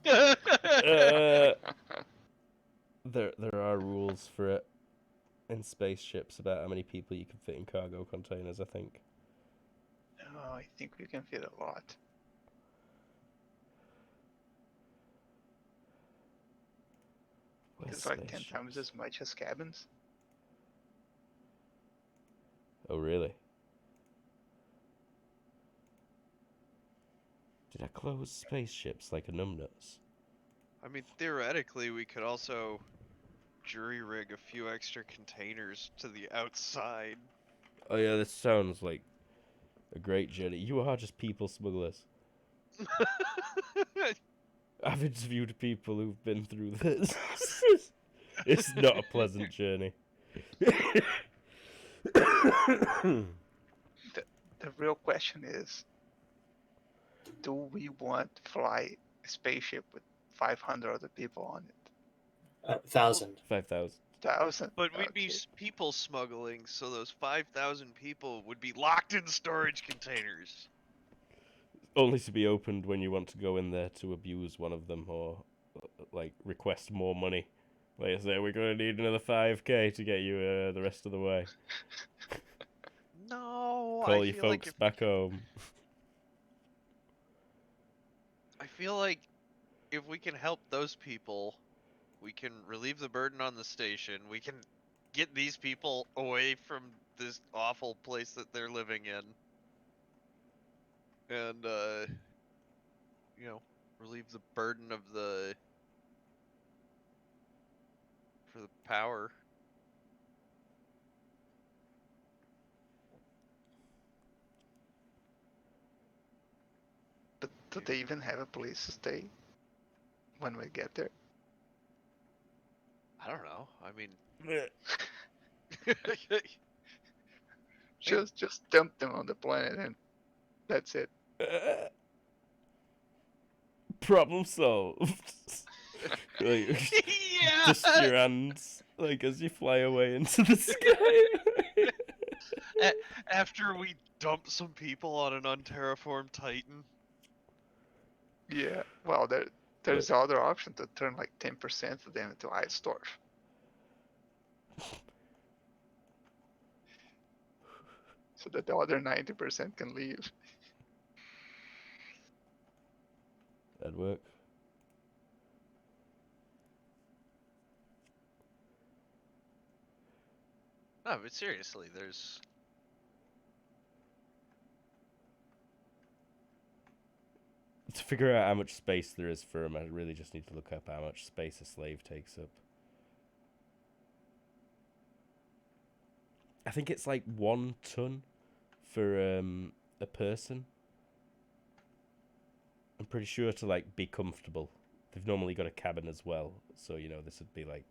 There are rules for it in spaceships about how many people you can fit in cargo containers, I think. No, I think we can fit a lot. It's like 10 times as much as cabins. Oh, really? Did I close spaceships like a numbnuts? I mean, theoretically, we could also jury rig a few extra containers to the outside. Oh yeah, this sounds like a great journey. You are just people smugglers. I've interviewed people who've been through this. It's not a pleasant journey. The real question is, do we want to fly a spaceship with 500 other people on it? 1,000. 5,000. 1,000? But we'd be people smuggling, so those 5,000 people would be locked in storage containers. Only to be opened when you want to go in there to abuse one of them or, like, request more money. Like I say, we're going to need another 5k to get you the rest of the way. No, Call I your feel folks like back home. I feel like if we can help those people, we can relieve the burden on the station. We can get these people away from this awful place that they're living in. And relieve the burden of for the power. But do they even have a place to stay when we get there? I don't know. I mean, Just dump them on the planet and that's it. Problem solved. Like, yeah. just your hands, like, as you fly away into the sky. After we dump some people on an unterraformed Titan. Yeah. Well, there's the other option to turn like 10% of them into ice dwarf. So that the other 90% can leave. That'd work. No, but seriously, there's... To figure out how much space there is for him, I really just need to look up how much space a slave takes up. I think it's like 1 ton for a person. I'm pretty sure to like be comfortable. They've normally got a cabin as well, so you know this would be like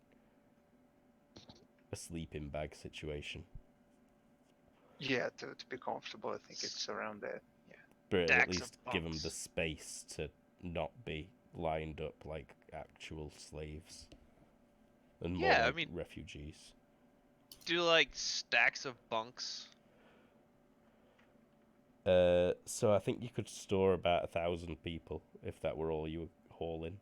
a sleeping bag situation. Yeah, to be comfortable, I think it's around that. Yeah. But it'd at Stacks of least give them the bunks. space to not be lined up like actual slaves. And more Yeah, I like mean- refugees. Do like stacks of bunks. So I think you could store about 1,000 people if that were all you were hauling.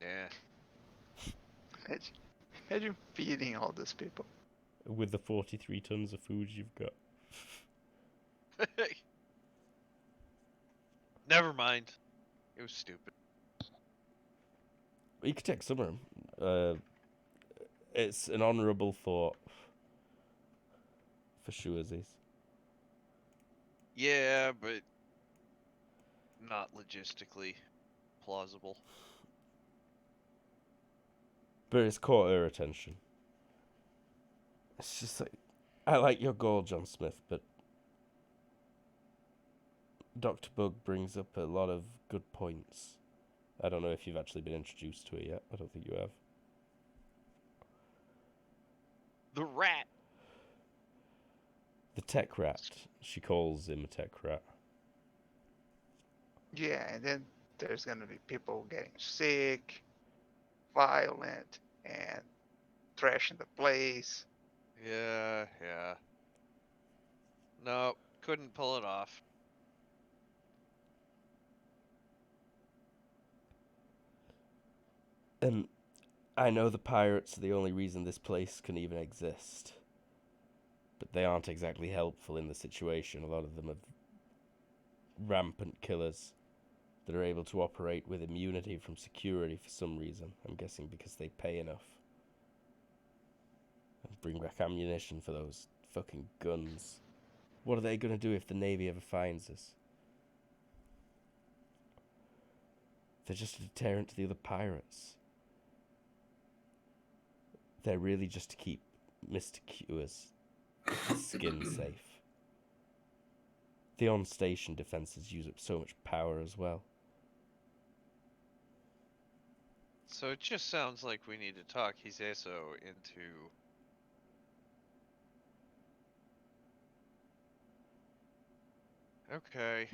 Yeah. Imagine feeding all these people. With the 43 tons of food you've got. Never mind. It was stupid. You could take some of them. It's an honourable thought. For sure, Aziz. Yeah, but not logistically plausible. But it's caught her attention. It's just like, I like your goal, John Smith, but Dr. Bug brings up a lot of good points. I don't know if you've actually been introduced to it yet. I don't think you have. The rat. The tech rat. She calls him a tech rat. Yeah, and then there's gonna be people getting sick, violent, and trashing the place. Yeah. No, couldn't pull it off. And I know the pirates are the only reason this place can even exist. But they aren't exactly helpful in the situation. A lot of them are rampant killers. that are able to operate with immunity from security for some reason. I'm guessing because they pay enough. And bring back ammunition for those fucking guns. What are they going to do if the Navy ever finds us? They're just a deterrent to the other pirates. They're really just to keep Mr. Q's skin safe. The on-station defenses use up so much power as well. So it just sounds like we need to talk Hiseso into... Okay.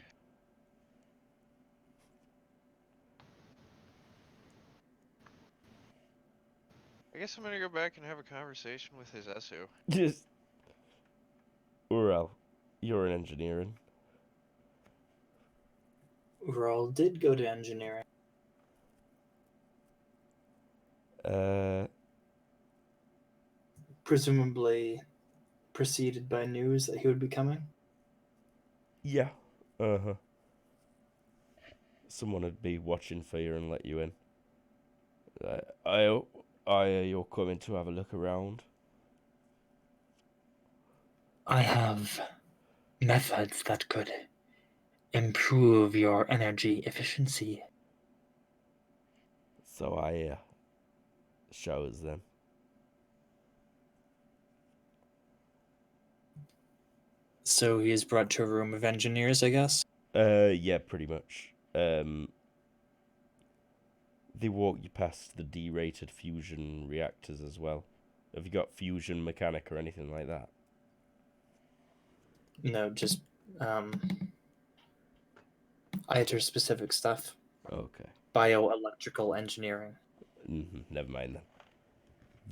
I guess I'm gonna go back and have a conversation with Hiseso. Just... Urel, you're in engineering. Ural did go to engineering. Presumably preceded by news that he would be coming. Yeah. Uh-huh. Someone would be watching for you and let you in. You're coming to have a look around. I have methods that could improve your energy efficiency. So I show us then. So he is brought to a room of engineers, I guess. Yeah, pretty much. They walk you past the D-rated fusion reactors as well. Have you got fusion mechanic or anything like that? No, just ITER specific stuff. Okay. Bioelectrical engineering. Never mind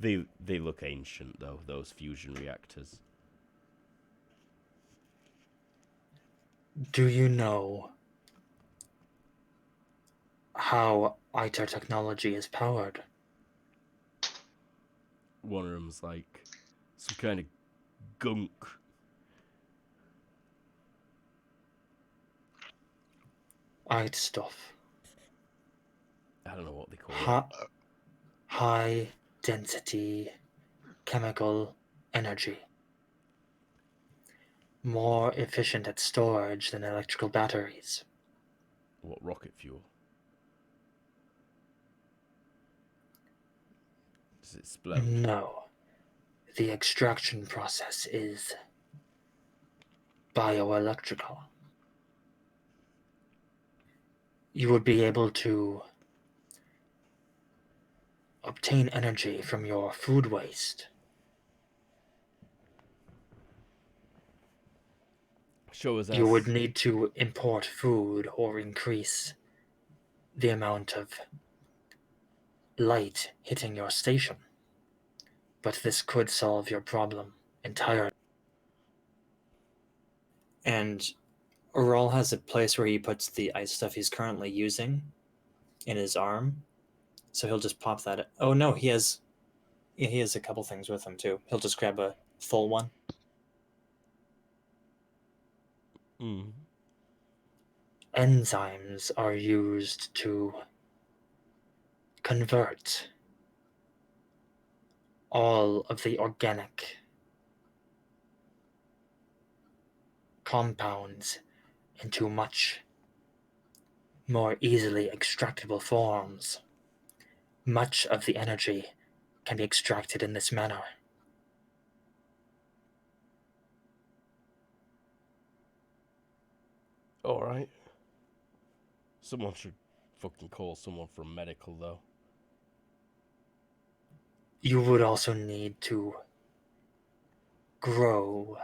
then. They look ancient though, those fusion reactors. Do you know how ITER technology is powered? One of them's like some kind of gunk. IT stuff. I don't know what they call it. High density chemical energy. More efficient at storage than electrical batteries. What, rocket fuel? Does it explode? No. The extraction process is bioelectrical. You would be able to obtain energy from your food waste. Show us You would need to import food or increase the amount of light hitting your station. But this could solve your problem entirely. And Ural has a place where he puts the ice stuff he's currently using in his arm. So he'll just pop that. Oh no, he has a couple things with him too. He'll just grab a full one. Enzymes are used to convert all of the organic compounds into much more easily extractable forms. Much of the energy can be extracted in this manner. Alright. Someone should fucking call someone from medical though. You would also need to grow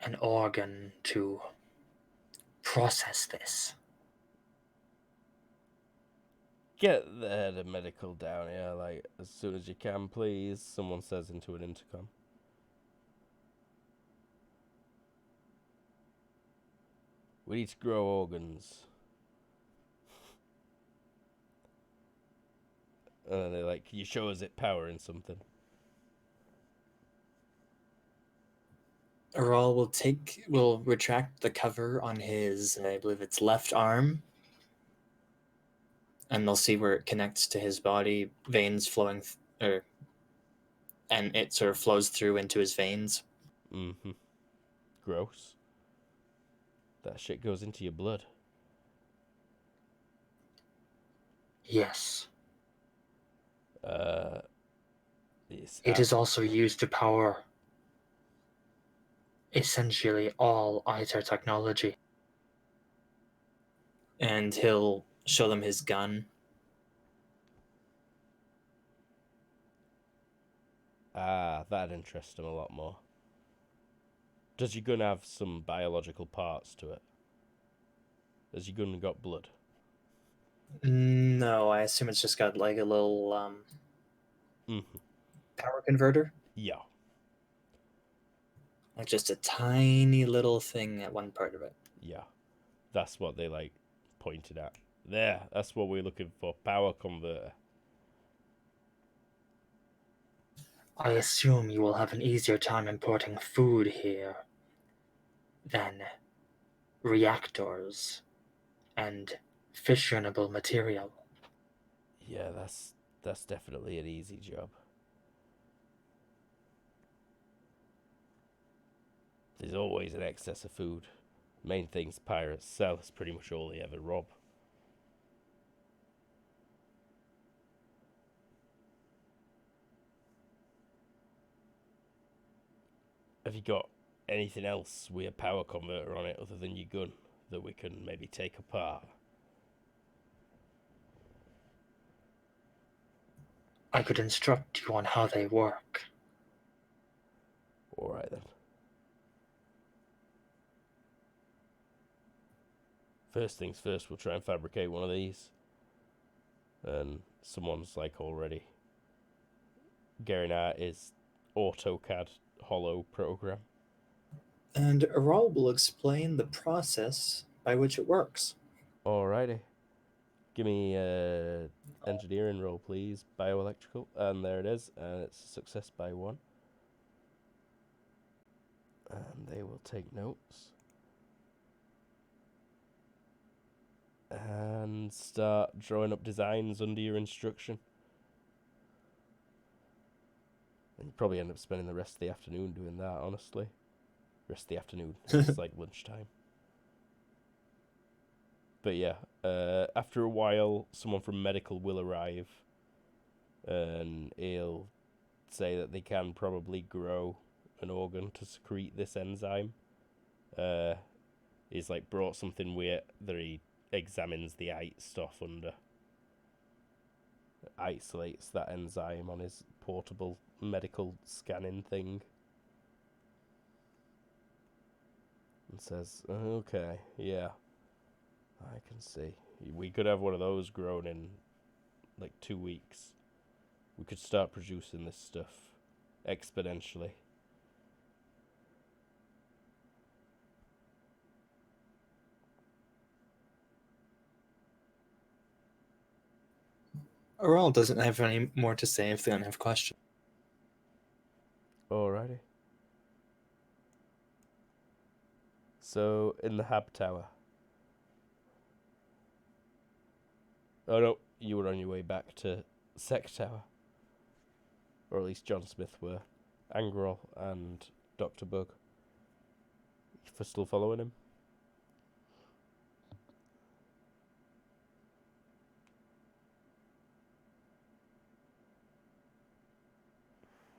an organ to process this. Get the head of medical down here, like, as soon as you can, please, someone says into an intercom. We need to grow organs. And they're like, can you show us it powering something? Aral will retract the cover on his, I believe it's left arm, and they'll see where it connects to his body, veins flowing, and it sort of flows through into his veins. Mm-hmm. Gross. That shit goes into your blood. Yes. It is also used to power essentially all ITER technology. And he'll show them his gun. That'd interest him a lot more. Does your gun have some biological parts to it? Has your gun got blood? No, I assume it's just got like a little power converter. Yeah. Like just a tiny little thing at one part of it. Yeah. That's what they like pointed at. There, that's what we're looking for. Power converter. I assume you will have an easier time importing food here than reactors and fissionable material. Yeah, that's definitely an easy job. There's always an excess of food. Main things pirates sell is pretty much all they ever rob. Have you got anything else with a power converter on it other than your gun that we can maybe take apart? I could instruct you on how they work. Alright then. First things first, we'll try and fabricate one of these. And someone's like already getting out his AutoCAD Hollow program. And Aral will explain the process by which it works. Alrighty. Give me engineering roll, please. Bioelectrical. And there it is. And it's a success by 1. And they will take notes. And start drawing up designs under your instruction. And you probably end up spending the rest of the afternoon doing that, honestly. Rest of the afternoon. It's like lunchtime. But yeah, after a while, someone from medical will arrive. And he'll say that they can probably grow an organ to secrete this enzyme. He's like brought something weird that he examines the stuff under. Isolates that enzyme on his portable medical scanning thing. And says, okay, yeah, I can see. We could have one of those grown in like 2 weeks. We could start producing this stuff exponentially. Aral doesn't have any more to say if they don't have questions. Alrighty. So, in the Hab Tower. Oh no, you were on your way back to Sec Tower. Or at least John Smith were. Angrel and Dr. Bug. For still following him?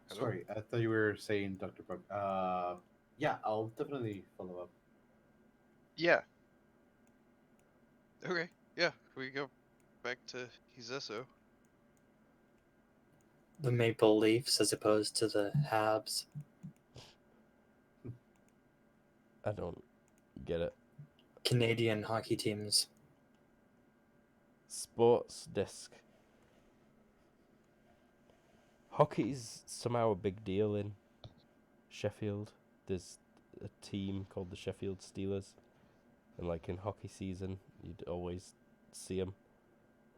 Hello? Sorry, I thought you were saying Dr. Bug. Yeah, I'll definitely follow up. Yeah. Okay, yeah, we go back to Hizeso. The Maple Leafs as opposed to the Habs. I don't get it. Canadian hockey teams. Sports disc. Hockey's somehow a big deal in Sheffield. There's a team called the Sheffield Steelers. And like in hockey season, you'd always see them.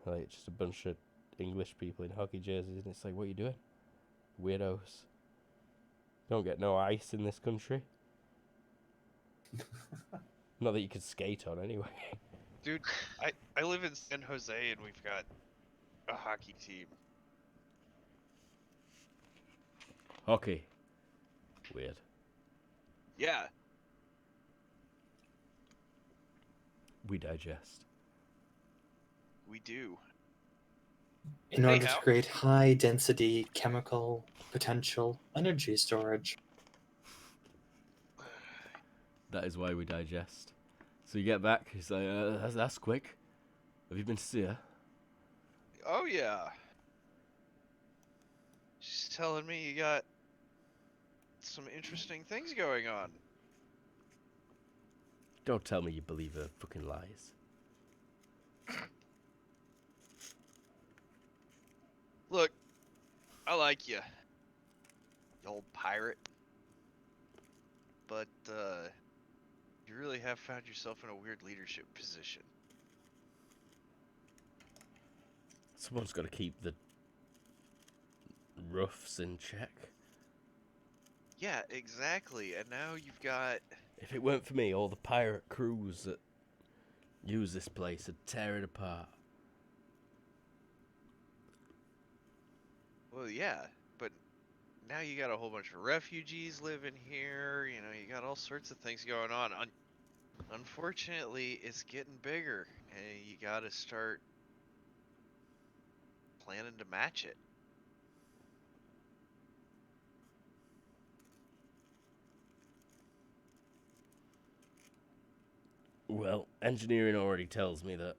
Like just a bunch of English people in hockey jerseys. And it's like, what are you doing? Weirdos. Don't get no ice in this country. Not that you could skate on anyway. Dude, I live in San Jose and we've got a hockey team. Hockey. Weird. Yeah. We digest. We do. In order Anyhow. to create high density chemical potential energy storage. That is why we digest. So you get back, he's like, that's quick. Have you been to see her? Oh yeah. She's telling me you got some interesting things going on. Don't tell me you believe her fucking lies. Look, I like you old pirate. But, you really have found yourself in a weird leadership position. Someone's got to keep the roughs in check. Yeah, exactly. And now you've got... If it weren't for me, all the pirate crews that use this place would tear it apart. Well, yeah, but now you got a whole bunch of refugees living here. You know, you got all sorts of things going on. Unfortunately, it's getting bigger, and you got to start planning to match it. Well, engineering already tells me that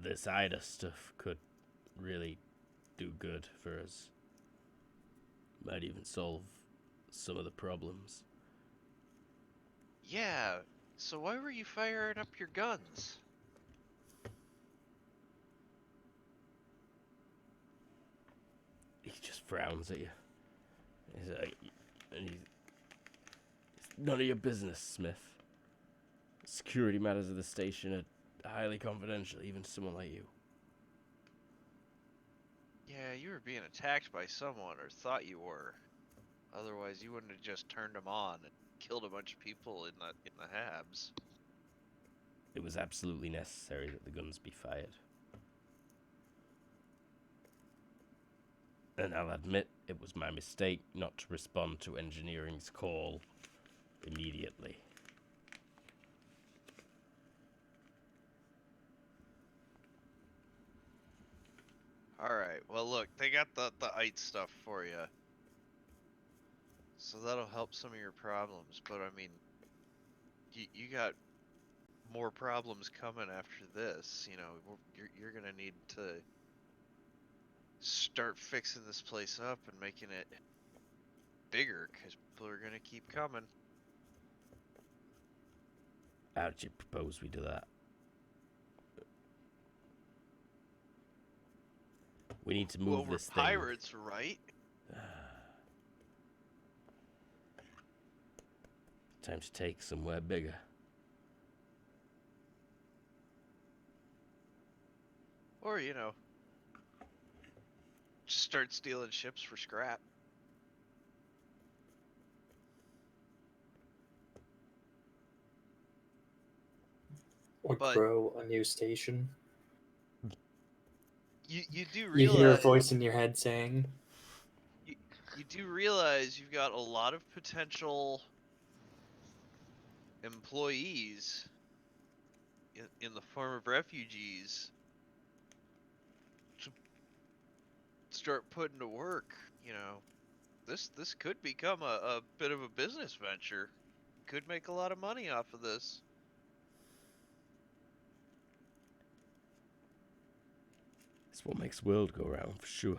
this IDA stuff could really do good for us. Might even solve some of the problems. Yeah, so why were you firing up your guns? He just frowns at you. He's like, it's none of your business, Smith. Security matters of the station are highly confidential, even to someone like you. Yeah, you were being attacked by someone, or thought you were. Otherwise, you wouldn't have just turned them on and killed a bunch of people in the Habs. It was absolutely necessary that the guns be fired. And I'll admit it was my mistake not to respond to engineering's call immediately. Alright, well look, they got the IT stuff for you. So that'll help some of your problems, but I mean, you got more problems coming after this. You know, you're gonna need to start fixing this place up and making it bigger, because people are gonna keep coming. How'd you propose we do that? We need to move Well, we're this thing. pirates, right? Time to take somewhere bigger. Or, you know, just start stealing ships for scrap. Or But- grow a new station. You do You realize hear a voice in your head saying, you do realize you've got a lot of potential employees in the form of refugees to start putting to work. You know, this could become a bit of a business venture. Could make a lot of money off of this. It's what makes the world go round, for sure.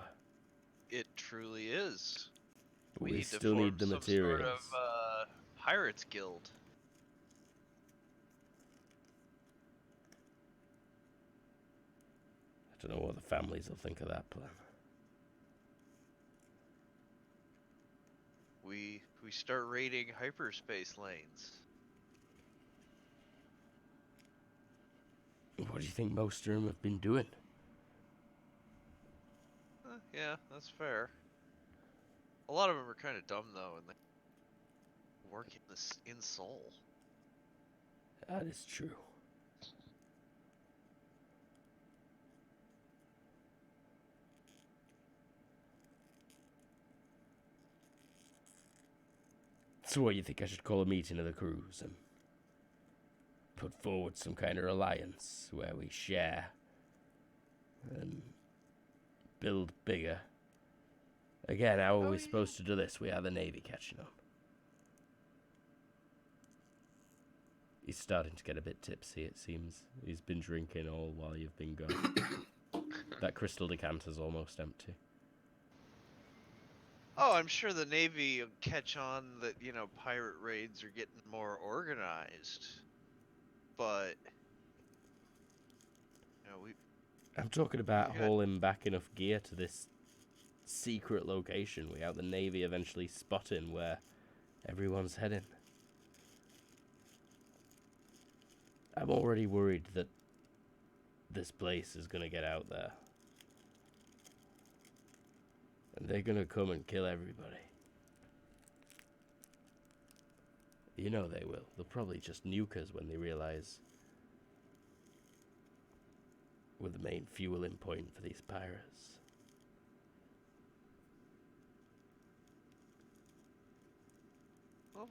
It truly is. But We we need to still form need the some materials. sort of pirates guild. I don't know what the families will think of that plan. We start raiding hyperspace lanes. What do you think most of them have been doing? Yeah, that's fair. A lot of them are kind of dumb though, and they work in Seoul. That is true. So what, you think I should call a meeting of the crews and put forward some kind of alliance where we share and build bigger? Again, how are we supposed to do this? We are the Navy catching on. He's starting to get a bit tipsy, it seems. He's been drinking all while you've been gone. That crystal decanter's almost empty. Oh, I'm sure the Navy will catch on that, pirate raids are getting more organized. But, I'm talking about we got- hauling back enough gear to this secret location without the Navy eventually spotting where everyone's heading. I'm already worried that this place is going to get out there. And they're going to come and kill everybody. You know they will. They'll probably just nuke us when they realise we're the main fueling point for these pirates. well,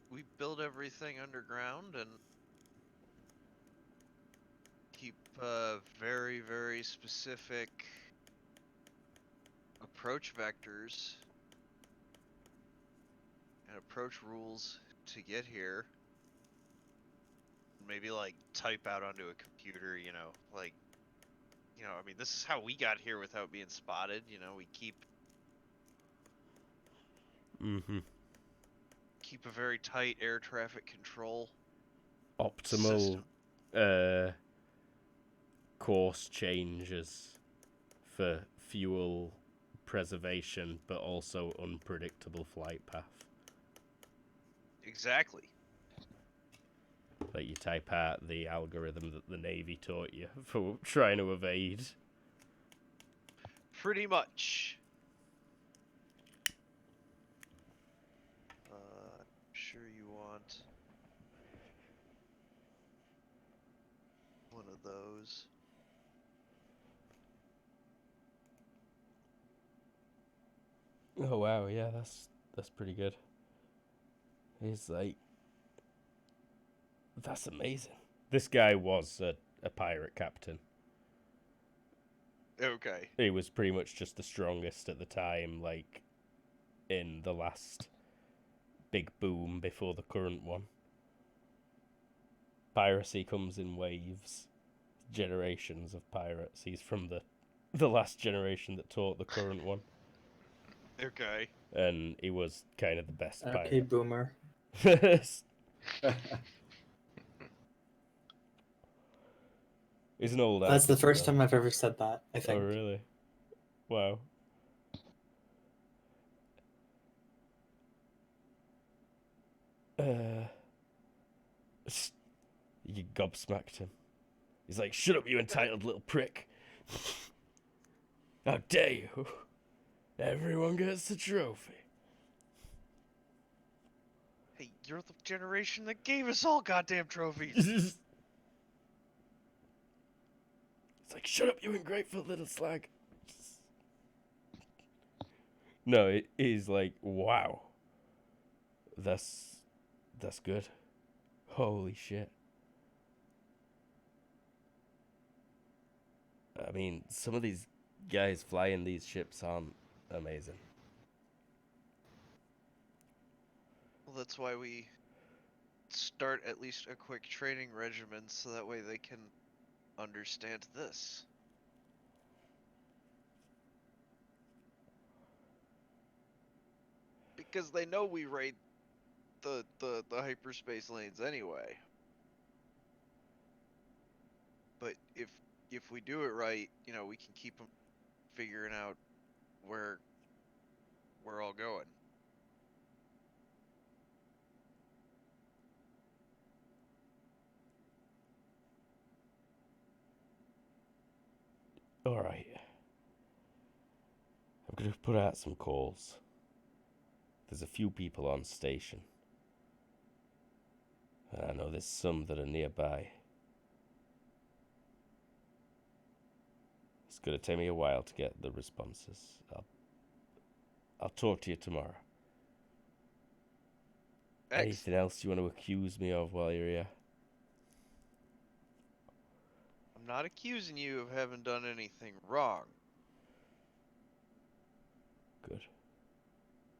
we build everything underground and keep very, very specific approach vectors and approach rules to get here. Maybe like type out onto a computer, I mean, this is how we got here without being spotted. We keep a very tight air traffic control Optimal system. Course changes for fuel preservation, but also unpredictable flight path. Exactly. Like you type out the algorithm that the Navy taught you for trying to evade. Pretty much. I'm sure you want one of those. Oh wow, yeah, that's pretty good. He's like, that's amazing. This guy was a pirate captain. Okay. He was pretty much just the strongest at the time, like in the last big boom before the current one. Piracy comes in waves. Generations of pirates. He's from the last generation that taught the current one. Okay. And he was kind of the best Okay, pirate. boomer. He's an old That's the actor, first though. time I've ever said that, I think. Oh, really? Wow. You gobsmacked him. He's like, shut up, you entitled little prick. How dare you? Everyone gets the trophy. Hey, you're the generation that gave us all goddamn trophies. It's like, shut up, you ungrateful little slag. No, it is like, wow. That's good. Holy shit. I mean, some of these guys flying these ships aren't amazing. Well, that's why we start at least a quick training regimen so that way they can understand this. Because they know we raid the hyperspace lanes anyway. But if we do it right, we can keep them figuring out where we're all going. Alright. I'm gonna put out some calls. There's a few people on station. I know there's some that are nearby. It's gonna take me a while to get the responses. I'll talk to you tomorrow. Anything else you want to accuse me of while you're here? I'm not accusing you of having done anything wrong. Good.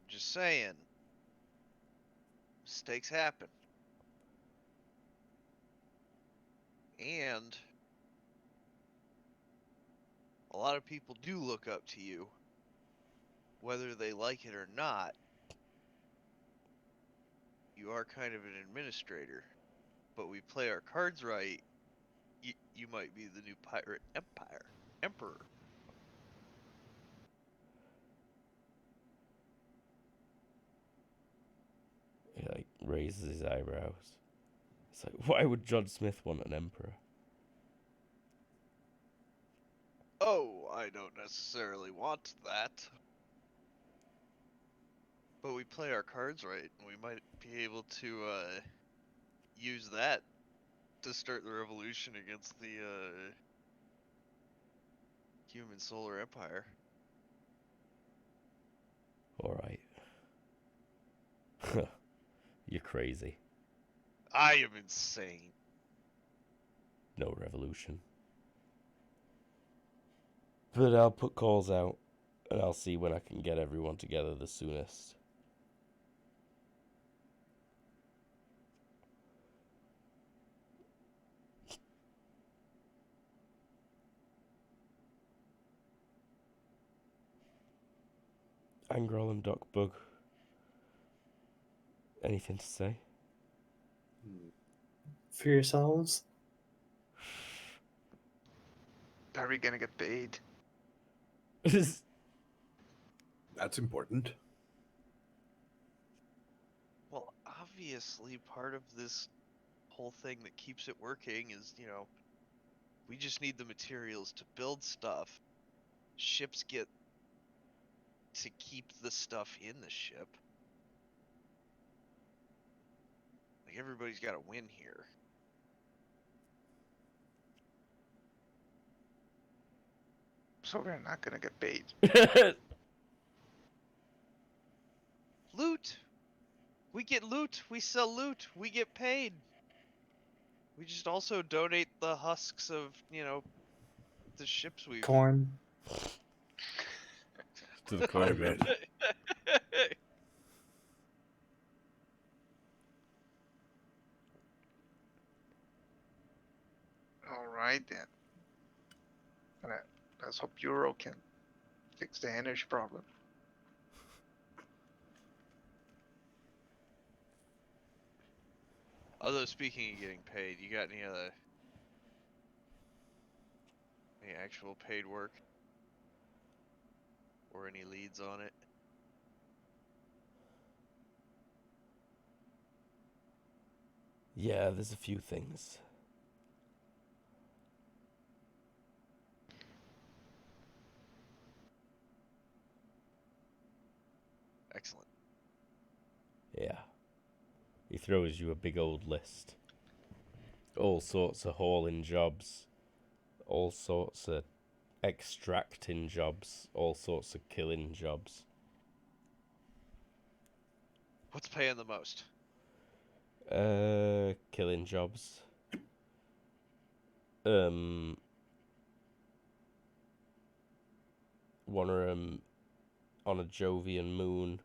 Just saying. Mistakes happen. And a lot of people do look up to you, whether they like it or not. You are kind of an administrator, but we play our cards right. You might be the new pirate emperor. He like raises his eyebrows. It's like, why would John Smith want an emperor? Oh, I don't necessarily want that. But we play our cards right, and we might be able to use that to start the revolution against the human solar empire. All right. You're crazy. I am insane. No revolution. But I'll put calls out, and I'll see when I can get everyone together the soonest. Angrol and Doc Bug. Anything to say? For yourselves? Are we gonna get paid? That's important. Well, obviously, part of this whole thing that keeps it working is, we just need the materials to build stuff. Ships get to keep the stuff in the ship. Like, everybody's got to win here. So we're not gonna get paid. Loot! We get loot, we sell loot, we get paid. We just also donate the husks of, the ships we've... Corn? To the Quite a corn. bit. All right then. Let's hope Euro can fix the energy problem. Although, speaking of getting paid, you got any actual paid work? Or any leads on it? Yeah, there's a few things. Excellent. Yeah. He throws you a big old list. All sorts of hauling jobs. All sorts of extracting jobs. All sorts of killing jobs. What's paying the most? Killing jobs. One of them on a Jovian moon.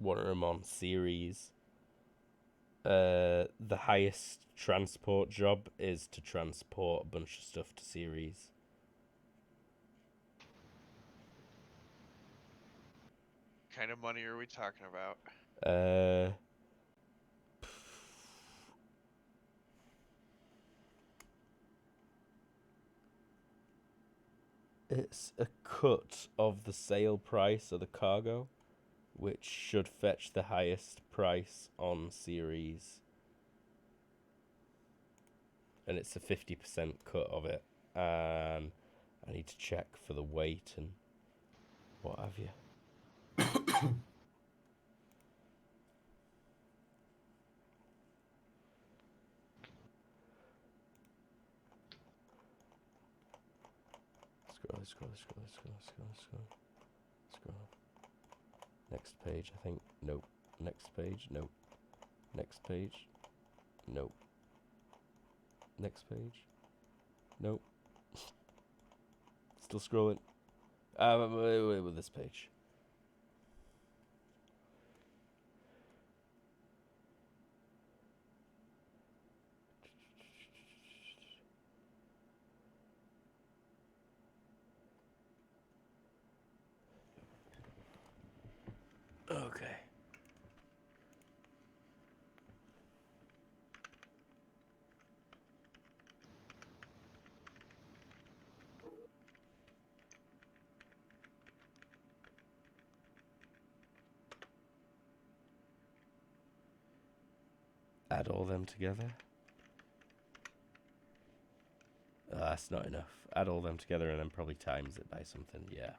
One of them on Ceres. The highest transport job is to transport a bunch of stuff to Ceres. What kind of money are we talking about? It's a cut of the sale price of the cargo, which should fetch the highest price on Ceres. And it's a 50% cut of it. And I need to check for the weight and what have you. Next page, I think. Nope. Next page, nope. Next page, nope. Next page, nope. Still scrolling. Wait, with this page. Okay. Add all them together. That's not enough. Add all them together and then probably times it by something. Yeah.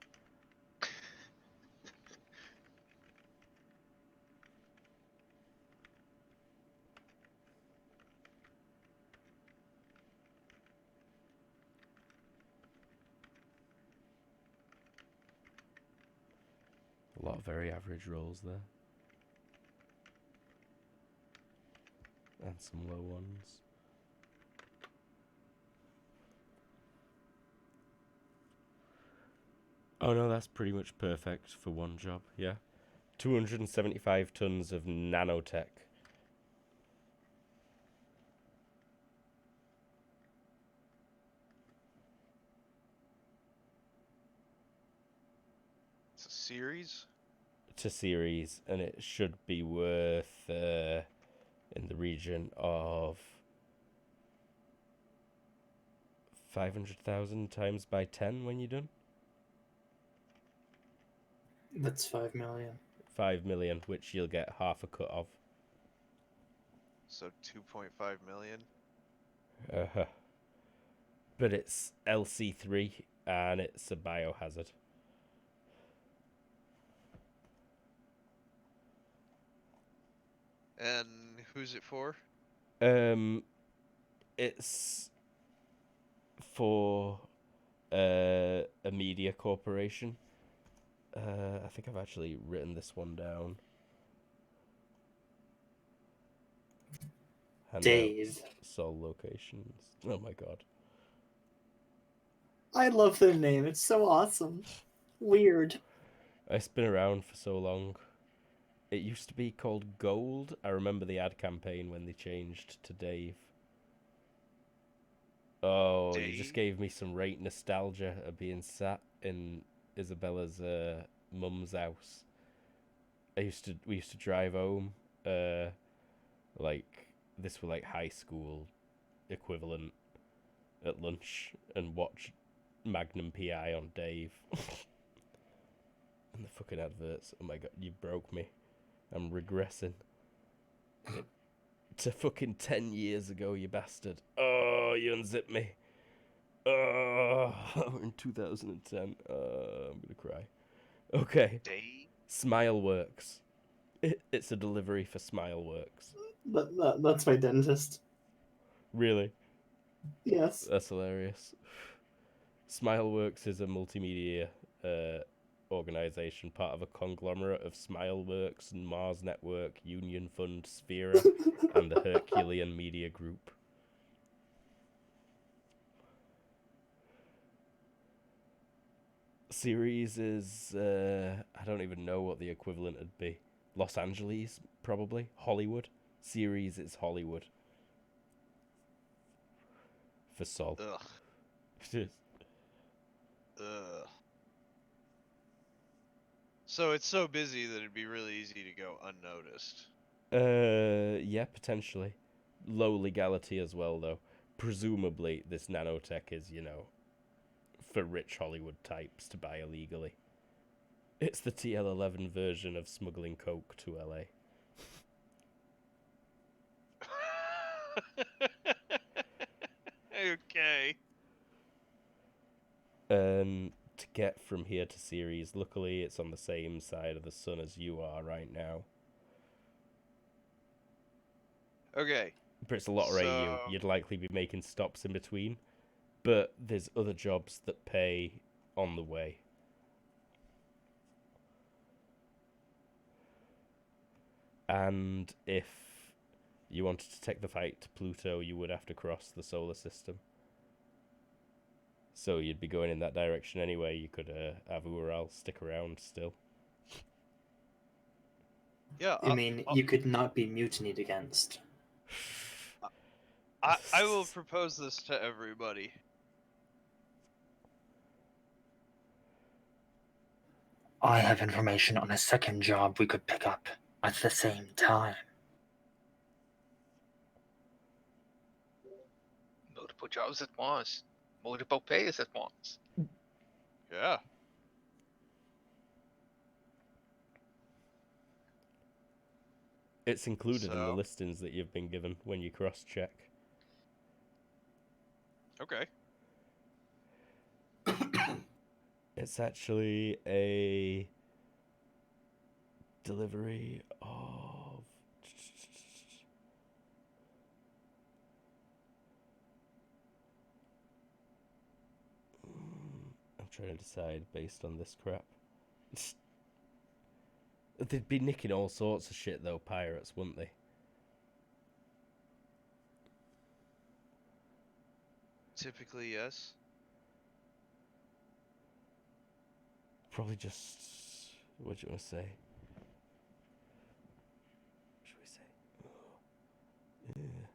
A lot of very average rolls there. And some low ones. Oh no, that's pretty much perfect for one job, yeah. 275 tons of nanotech. It's a series. To series, and it should be worth in the region of 500,000 times by 10 when you're done. That's 5 million. 5 million, which you'll get half a cut of. So 2.5 million. Uh-huh. But it's LC3 and it's a biohazard. And who's it for? It's for a media corporation. I think I've actually written this one down. Dave. Sol locations. Oh my god. I love their name. It's so awesome. Weird. It's been around for so long. It used to be called Gold. I remember the ad campaign when they changed to Dave. Oh, you just gave me some right nostalgia of being sat in Isabella's mum's house. We used to drive home, like this were like high school equivalent at lunch and watch Magnum PI on Dave. And the fucking adverts. Oh my god, you broke me. I'm regressing. To fucking 10 years ago, you bastard. Oh, you unzipped me. Oh, we're in 2010. I'm gonna cry. Okay. Smileworks. It's a delivery for Smileworks. That's my dentist. Really? Yes. That's hilarious. Smileworks is a multimedia organization, part of a conglomerate of Smileworks and Mars Network, Union Fund, Sphera, and the Herculean Media Group. Series is, I don't even know what the equivalent would be. Los Angeles, probably. Hollywood. Series is Hollywood. For Sol. Ugh. Ugh. So it's so busy that it'd be really easy to go unnoticed. Yeah, potentially. Low legality as well, though. Presumably, this nanotech is, for rich Hollywood types to buy illegally. It's the TL11 version of smuggling coke to LA. Okay. To get from here to Ceres, luckily it's on the same side of the sun as you are right now. Okay. But it's a lot of AU. You'd likely be making stops in between. But there's other jobs that pay on the way. And if you wanted to take the fight to Pluto, you would have to cross the solar system. So you'd be going in that direction anyway. You could have Ural stick around still. Yeah, I mean, you could not be mutinied against. I will propose this to everybody. I have information on a second job we could pick up at the same time. Multiple jobs at once. Multiple pays at once. Yeah. It's included in the So- listings that you've been given when you cross-check. Okay. It's actually a delivery of... I'm trying to decide based on this crap. They'd be nicking all sorts of shit though, pirates, wouldn't they? Typically, yes. Probably just... What do you want to say? What should we say? Yeah.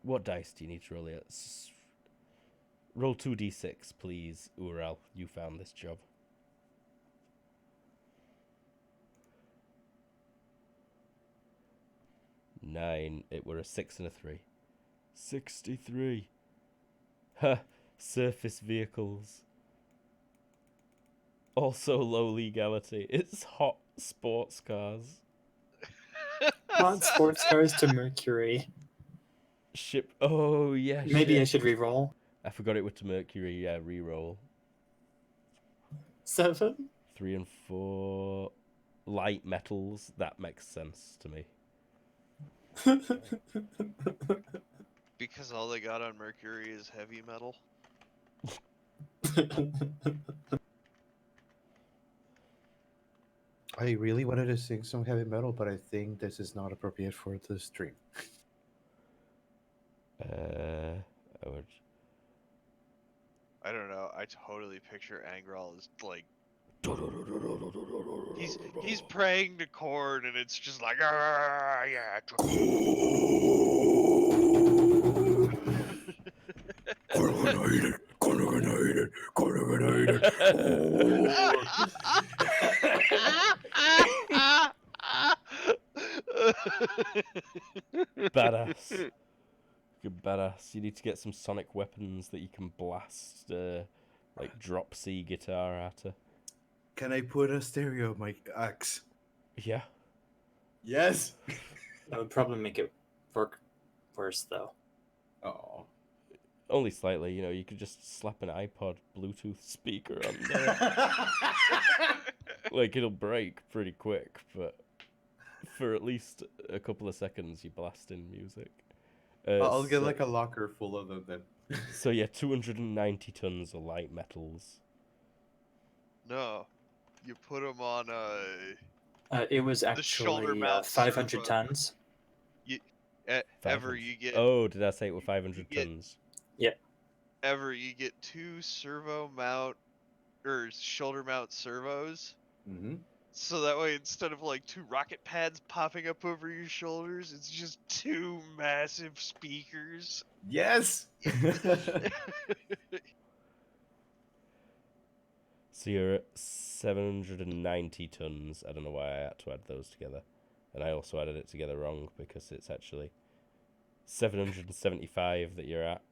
What dice do you need to roll it? Roll 2d6, please, Ural. You found this job. Nine. It were a 6 and a 3. 63. Huh. Surface vehicles. Also low legality. It's hot sports cars. Hot sports cars to Mercury. Ship. Oh, yeah. Maybe I shit. should re-roll. I forgot it went to Mercury. Yeah, reroll. 7. 3 and 4. Light metals. That makes sense to me. Because all they got on Mercury is heavy metal. I really wanted to sing some heavy metal, but I think this is not appropriate for the stream. I would. I don't know. I totally picture Angral as like he's praying to Korn, and it's just like "Ah, yeah. Badass. Good badass. You need to get some sonic weapons that you can blast, like drop C guitar at her. Can I put a stereo on my axe? Yeah. Yes. That would probably make it work worse, though. Oh. Only slightly, you know, you could just slap an iPod Bluetooth speaker on there. Like, it'll break pretty quick, but for at least a couple of seconds, you blast in music. I'll get so- like a locker full of them then. So yeah, 290 tons of light metals. No, you put them on It was shoulder actually mount 500 servo. tons. Ever 500. you get Oh, did I say it were 500 get- tons? ever you get 2 servo mount or shoulder mount servos. Mm-hmm. So that way, instead of like 2 rocket pads popping up over your shoulders, it's just 2 massive speakers. Yes. So you're at 790 tons. I don't know why I had to add those together. And I also added it together wrong because it's actually 775 that you're at.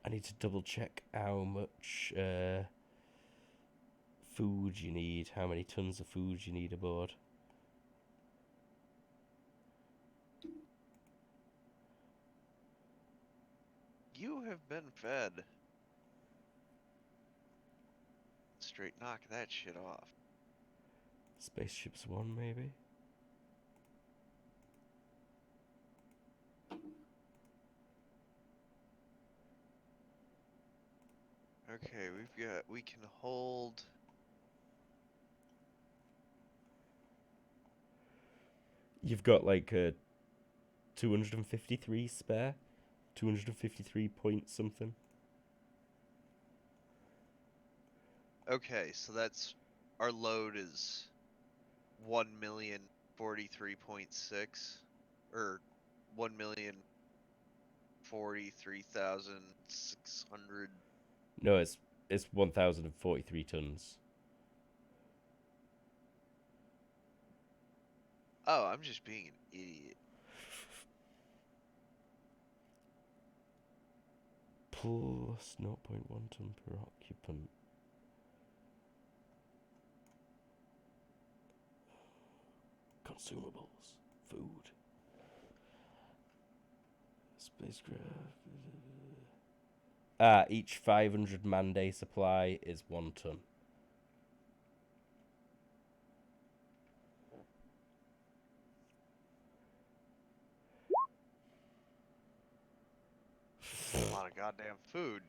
I need to double check how much food you need, how many tons of food you need aboard. You have been fed. Straight knock that shit off. Spaceships 1, maybe? Okay, we can hold. You've got like a 253 spare, 253 point something. Okay, so that's our load is 1,043,600 or 1,043,600. No, it's 1,043 tons. Oh, I'm just being an idiot. Plus 0.1 ton per occupant. Consumables, food, spacecraft. Each 500 man day supply is 1 ton. That's a lot of goddamn food.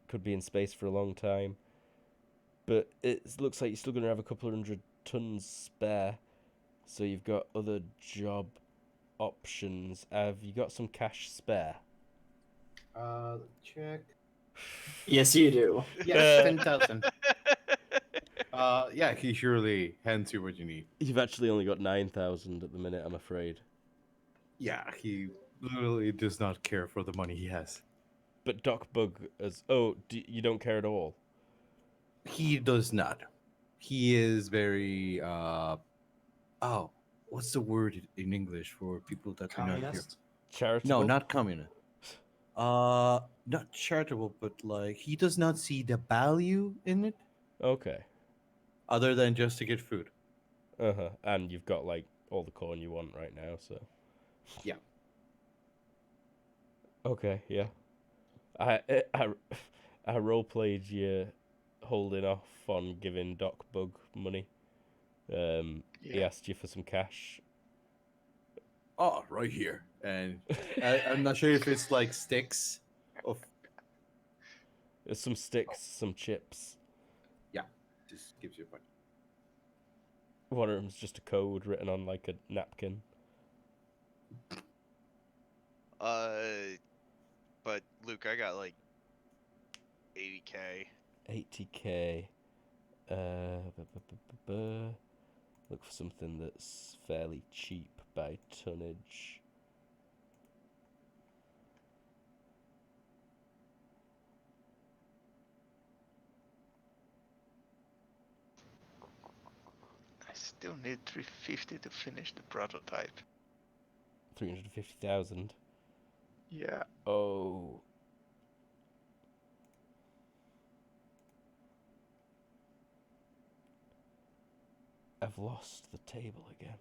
Could be in space for a long time, but it looks like you're still going to have a couple of 100 tons spare. So you've got other job options. Have you got some cash spare? Check. Yes, you do. Yes, 10,000. Yeah, he surely hands you what you need. You've actually only got 9,000 at the minute, I'm afraid. Yeah, he literally does not care for the money he has. But Doc Bug as you don't care at all. He does not. He is very what's the word in English for people that do not care? Communist? Charitable? No, not communist. Not charitable, but like he does not see the value in it Okay. other than just to get food. And you've got like all the corn you want right now, so. Yeah. Okay, yeah. I roleplayed you holding off on giving Doc Bug money. He asked you for some cash. Oh, right here. And I'm not sure if it's like sticks of. There's some sticks, some chips. Yeah, just gives you a point. One of them's just a code written on like a napkin. But Luke, I got like 80K. 80K. Look for something that's fairly cheap by tonnage. I still need 350 to finish the prototype. 350,000. Yeah. Oh. I've lost the table again.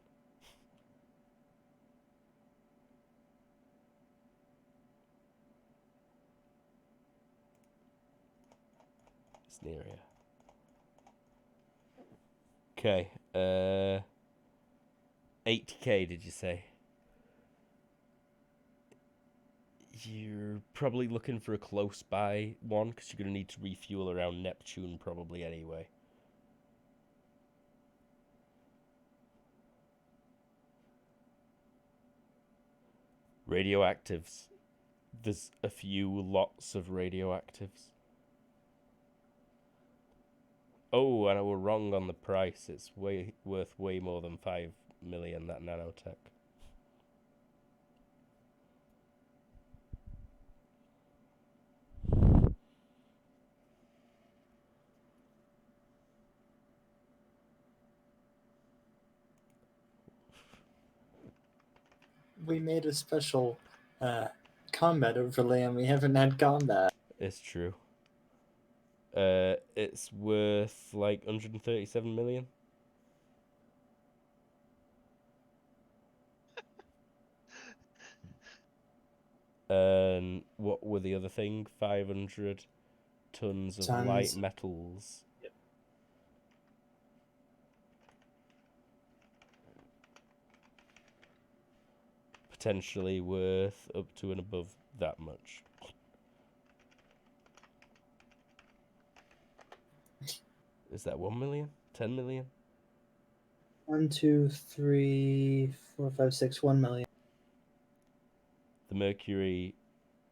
It's near here. Okay. 80K, did you say? You're probably looking for a close by one because you're going to need to refuel around Neptune probably anyway. Radioactives. There's a few lots of radioactives. Oh, and I were wrong on the price. It's worth way more than 5 million, that nanotech. We made a special combat overlay and we haven't had combat. It's true. It's worth like 137 million. And what were the other thing? 500 tons of light metals. Yep. Potentially worth up to and above that much. Is that 1 million? 10 million? 1, 2, 3, 4, 5, 6, 1 million. The Mercury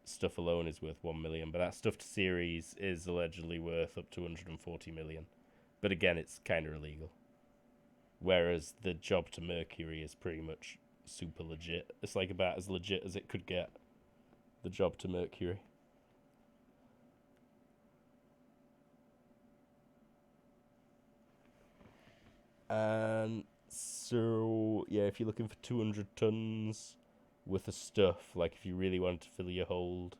stuff alone is worth 1 million, but that stuffed series is allegedly worth up to 140 million. But again, it's kind of illegal. Whereas the job to Mercury is pretty much super legit. It's like about as legit as it could get. The job to Mercury. And so, yeah, if you're looking for 200 tons worth of stuff, like if you really want to fill your hold,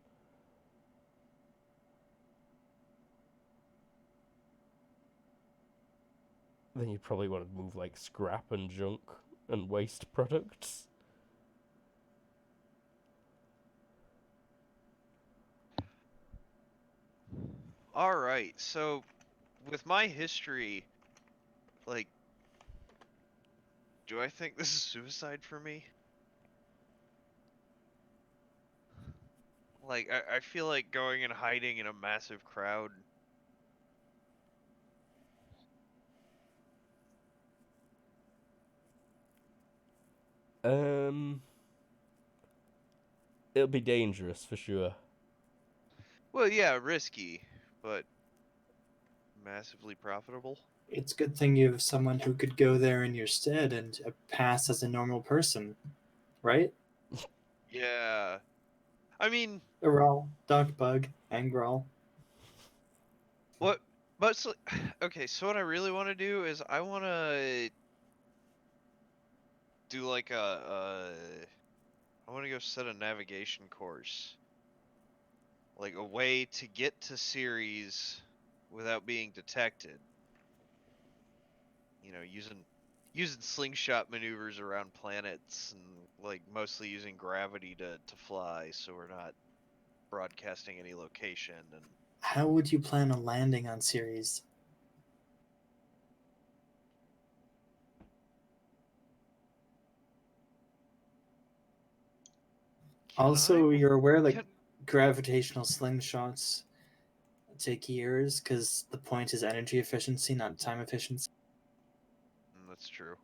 then you probably want to move like scrap and junk and waste products. All right, so with my history, like, do I think this is suicide for me? Like, I feel like going and hiding in a massive crowd. It'll be dangerous for sure. Well, yeah, risky, but massively profitable. It's a good thing you have someone who could go there in your stead and pass as a normal person, right? Yeah. I mean, Aral, Dog Bug, and Grawl. what mostly okay, so what I really want to do is I want to do like I want to go set a navigation course. Like a way to get to Ceres without being detected. You know, using slingshot maneuvers around planets and like mostly using gravity to fly, so we're not broadcasting any location. And How would you plan on landing on Ceres? Also, you're aware that gravitational slingshots take years because the point is energy efficiency, not time efficiency. That's true.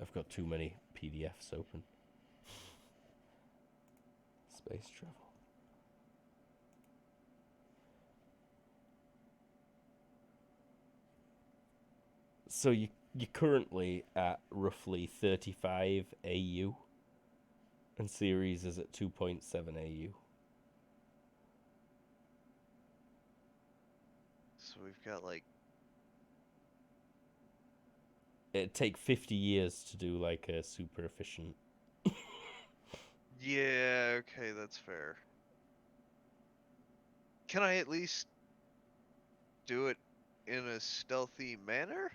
I've got too many PDFs open. Space travel. So you're currently at roughly 35 AU, and Ceres is at 2.7 AU. So we've got like It'd take 50 years to do like a super efficient. yeah, okay, that's fair. Can I at least do it in a stealthy manner?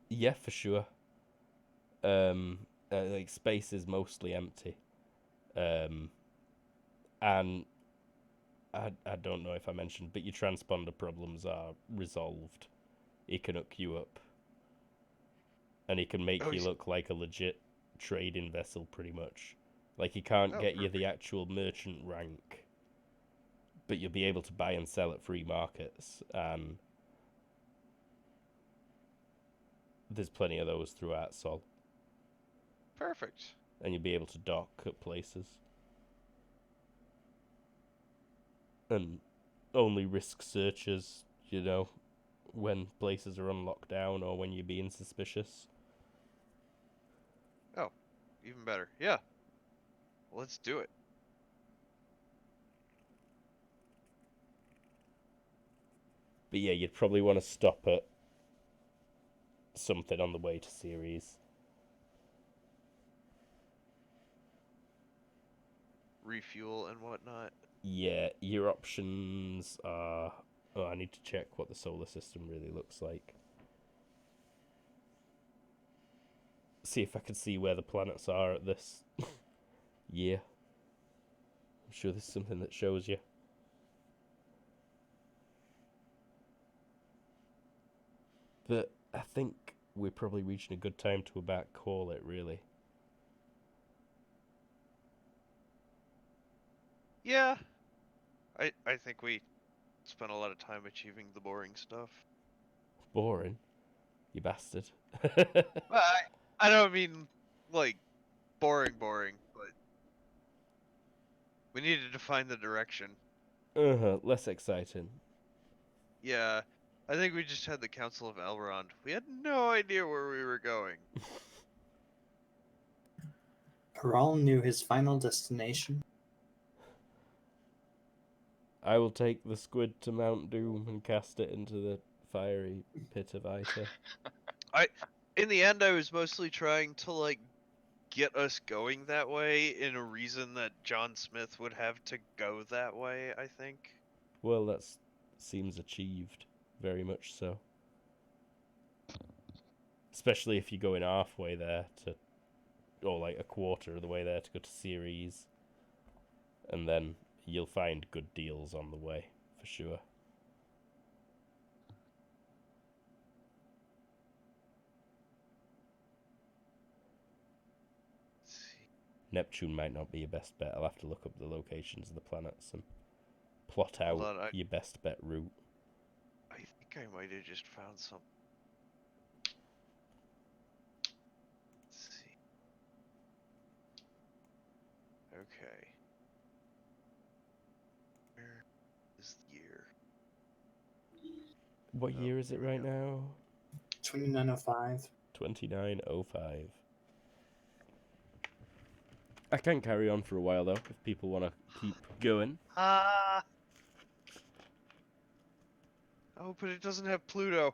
Yeah, for sure. Like space is mostly empty. And I don't know if I mentioned, but your transponder problems are resolved. He can hook you up. And he can make you look like a legit trading vessel, pretty much. Like, he can't get you the actual merchant rank, but you'll be able to buy and sell at free markets, and there's plenty of those throughout Sol. Perfect. And you'll be able to dock at places. And only risk searches, you know, when places are on lockdown or when you're being suspicious. Oh, even better. Yeah. Let's do it. But yeah, you'd probably want to stop at something on the way to Ceres. Refuel and whatnot. Yeah, your options are... Oh, I need to check what the solar system really looks like. See if I can see where the planets are at this year. I'm sure there's something that shows you. But I think we're probably reaching a good time to about call it, really. Yeah. I think we spent a lot of time achieving the boring stuff. Boring, you bastard. Well, I don't mean like boring, but we needed to find the direction. Less exciting. Yeah, I think we just had the Council of Elrond. We had no idea where we were going. Paral knew his final destination. I will take the squid to Mount Doom and cast it into the fiery pit of Ita. In the end, I was mostly trying to like get us going that way in a reason that John Smith would have to go that way, I think. Well, that seems achieved, very much so. Especially if you're going halfway there to, or like a quarter of the way there to go to Ceres. And then you'll find good deals on the way, for sure. Let's see. Neptune might not be your best bet. I'll have to look up the locations of the planets and plot out Hold on, your best bet route. I think I might have just found some. Let's see. Okay. Where is the year? What Oh, year is it here we right go. now? 2905. 2905. I can carry on for a while, though, if people want to keep going. Ah! Oh, but it doesn't have Pluto.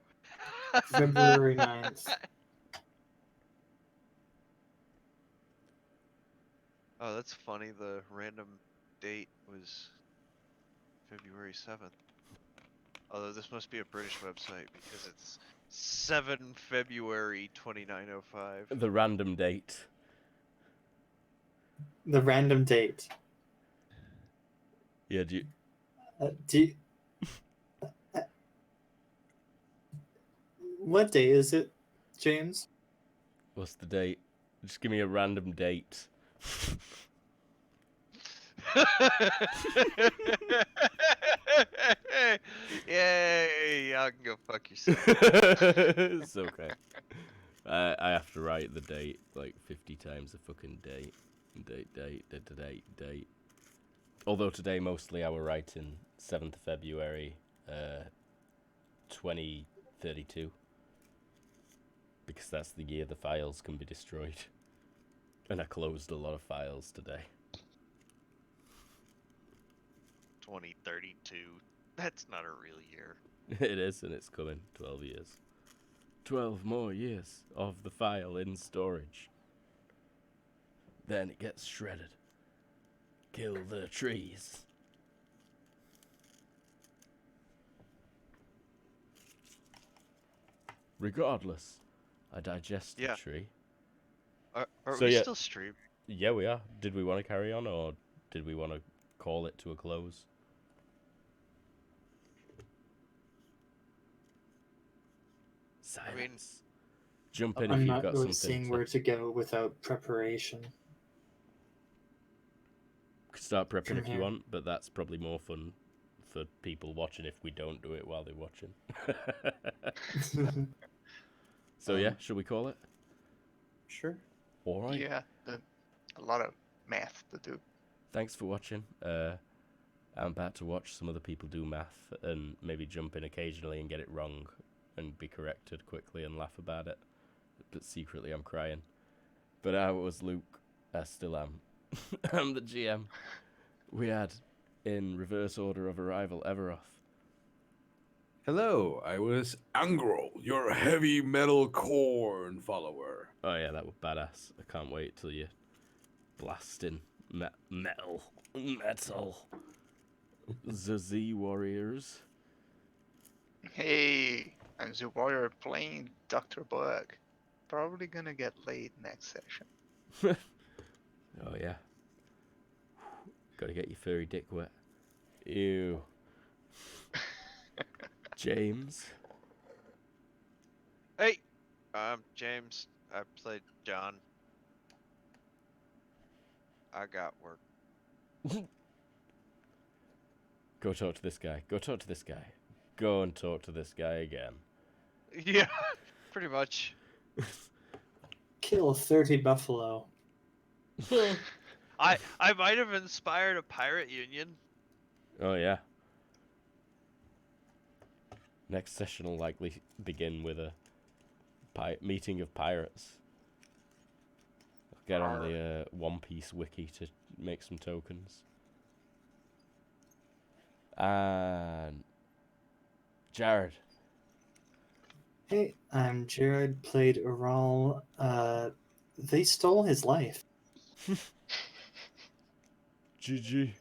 February 9th. Oh, that's funny. The random date was February 7th. Although this must be a British website because it's 7 February 2905. The random date. The random date. Yeah, do you... What day is it, James? What's the date? Just give me a random date. Yay! Y'all can go fuck yourself. It's okay. I have to write the date like 50 times a fucking date. Date. Although today mostly I were writing 7th February 2032. Because that's the year the files can be destroyed. And I closed a lot of files today. 2032. That's not a real year. It is, and it's coming. 12 years. 12 more years of the file in storage. Then it gets shredded. Kill the trees. Regardless, I digest Yeah. the tree. Are So, we yeah. still streaming? Yeah, we are. Did we want to carry on, or did we want to call it to a close? Silence. Jump in if I'm you've not got really something seeing to... where to go without preparation. Start prepping From if you here. want, but that's probably more fun for people watching if we don't do it while they're watching. So yeah, should we call it? Sure. All right. Yeah, a lot of math to do. Thanks for watching. I'm about to watch some other people do math and maybe jump in occasionally and get it wrong and be corrected quickly and laugh about it. But secretly I'm crying. But I was Luke. I still am. I'm the GM. We had, in reverse order of arrival, Everoth. Hello, I was Angro, your heavy metal corn follower. Oh yeah, that was badass. I can't wait till you blasting metal. The Z Warriors. Hey, I'm the warrior playing Dr. Bug. Probably gonna get laid next session. Oh yeah. Gotta get your furry dick wet. Ew. James. Hey, James. I played John. I got work. Go talk to this guy. Go talk to this guy. Go and talk to this guy again. Yeah, pretty much. Kill 30 buffalo. I might have inspired a pirate union. Oh yeah. Next session will likely begin with a meeting of pirates. I'll get on the One Piece wiki to make some tokens. And Jared. Hey, I'm Jared, played Ural. They stole his life. GG.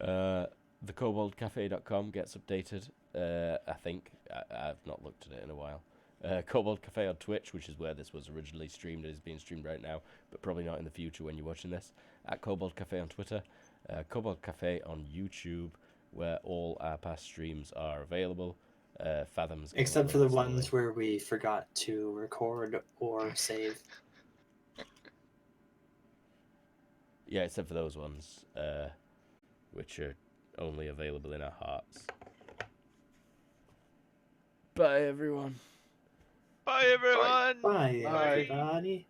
TheCoboldCafe.com gets updated. I think I've not looked at it in a while. Kobold Cafe on Twitch, which is where this was originally streamed, is being streamed right now, but probably not in the future when you're watching this. At Kobold Cafe on Twitter, Kobold Cafe on YouTube, where all our past streams are available. Fathom's gonna Except for upload the it slowly. ones where we forgot to record or save. Yeah, except for those ones, which are only available in our hearts. Bye, everyone. Bye, everyone. Bye, Bye. everybody.